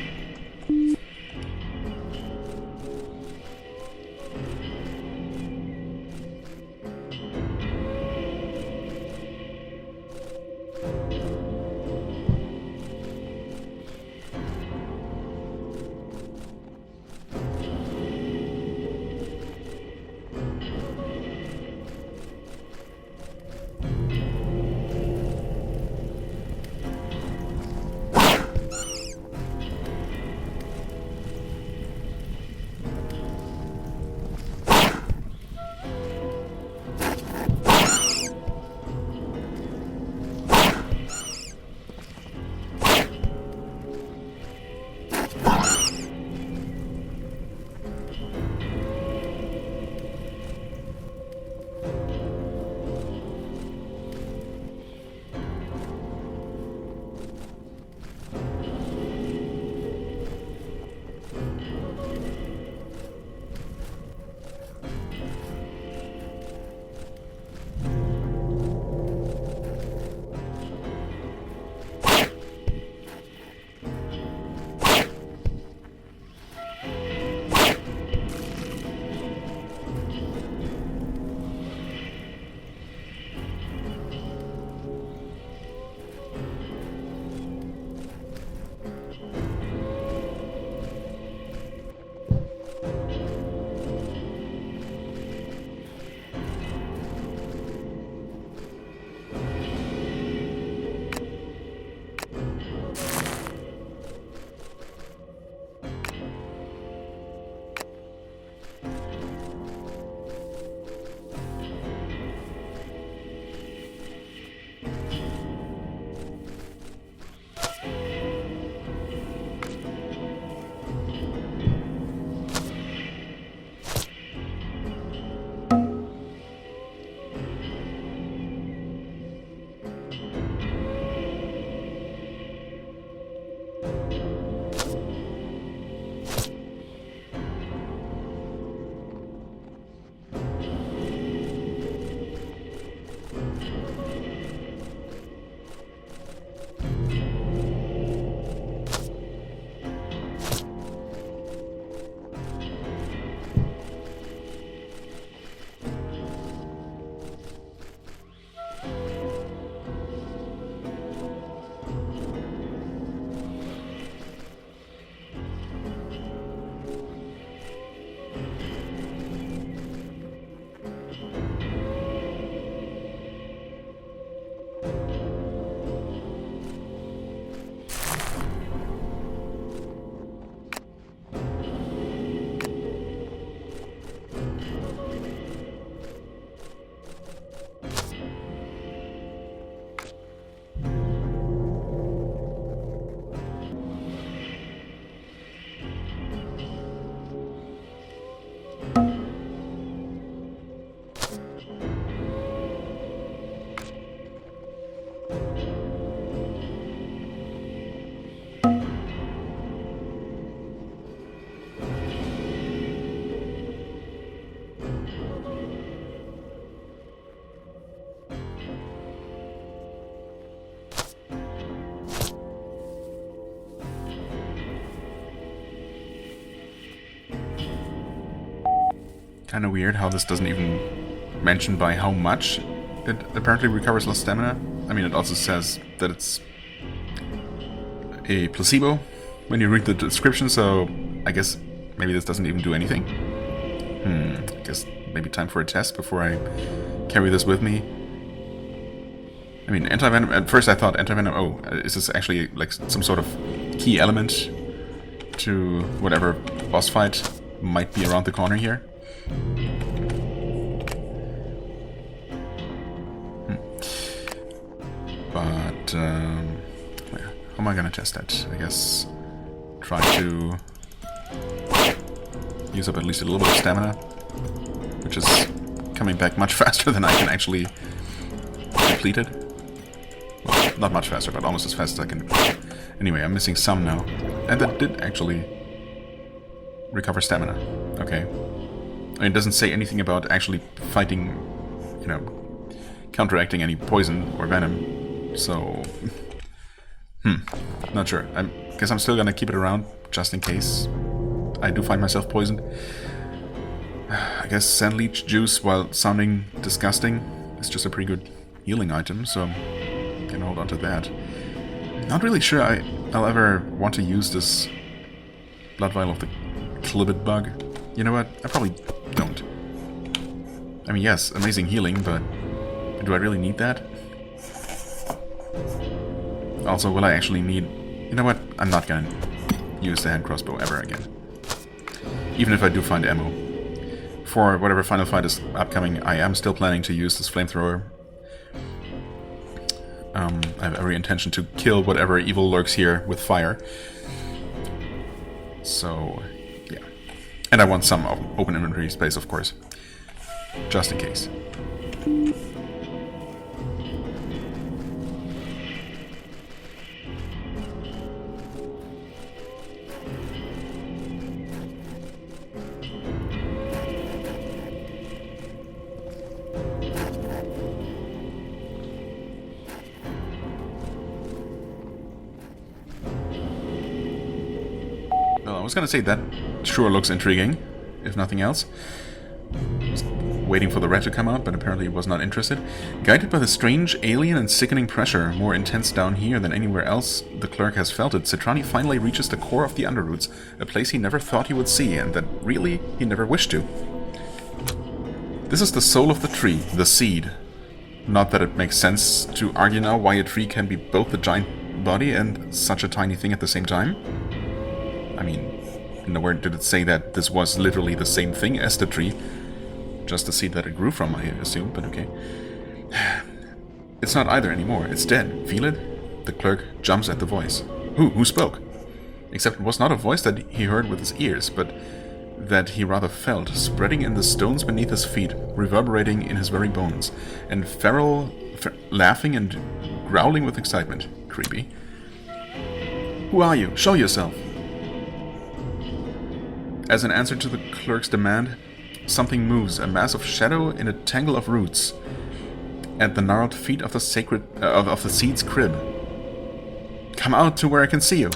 A: Kind of weird how this doesn't even mention by how much it apparently recovers lost stamina. I mean, it also says that it's a placebo when you read the description, so I guess maybe this doesn't even do anything. I guess maybe time for a test before I carry this with me. I mean, anti-venom, at first I thought anti-venom, oh, is this actually like some sort of key element to whatever boss fight might be around the corner here? But, how am I gonna test that? I guess try to use up at least a little bit of stamina, which is coming back much faster than I can actually deplete it. Well, not much faster, but almost as fast as I can. Anyway, I'm missing some now. And that did actually recover stamina. Okay. I mean, it doesn't say anything about actually fighting, you know, counteracting any poison or venom. So, not sure. I guess I'm still gonna keep it around, just in case I do find myself poisoned. I guess sand leech juice, while sounding disgusting, is just a pretty good healing item, so I can hold on to that. Not really sure I'll ever want to use this blood vial of the Clibbit bug. You know what? I probably don't. I mean, yes, amazing healing, but do I really need that? Also, will I actually need... You know what? I'm not gonna use the hand crossbow ever again. Even if I do find ammo. For whatever final fight is upcoming, I am still planning to use this flamethrower. I have every intention to kill whatever evil lurks here with fire. So, yeah. And I want some open inventory space, of course. Just in case. Well, I was gonna say that sure looks intriguing, if nothing else. Just waiting for the rat to come out, but apparently he was not interested. Guided by the strange, alien and sickening pressure, more intense down here than anywhere else the clerk has felt it, Citrani finally reaches the core of the Underroots, a place he never thought he would see, and that really he never wished to. This is the soul of the tree, the seed. Not that it makes sense to argue now why a tree can be both a giant body and such a tiny thing at the same time. I mean, nowhere did it say that this was literally the same thing as the tree. Just the seed that it grew from, I assume, but okay. It's not either anymore. It's dead. Feel it? The clerk jumps at the voice. Who spoke? Except it was not a voice that he heard with his ears, but that he rather felt, spreading in the stones beneath his feet, reverberating in his very bones, and feral, laughing and growling with excitement. Creepy. Who are you? Show yourself! As an answer to the clerk's demand, something moves, a mass of shadow in a tangle of roots, at the gnarled feet of the of the seed's crib. Come out to where I can see you.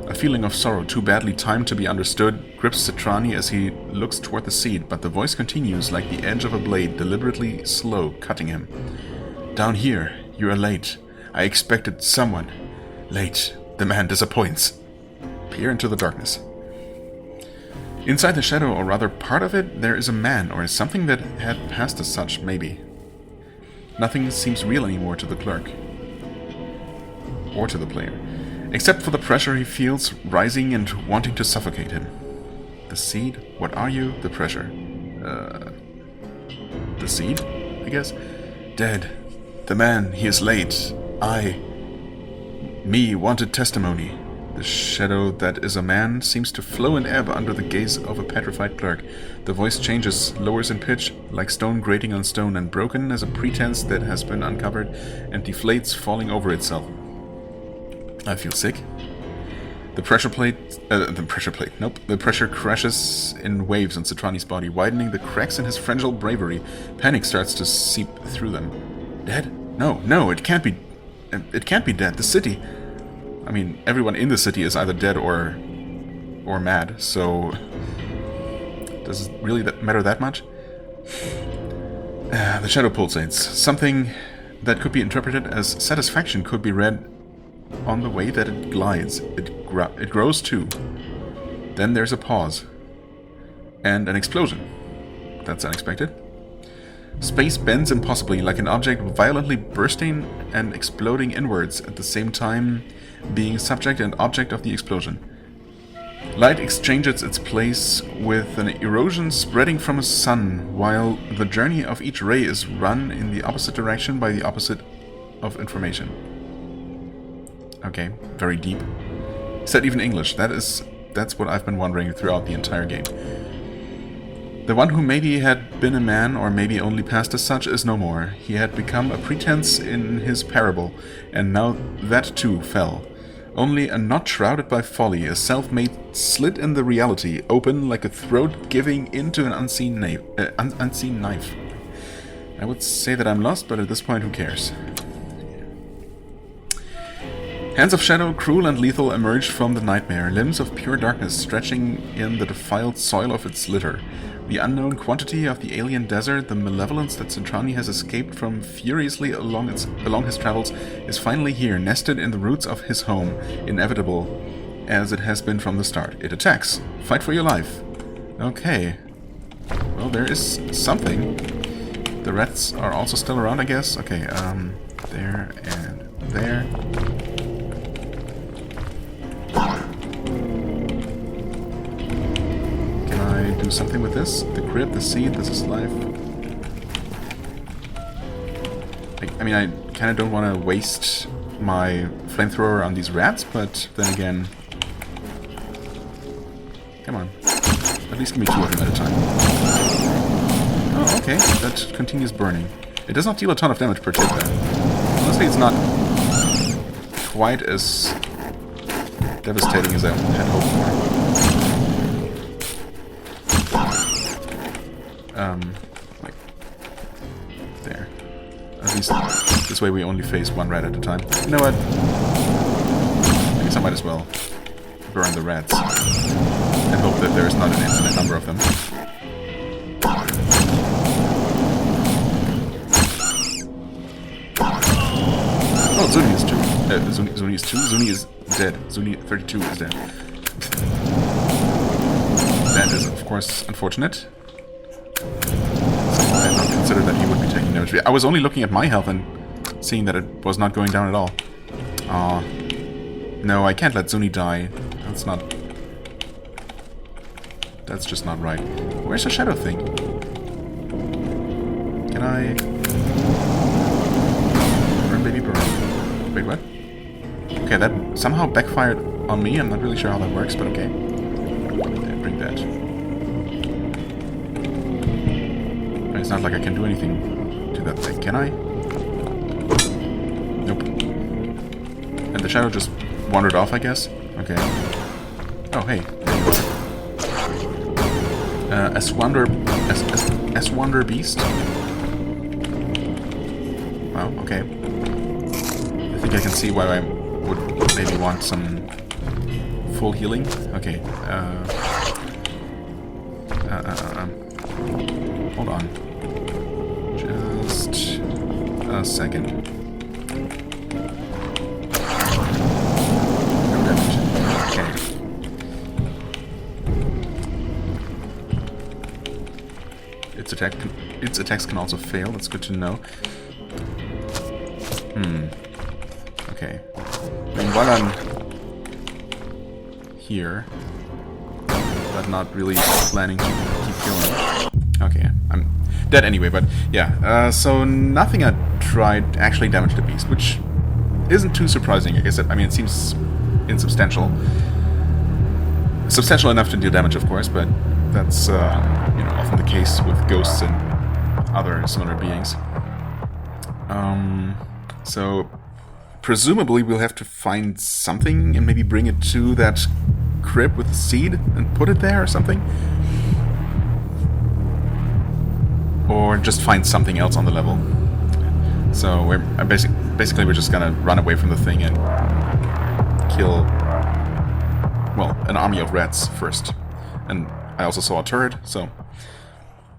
A: A feeling of sorrow, too badly timed to be understood, grips Citrani as he looks toward the seed, but the voice continues like the edge of a blade, deliberately slow, cutting him. Down here, you are late. I expected someone. Late. The man disappoints. Peer into the darkness. Inside the shadow, or rather part of it, there is a man, or something that had passed as such, maybe. Nothing seems real anymore to the clerk. Or to the player. Except for the pressure he feels rising and wanting to suffocate him. The seed? What are you? The pressure. The seed? I guess? Dead. The man, he is late. Me wanted testimony. The shadow that is a man seems to flow and ebb under the gaze of a petrified clerk. The voice changes, lowers in pitch, like stone grating on stone, and broken as a pretense that has been uncovered, and deflates, falling over itself. I feel sick. The pressure crashes in waves on Citrani's body, widening the cracks in his fragile bravery. Panic starts to seep through them. Dead? No, it can't be. It can't be dead. The city. I mean, everyone in the city is either dead or mad, so Does it really matter that much? The shadow pulsates. Something that could be interpreted as satisfaction could be read on the way that it glides. It grows too. Then there's a pause. And an explosion. That's unexpected. Space bends impossibly, like an object violently bursting and exploding inwards, at the same time being subject and object of the explosion. Light exchanges its place with an erosion spreading from a sun, while the journey of each ray is run in the opposite direction by the opposite of information. Okay, very deep. Said even English. That's what I've been wondering throughout the entire game. The one who maybe had been a man, or maybe only passed as such, is no more. He had become a pretense in his parable, and now that too fell. Only a knot shrouded by folly, a self-made slit in the reality, open like a throat giving into an unseen knife. I would say that I'm lost, but at this point, who cares? Hands of shadow, cruel and lethal, emerged from the nightmare, limbs of pure darkness stretching in the defiled soil of its litter. The unknown quantity of the alien desert, the malevolence that Centrani has escaped from furiously along his travels, is finally here, nested in the roots of his home, inevitable as it has been from the start. It attacks. Fight for your life. Okay. Well, there is something. The rats are also still around, I guess. Okay, there and there. Do something with this. The crib, the seed, this is life. I mean, I kind of don't want to waste my flamethrower on these rats, but then again... Come on. At least give me 2 of them at a time. Oh, okay. That continues burning. It does not deal a ton of damage per tick, though. Honestly, it's not quite as devastating as I had hoped for. Like, there. At least this way we only face 1 rat at a time. You know what? I guess I might as well burn the rats. And hope that there's not an infinite number of them. Oh, Zuni is 2. Zuni is 2. Zuni is dead. Zuni 32 is dead. That is, of course, unfortunate. I had not considered that he would be taking damage. I was only looking at my health and seeing that it was not going down at all. Aw. No, I can't let Zuni die. That's not... That's just not right. Where's the shadow thing? Can I... Burn, baby, burn. Wait, what? Okay, that somehow backfired on me. I'm not really sure how that works, but okay. Yeah, bring that. It's not like I can do anything to that thing, can I? Nope. And the shadow just wandered off, I guess? Okay. Oh, hey. S-Wander Beast? Well, okay. I think I can see why I would maybe want some full healing. Okay. Hold on. Just a second. No damage. Okay. Its attacks can also fail. That's good to know. Okay. I mean, while I'm here, but not really planning to keep going. Okay, I'm dead anyway, but yeah. So nothing I tried actually damaged the beast, which isn't too surprising, I guess. I mean, it seems insubstantial. Substantial enough to deal damage, of course, but that's you know, often the case with ghosts and other similar beings. So presumably we'll have to find something and maybe bring it to that crib with the seed and put it there or something. Or just find something else on the level. So we're basically we're just gonna run away from the thing and kill, well, an army of rats first. And I also saw a turret, so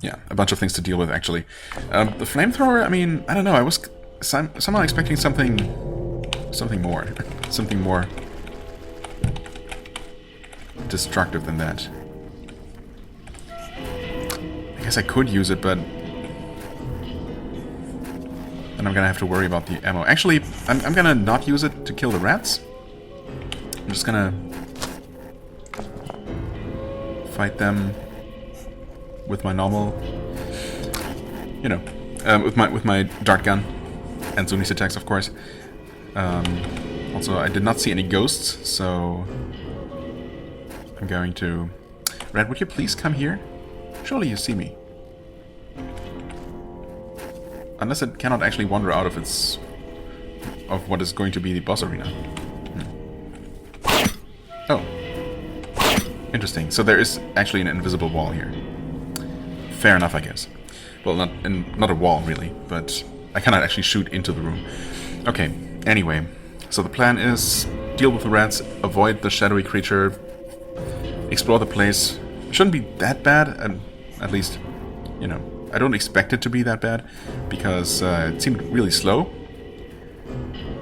A: yeah, a bunch of things to deal with, actually. The flamethrower, I mean, I don't know, I was somehow expecting something more. Something more destructive than that. I guess I could use it, but then I'm gonna have to worry about the ammo. Actually, I'm gonna not use it to kill the rats. I'm just gonna fight them with my normal, you know, with my dart gun and Zunis attacks, of course. Also, I did not see any ghosts, so I'm going to... Red, would you please come here? Surely you see me. Unless it cannot actually wander out of its... of what is going to be the boss arena. Oh. Interesting. So there is actually an invisible wall here. Fair enough, I guess. Well, not a wall, really, but I cannot actually shoot into the room. Okay, anyway. So the plan is deal with the rats, avoid the shadowy creature, explore the place. It shouldn't be that bad, and at least, you know, I don't expect it to be that bad, because it seemed really slow.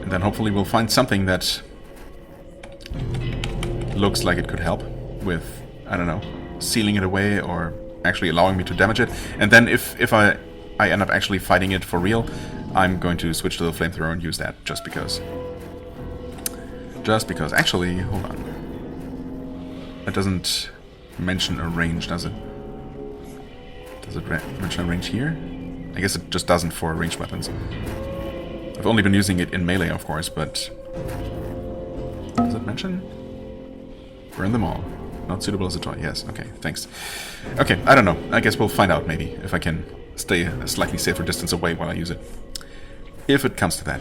A: And then hopefully we'll find something that looks like it could help with, I don't know, sealing it away or actually allowing me to damage it. And then if I end up actually fighting it for real, I'm going to switch to the flamethrower and use that just because. Just because. Actually, hold on. It doesn't mention a range, does it? Does it mention a range here? I guess it just doesn't for ranged weapons. I've only been using it in melee, of course, but... Does it mention? Burn them all. Not suitable as a toy. Yes, okay, thanks. Okay, I don't know. I guess we'll find out, maybe, if I can stay a slightly safer distance away while I use it. If it comes to that.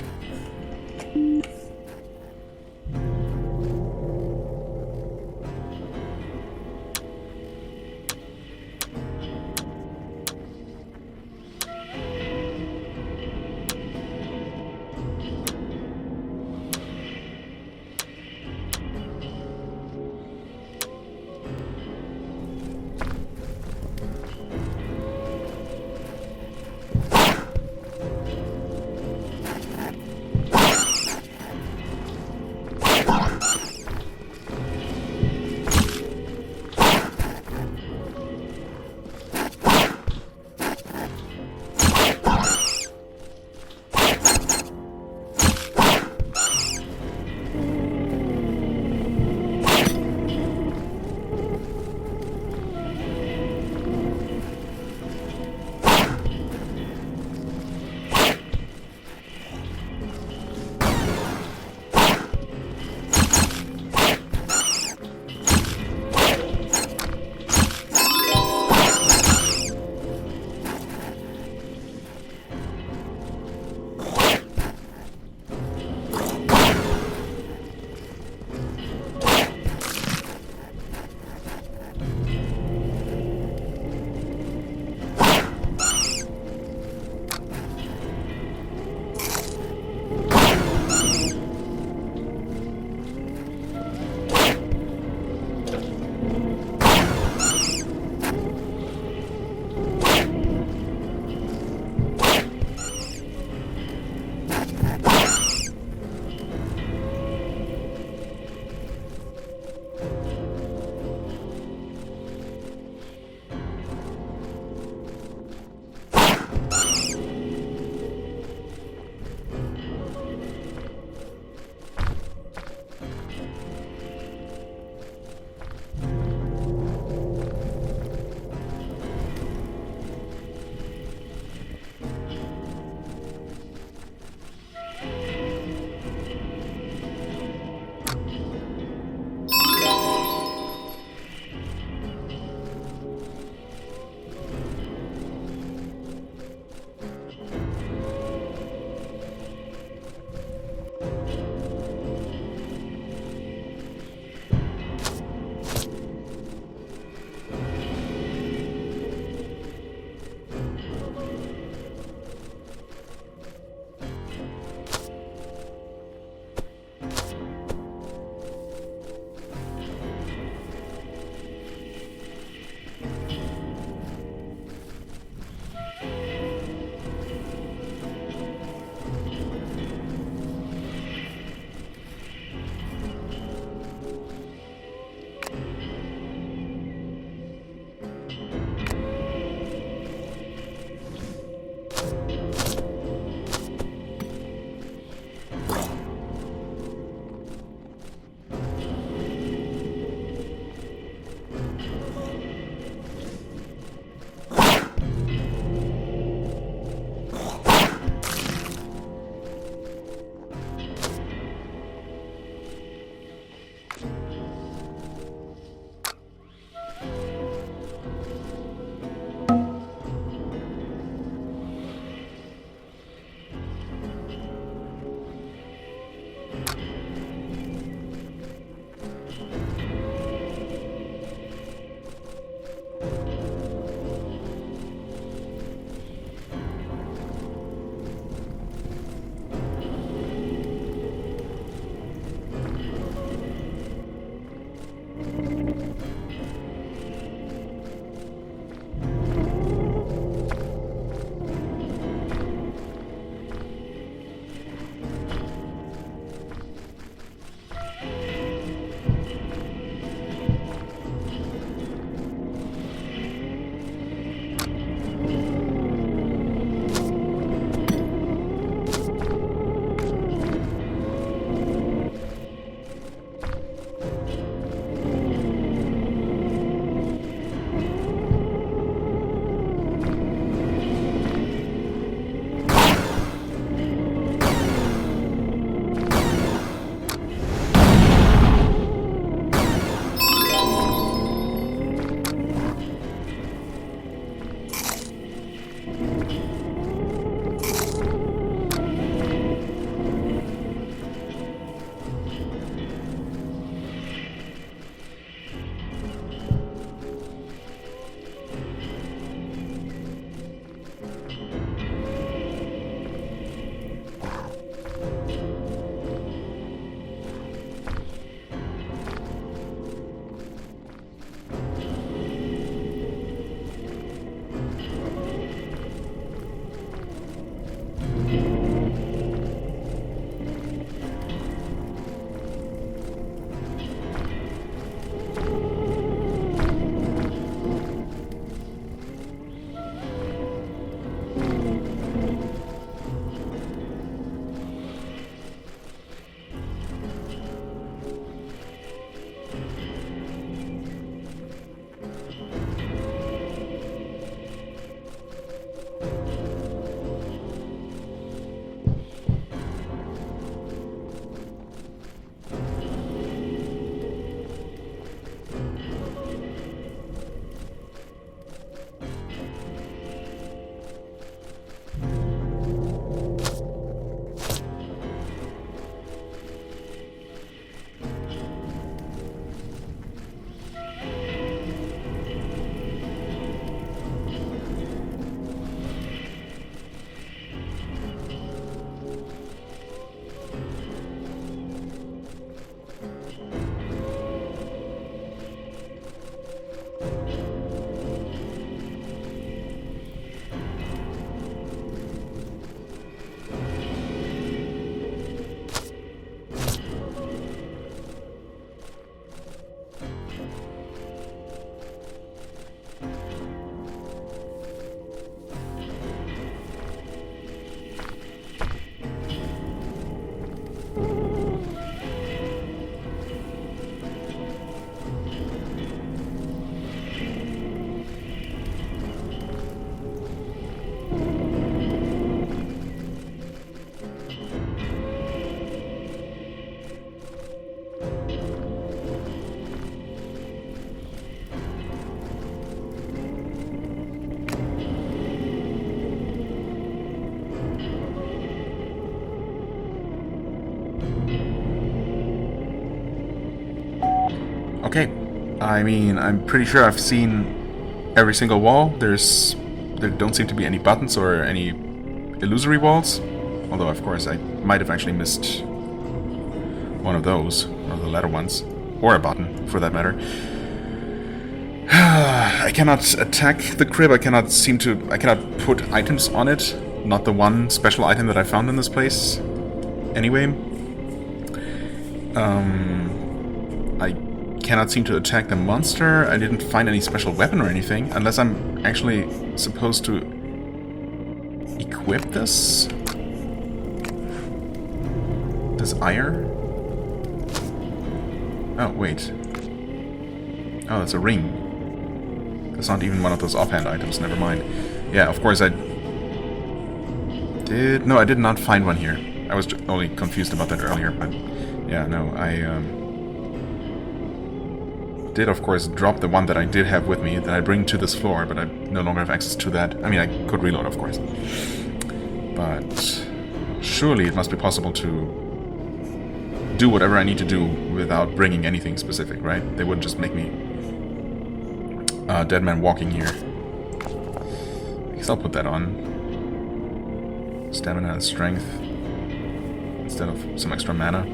A: I mean, I'm pretty sure I've seen every single wall. There don't seem to be any buttons or any illusory walls. Although, of course, I might have actually missed one of those, one of the latter ones. Or a button, for that matter. I cannot attack the crib, I cannot put items on it. Not the one special item that I found in this place. Anyway. I cannot seem to attack the monster. I didn't find any special weapon or anything. Unless I'm actually supposed to equip this? This ire? Oh, wait. Oh, that's a ring. That's not even one of those offhand items, never mind. Yeah, of course I did... No, I did not find one here. I was only confused about that earlier, but... Yeah, no, I did, of course, drop the one that I did have with me, that I bring to this floor, but I no longer have access to that. I mean, I could reload, of course. But... surely it must be possible to do whatever I need to do without bringing anything specific, right? They wouldn't just make me dead man walking here. I guess I'll put that on. Stamina and strength instead of some extra mana.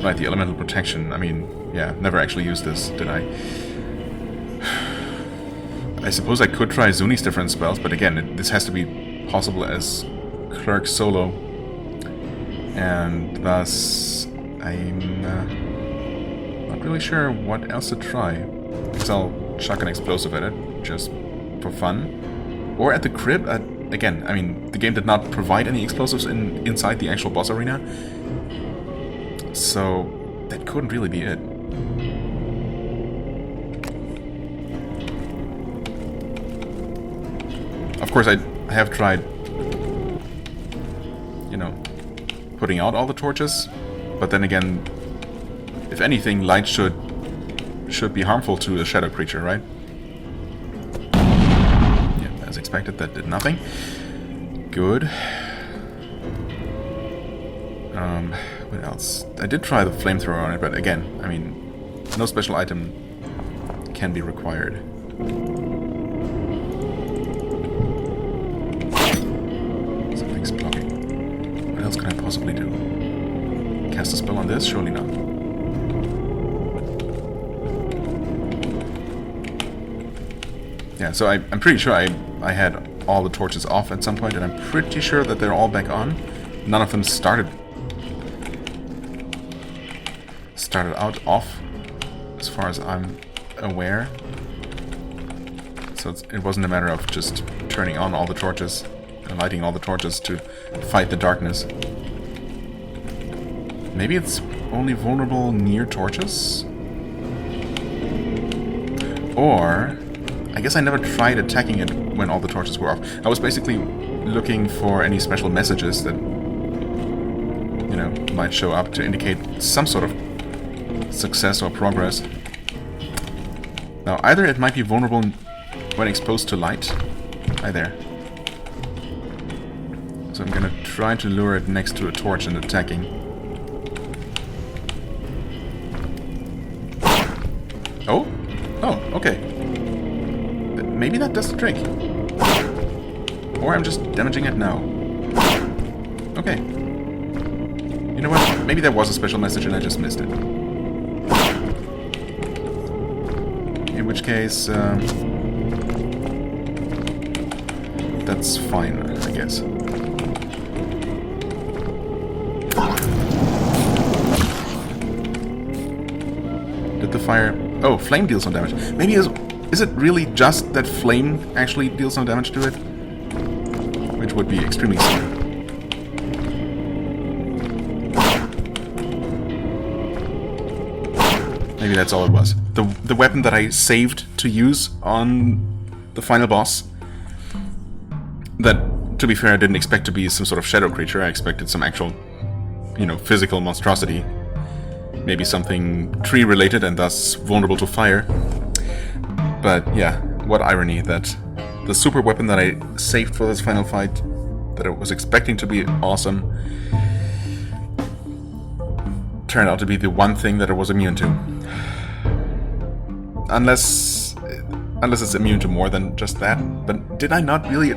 A: Right, the elemental protection. I mean, yeah, never actually used this, did I? I suppose I could try Zuni's different spells, but again, this has to be possible as Clerk solo. And thus, I'm not really sure what else to try. Because I'll chuck an explosive at it, just for fun. Or at the crib. Again, I mean, the game did not provide any explosives inside the actual boss arena. So, that couldn't really be it. Of course, I have tried, you know, putting out all the torches. But then again, if anything, light should be harmful to a shadow creature, right? Yeah, as expected, that did nothing. Good. What else? I did try the flamethrower on it, but again, I mean, no special item can be required. Something's blocking. What else can I possibly do? Cast a spell on this? Surely not. Yeah, so I'm pretty sure I had all the torches off at some point, and I'm pretty sure that they're all back on. None of them started out off, as far as I'm aware. So it wasn't a matter of just turning on all the torches and lighting all the torches to fight the darkness. Maybe it's only vulnerable near torches? Or... I guess I never tried attacking it when all the torches were off. I was basically looking for any special messages that, you know, might show up to indicate some sort of success or progress. Now, either it might be vulnerable when exposed to light. Hi there. So I'm gonna try to lure it next to a torch and attacking. Oh? Oh, okay. Maybe that does the trick. Or I'm just damaging it now. Okay. You know what? Maybe there was a special message and I just missed it. In which case, that's fine, I guess. Did the fire... Oh, flame deals some damage. Maybe is it really just that flame actually deals some damage to it? Which would be extremely sad. Maybe that's all it was. The weapon that I saved to use on the final boss, that, to be fair, I didn't expect to be some sort of shadow creature. I expected some actual, you know, physical monstrosity. Maybe something tree-related and thus vulnerable to fire. But yeah, what irony that the super weapon that I saved for this final fight, that I was expecting to be awesome, turned out to be the one thing that I was immune to. Unless it's immune to more than just that. But did I really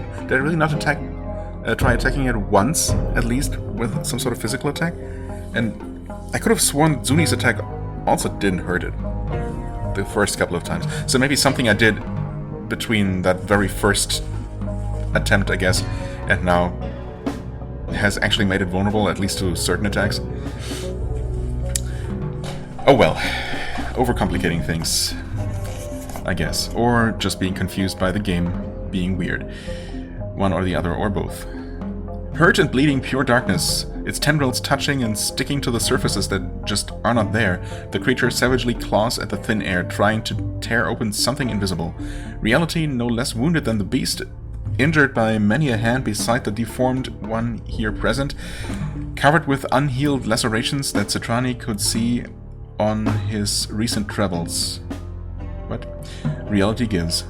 A: not try attacking it once, at least, with some sort of physical attack? And I could have sworn Zuni's attack also didn't hurt it the first couple of times. So maybe something I did between that very first attempt, I guess, and now has actually made it vulnerable, at least to certain attacks. Oh well, overcomplicating things, I guess, or just being confused by the game being weird. One or the other, or both. Hurt and bleeding pure darkness, its tendrils touching and sticking to the surfaces that just are not there. The creature savagely claws at the thin air, trying to tear open something invisible. Reality, no less wounded than the beast, injured by many a hand beside the deformed one here present, covered with unhealed lacerations that Citrani could see on his recent travels. What? Reality gives.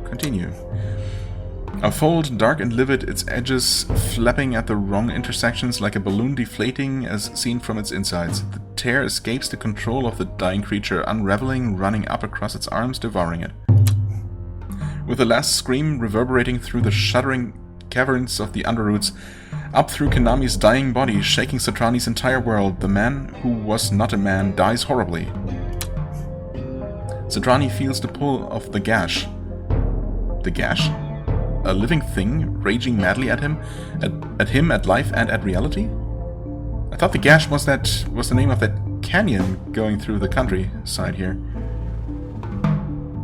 A: Continue. A fold, dark and livid, its edges flapping at the wrong intersections like a balloon deflating as seen from its insides. The tear escapes the control of the dying creature, unraveling, running up across its arms, devouring it. With the last scream reverberating through the shuddering caverns of the underroots, up through Konami's dying body, shaking Citrani's entire world, the man who was not a man dies horribly. Citrani feels the pull of the gash. The gash? A living thing raging madly at him, at life and at reality? I thought the gash was the name of that canyon going through the countryside here.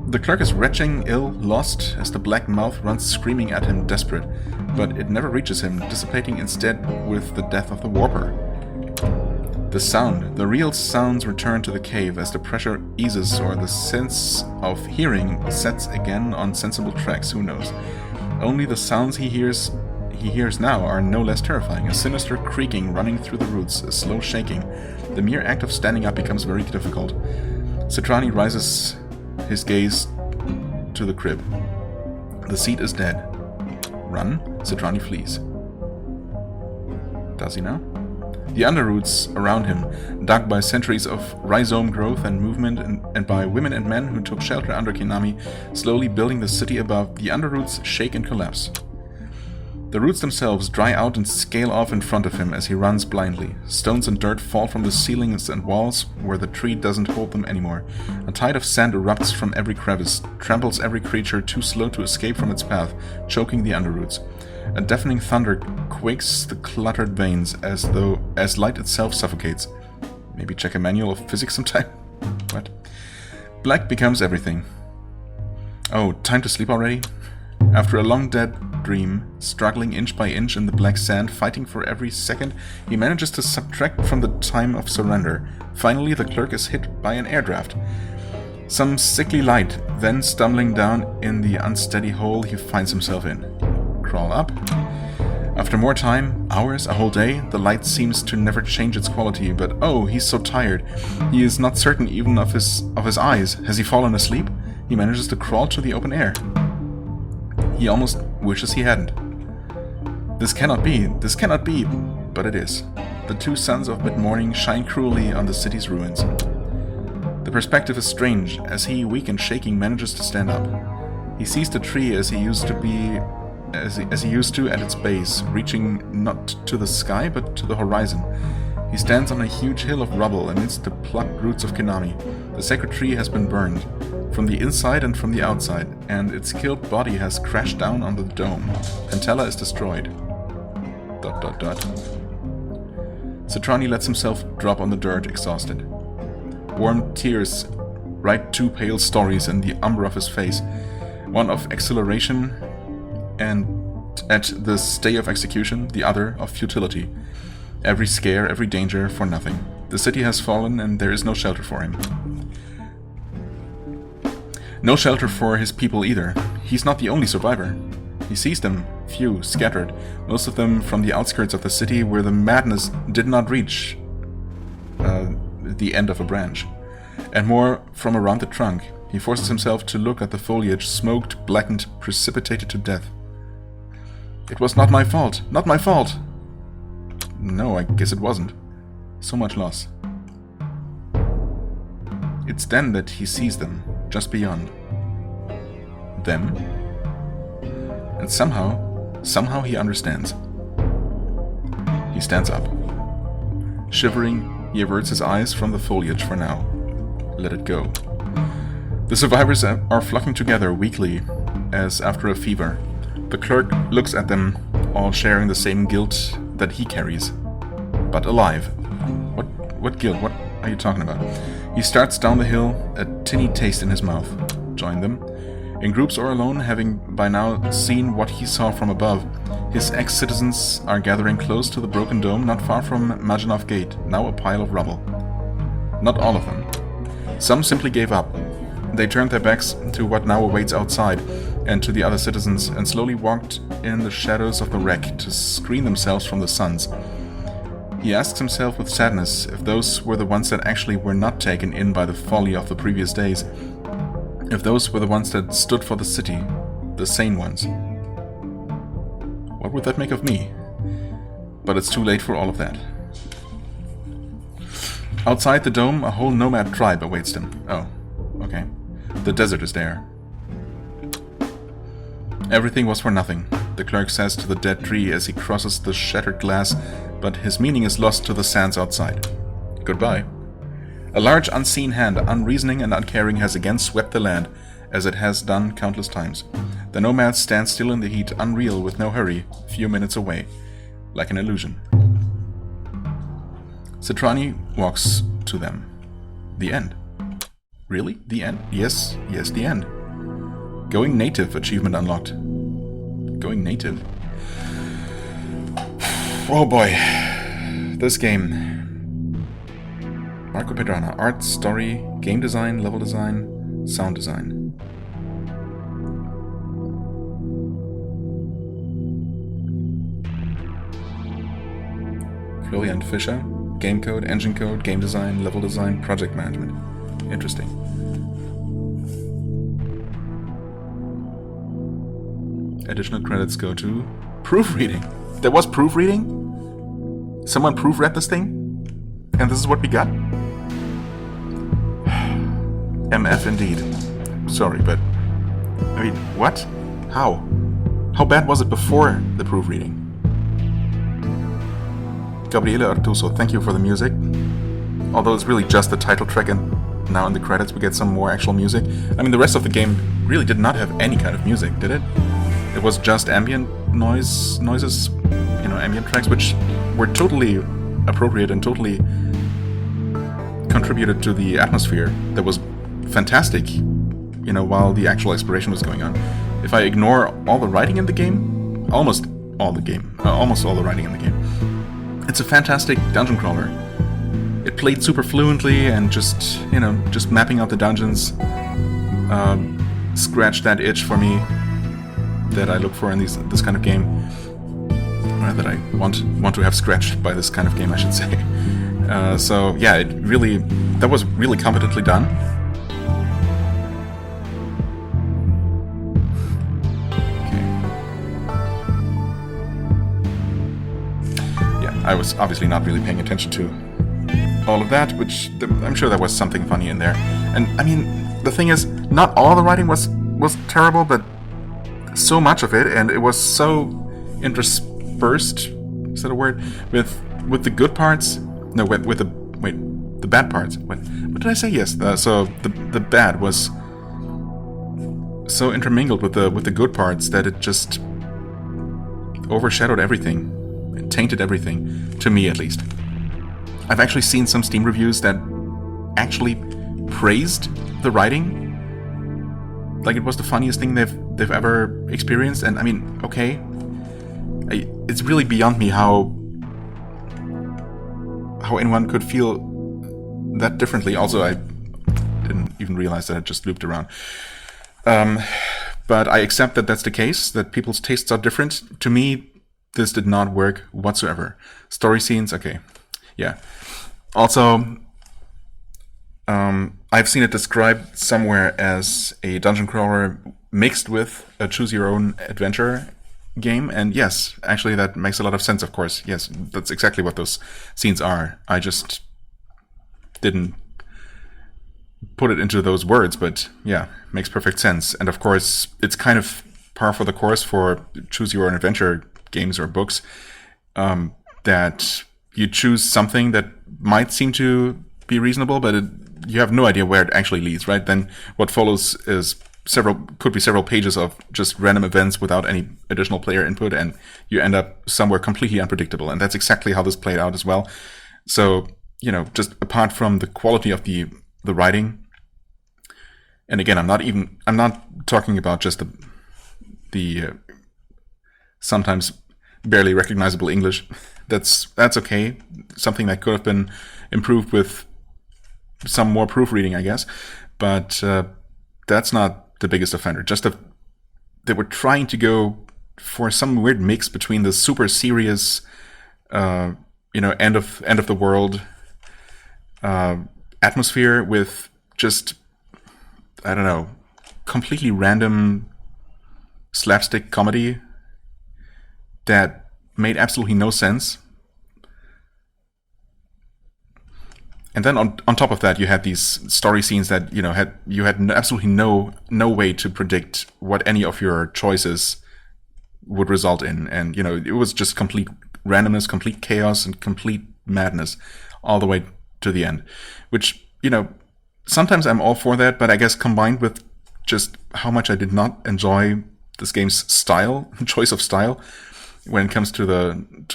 A: The clerk is retching, ill, lost, as the black mouth runs screaming at him, desperate, but it never reaches him, dissipating instead with the death of the warper. The real sounds return to the cave as the pressure eases or the sense of hearing sets again on sensible tracks, who knows. Only the sounds he hears now are no less terrifying, a sinister creaking running through the roots, a slow shaking. The mere act of standing up becomes very difficult. Citrani rises his gaze to the crib. The seat is dead. Run? Citrani flees. Does he now? The underroots around him, dug by centuries of rhizome growth and movement and by women and men who took shelter under Konami, slowly building the city above, the underroots shake and collapse. The roots themselves dry out and scale off in front of him as he runs blindly. Stones and dirt fall from the ceilings and walls where the tree doesn't hold them anymore. A tide of sand erupts from every crevice, tramples every creature too slow to escape from its path, choking the underroots. A deafening thunder quakes the cluttered veins as light itself suffocates. Maybe check a manual of physics sometime? What? Black becomes everything. Oh, time to sleep already? After a long dead dream, struggling inch by inch in the black sand, fighting for every second, he manages to subtract from the time of surrender. Finally, the clerk is hit by an air draft. Some sickly light, then stumbling down in the unsteady hole he finds himself in. Crawl up. After more time, hours, a whole day, the light seems to never change its quality, but oh, he's so tired. He is not certain even of his eyes. Has he fallen asleep? He manages to crawl to the open air. He almost wishes he hadn't. This cannot be, but it is. The two suns of mid-morning shine cruelly on the city's ruins. The perspective is strange, as he, weak and shaking, manages to stand up. He sees the tree as he used to at its base, reaching not to the sky, but to the horizon. He stands on a huge hill of rubble amidst the plucked roots of Konami. The sacred tree has been burned, from the inside and from the outside, and its killed body has crashed down on the dome. Pentella is destroyed. ... Citrani lets himself drop on the dirt, exhausted. Warm tears write two pale stories in the umber of his face. One of exhilaration and at the stay of execution, the other of futility. Every scare, every danger, for nothing. The city has fallen and there is no shelter for him. No shelter for his people either. He's not the only survivor. He sees them, few, scattered, most of them from the outskirts of the city where the madness did not reach the end of a branch, and more from around the trunk. He forces himself to look at the foliage, smoked, blackened, precipitated to death. It was not my fault! Not my fault! No, I guess it wasn't. So much loss. It's then that he sees them. just beyond them. And somehow he understands. He stands up. Shivering, he averts his eyes from the foliage for now. Let it go. The survivors are flocking together weakly, as after a fever. The clerk looks at them, all sharing the same guilt that he carries. But alive. What guilt? What are you talking about? He starts down the hill, a tinny taste in his mouth. Join them. In groups or alone, having by now seen what he saw from above, his ex-citizens are gathering close to the broken dome not far from Maginov Gate, now a pile of rubble. Not all of them. Some simply gave up. They turned their backs to what now awaits outside, and to the other citizens, and slowly walked in the shadows of the wreck to screen themselves from the suns. He asks himself with sadness if those were the ones that actually were not taken in by the folly of the previous days. If those were the ones that stood for the city, the sane ones. What would that make of me? But it's too late for all of that. Outside the dome, a whole nomad tribe awaits them. Oh, okay. The desert is there. Everything was for nothing, the clerk says to the dead tree as he crosses the shattered glass, but his meaning is lost to the sands outside. Goodbye. A large unseen hand, unreasoning and uncaring, has again swept the land, as it has done countless times. The nomads stand still in the heat, unreal, with no hurry, a few minutes away, like an illusion. Citrani walks to them. The end. Really? The end? Yes, the end. Going native achievement unlocked. Going native. Oh boy. This game. Marco Pedrana. Art, story, game design, level design, sound design. Florian Fischer. Game code, engine code, game design, level design, project management. Interesting. Additional credits go to proofreading. There was proofreading? Someone proofread this thing? And this is what we got? MF indeed. Sorry, but... I mean, what? How? How bad was it before the proofreading? Gabriele Artuso, thank you for the music. Although it's really just the title track, and now in the credits we get some more actual music. I mean, the rest of the game really did not have any kind of music, did it? It was just ambient noises, ambient tracks, which were totally appropriate and totally contributed to the atmosphere that was fantastic, while the actual exploration was going on. If I ignore all the writing in the game, almost all the writing in the game, it's a fantastic dungeon crawler. It played super fluently and just mapping out the dungeons scratched that itch for me that I look for in this kind of game, or that I want to have scratched by this kind of game, I should say. So yeah, that was really competently done. Okay. Yeah, I was obviously not really paying attention to all of that, which I'm sure there was something funny in there. And I mean, the thing is, not all the writing was terrible, but so much of it, and it was so interspersed, is that a word, with the good parts, no, with the bad parts. What did I say? Yes, so the bad was so intermingled with the good parts that it just overshadowed everything. It tainted everything, to me at least. I've actually seen some Steam reviews that actually praised the writing, like it was the funniest thing they've ever experienced. And I mean, okay, it's really beyond me how anyone could feel that differently. Also, I didn't even realize that it just looped around. But I accept that that's the case, that people's tastes are different. To me, this did not work whatsoever. Story scenes, okay, yeah. Also, I've seen it described somewhere as a dungeon crawler mixed with a choose-your-own-adventure game, and yes, actually that makes a lot of sense, of course. Yes, that's exactly what those scenes are. I just didn't put it into those words, but yeah, makes perfect sense. And of course, it's kind of par for the course for choose your own adventure games or books, that you choose something that might seem to be reasonable, but you have no idea where it actually leads, right? Then what follows is could be several pages of just random events without any additional player input, and you end up somewhere completely unpredictable. And that's exactly how this played out as well. So, just apart from the quality of the writing, and again, I'm not talking about just the sometimes barely recognizable English. That's okay. Something that could have been improved with some more proofreading, I guess. But that's not the biggest offender. Just they were trying to go for some weird mix between the super serious, end of the world atmosphere with just, I don't know, completely random slapstick comedy that made absolutely no sense. And then on top of that, you had these story scenes that you had absolutely no way to predict what any of your choices would result in, and it was just complete randomness, complete chaos, and complete madness all the way to the end. Which sometimes I'm all for that, but I guess combined with just how much I did not enjoy this game's choice of style when it comes to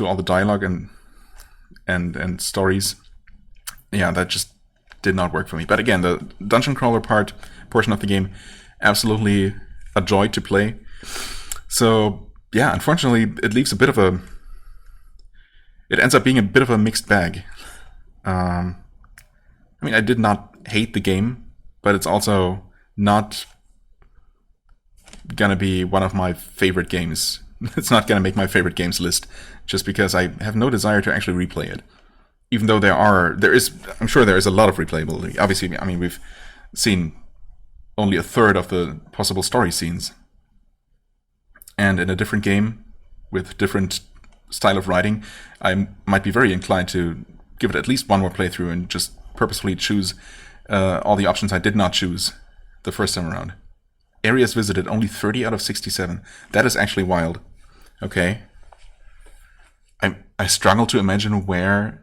A: all the dialogue and stories. Yeah, that just did not work for me. But again, the dungeon crawler portion of the game, absolutely a joy to play. So yeah, unfortunately, it ends up being a bit of a mixed bag. I did not hate the game, but it's also not gonna be one of my favorite games. It's not gonna make my favorite games list just because I have no desire to actually replay it. Even though I'm sure there is a lot of replayability. Obviously, we've seen only a third of the possible story scenes. And in a different game, with different style of writing, I might be very inclined to give it at least one more playthrough and just purposefully choose all the options I did not choose the first time around. Areas visited, only 30 out of 67. That is actually wild. Okay. I struggle to imagine where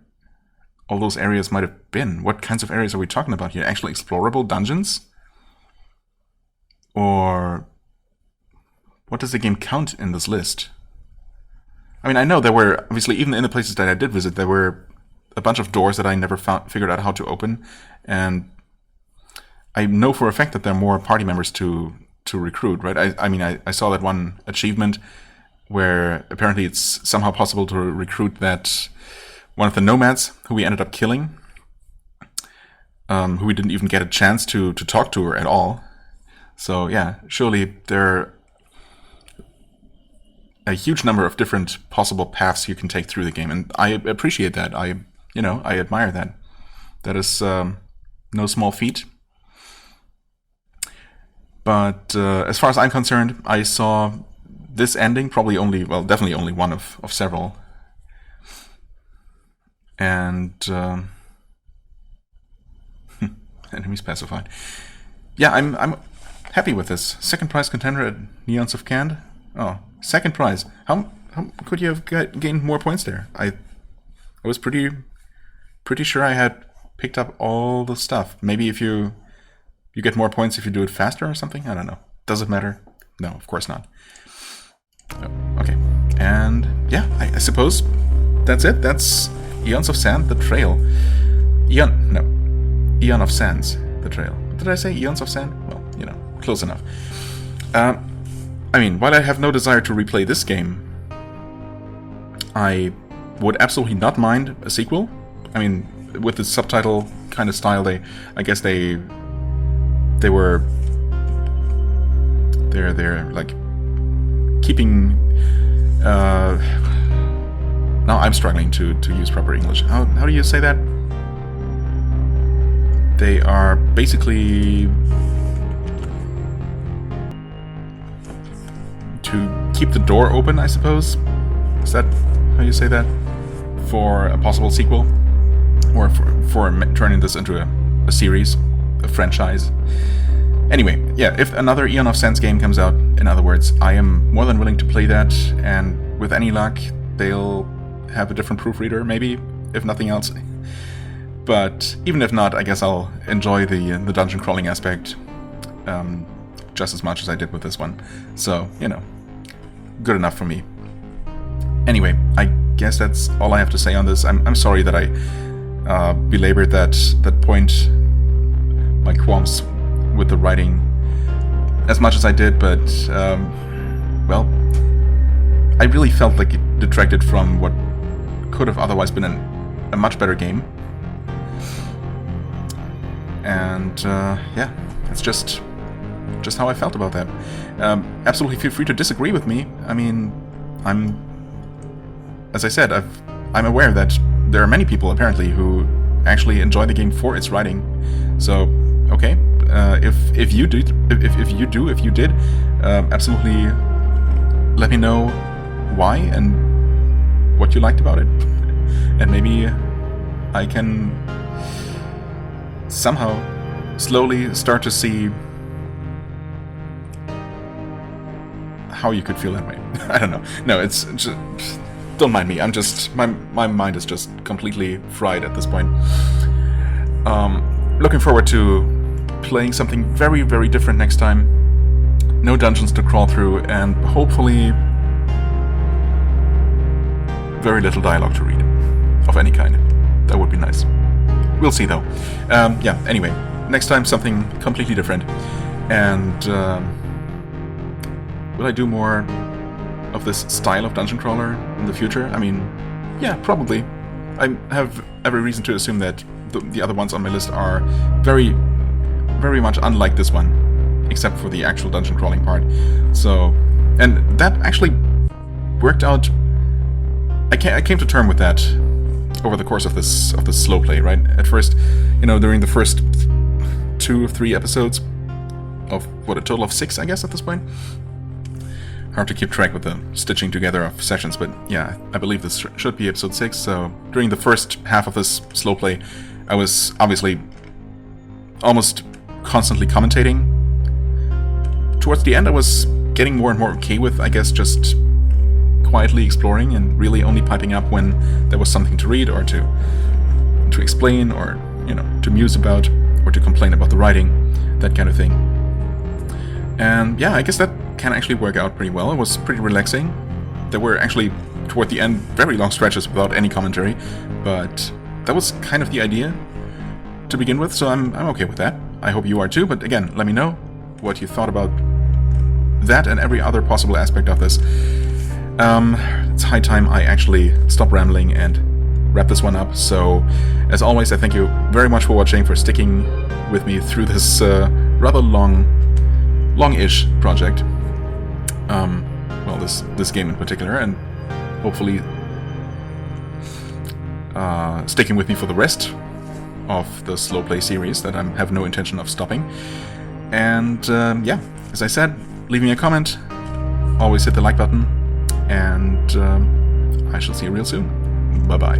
A: all those areas might have been. What kinds of areas are we talking about here? Actually explorable dungeons? Or what does the game count in this list? I know there were, obviously, even in the places that I did visit, there were a bunch of doors that I never figured out how to open. And I know for a fact that there are more party members to recruit, right? I saw that one achievement where apparently it's somehow possible to recruit that one of the nomads who we ended up killing, who we didn't even get a chance to talk to her at all. So yeah, surely there are a huge number of different possible paths you can take through the game, and I appreciate that. I admire that. That is no small feat. But as far as I'm concerned, I saw this ending definitely only one of several. And enemy specified. Yeah, I'm happy with this. Second prize contender at Aeons of Sands. Oh, second prize. How could you have gained more points there? I was pretty sure I had picked up all the stuff. Maybe if you get more points if you do it faster or something? I don't know. Does it matter? No, of course not. Oh, okay. And yeah, I suppose that's it. That's Aeons of Sands, the trail. Aeon of Sands, the trail. Did I say Aeons of Sands? Well, close enough. While I have no desire to replay this game, I would absolutely not mind a sequel. With the subtitle kind of style, they're like keeping. Now I'm struggling to use proper English. How do you say that? They are basically to keep the door open, I suppose. Is that how you say that? For a possible sequel? Or for turning this into a series? a franchise. Anyway, yeah, if another Aeon of Sands game comes out, in other words, I am more than willing to play that, and with any luck, they'll have a different proofreader, maybe, if nothing else. But even if not, I guess I'll enjoy the dungeon crawling aspect just as much as I did with this one. So, you know, good enough for me. Anyway, I guess that's all I have to say on this. I'm sorry that I belabored that point, my qualms with the writing as much as I did, but well, I really felt like it detracted from what could have otherwise been a much better game. And yeah, it's just how I felt about that. Absolutely feel free to disagree with me. I mean, as I said, I'm aware that there are many people apparently who actually enjoy the game for its writing. So, okay, if you did, absolutely let me know why and what you liked about it, and maybe I can somehow slowly start to see how you could feel that way. I don't know. No, it's just, don't mind me. I'm just, my mind is just completely fried at this point. Looking forward to playing something very, very different next time. No dungeons to crawl through, and hopefully very little dialogue to read of any kind. That would be nice. We'll see though. Yeah, anyway, next time something completely different. And will I do more of this style of dungeon crawler in the future? I mean, yeah, probably. I have every reason to assume that the other ones on my list are very, very much unlike this one, except for the actual dungeon crawling part. So, and that actually worked out. I came to terms with that over the course of this slow play, right? At first, you know, during the first 2 or 3 episodes of what, a total of 6, I guess, at this point. Hard to keep track with the stitching together of sessions, but yeah, I believe this should be episode 6. So during the first half of this slow play, I was obviously almost constantly commentating. Towards the end, I was getting more and more okay with, I guess, just quietly exploring and really only piping up when there was something to read or to explain, or, you know, to muse about, or to complain about the writing, that kind of thing. And yeah, I guess that can actually work out pretty well. It was pretty relaxing. There were actually, toward the end, very long stretches without any commentary, but that was kind of the idea to begin with, so I'm okay with that. I hope you are too, but again, let me know what you thought about that and every other possible aspect of this. It's high time I actually stop rambling and wrap this one up. So, as always, I thank you very much for watching, for sticking with me through this rather long-ish project. Well, this game in particular, and hopefully sticking with me for the rest of the slow play series that I have no intention of stopping. And yeah, as I said, leave me a comment, always hit the like button, and I shall see you real soon. Bye-bye.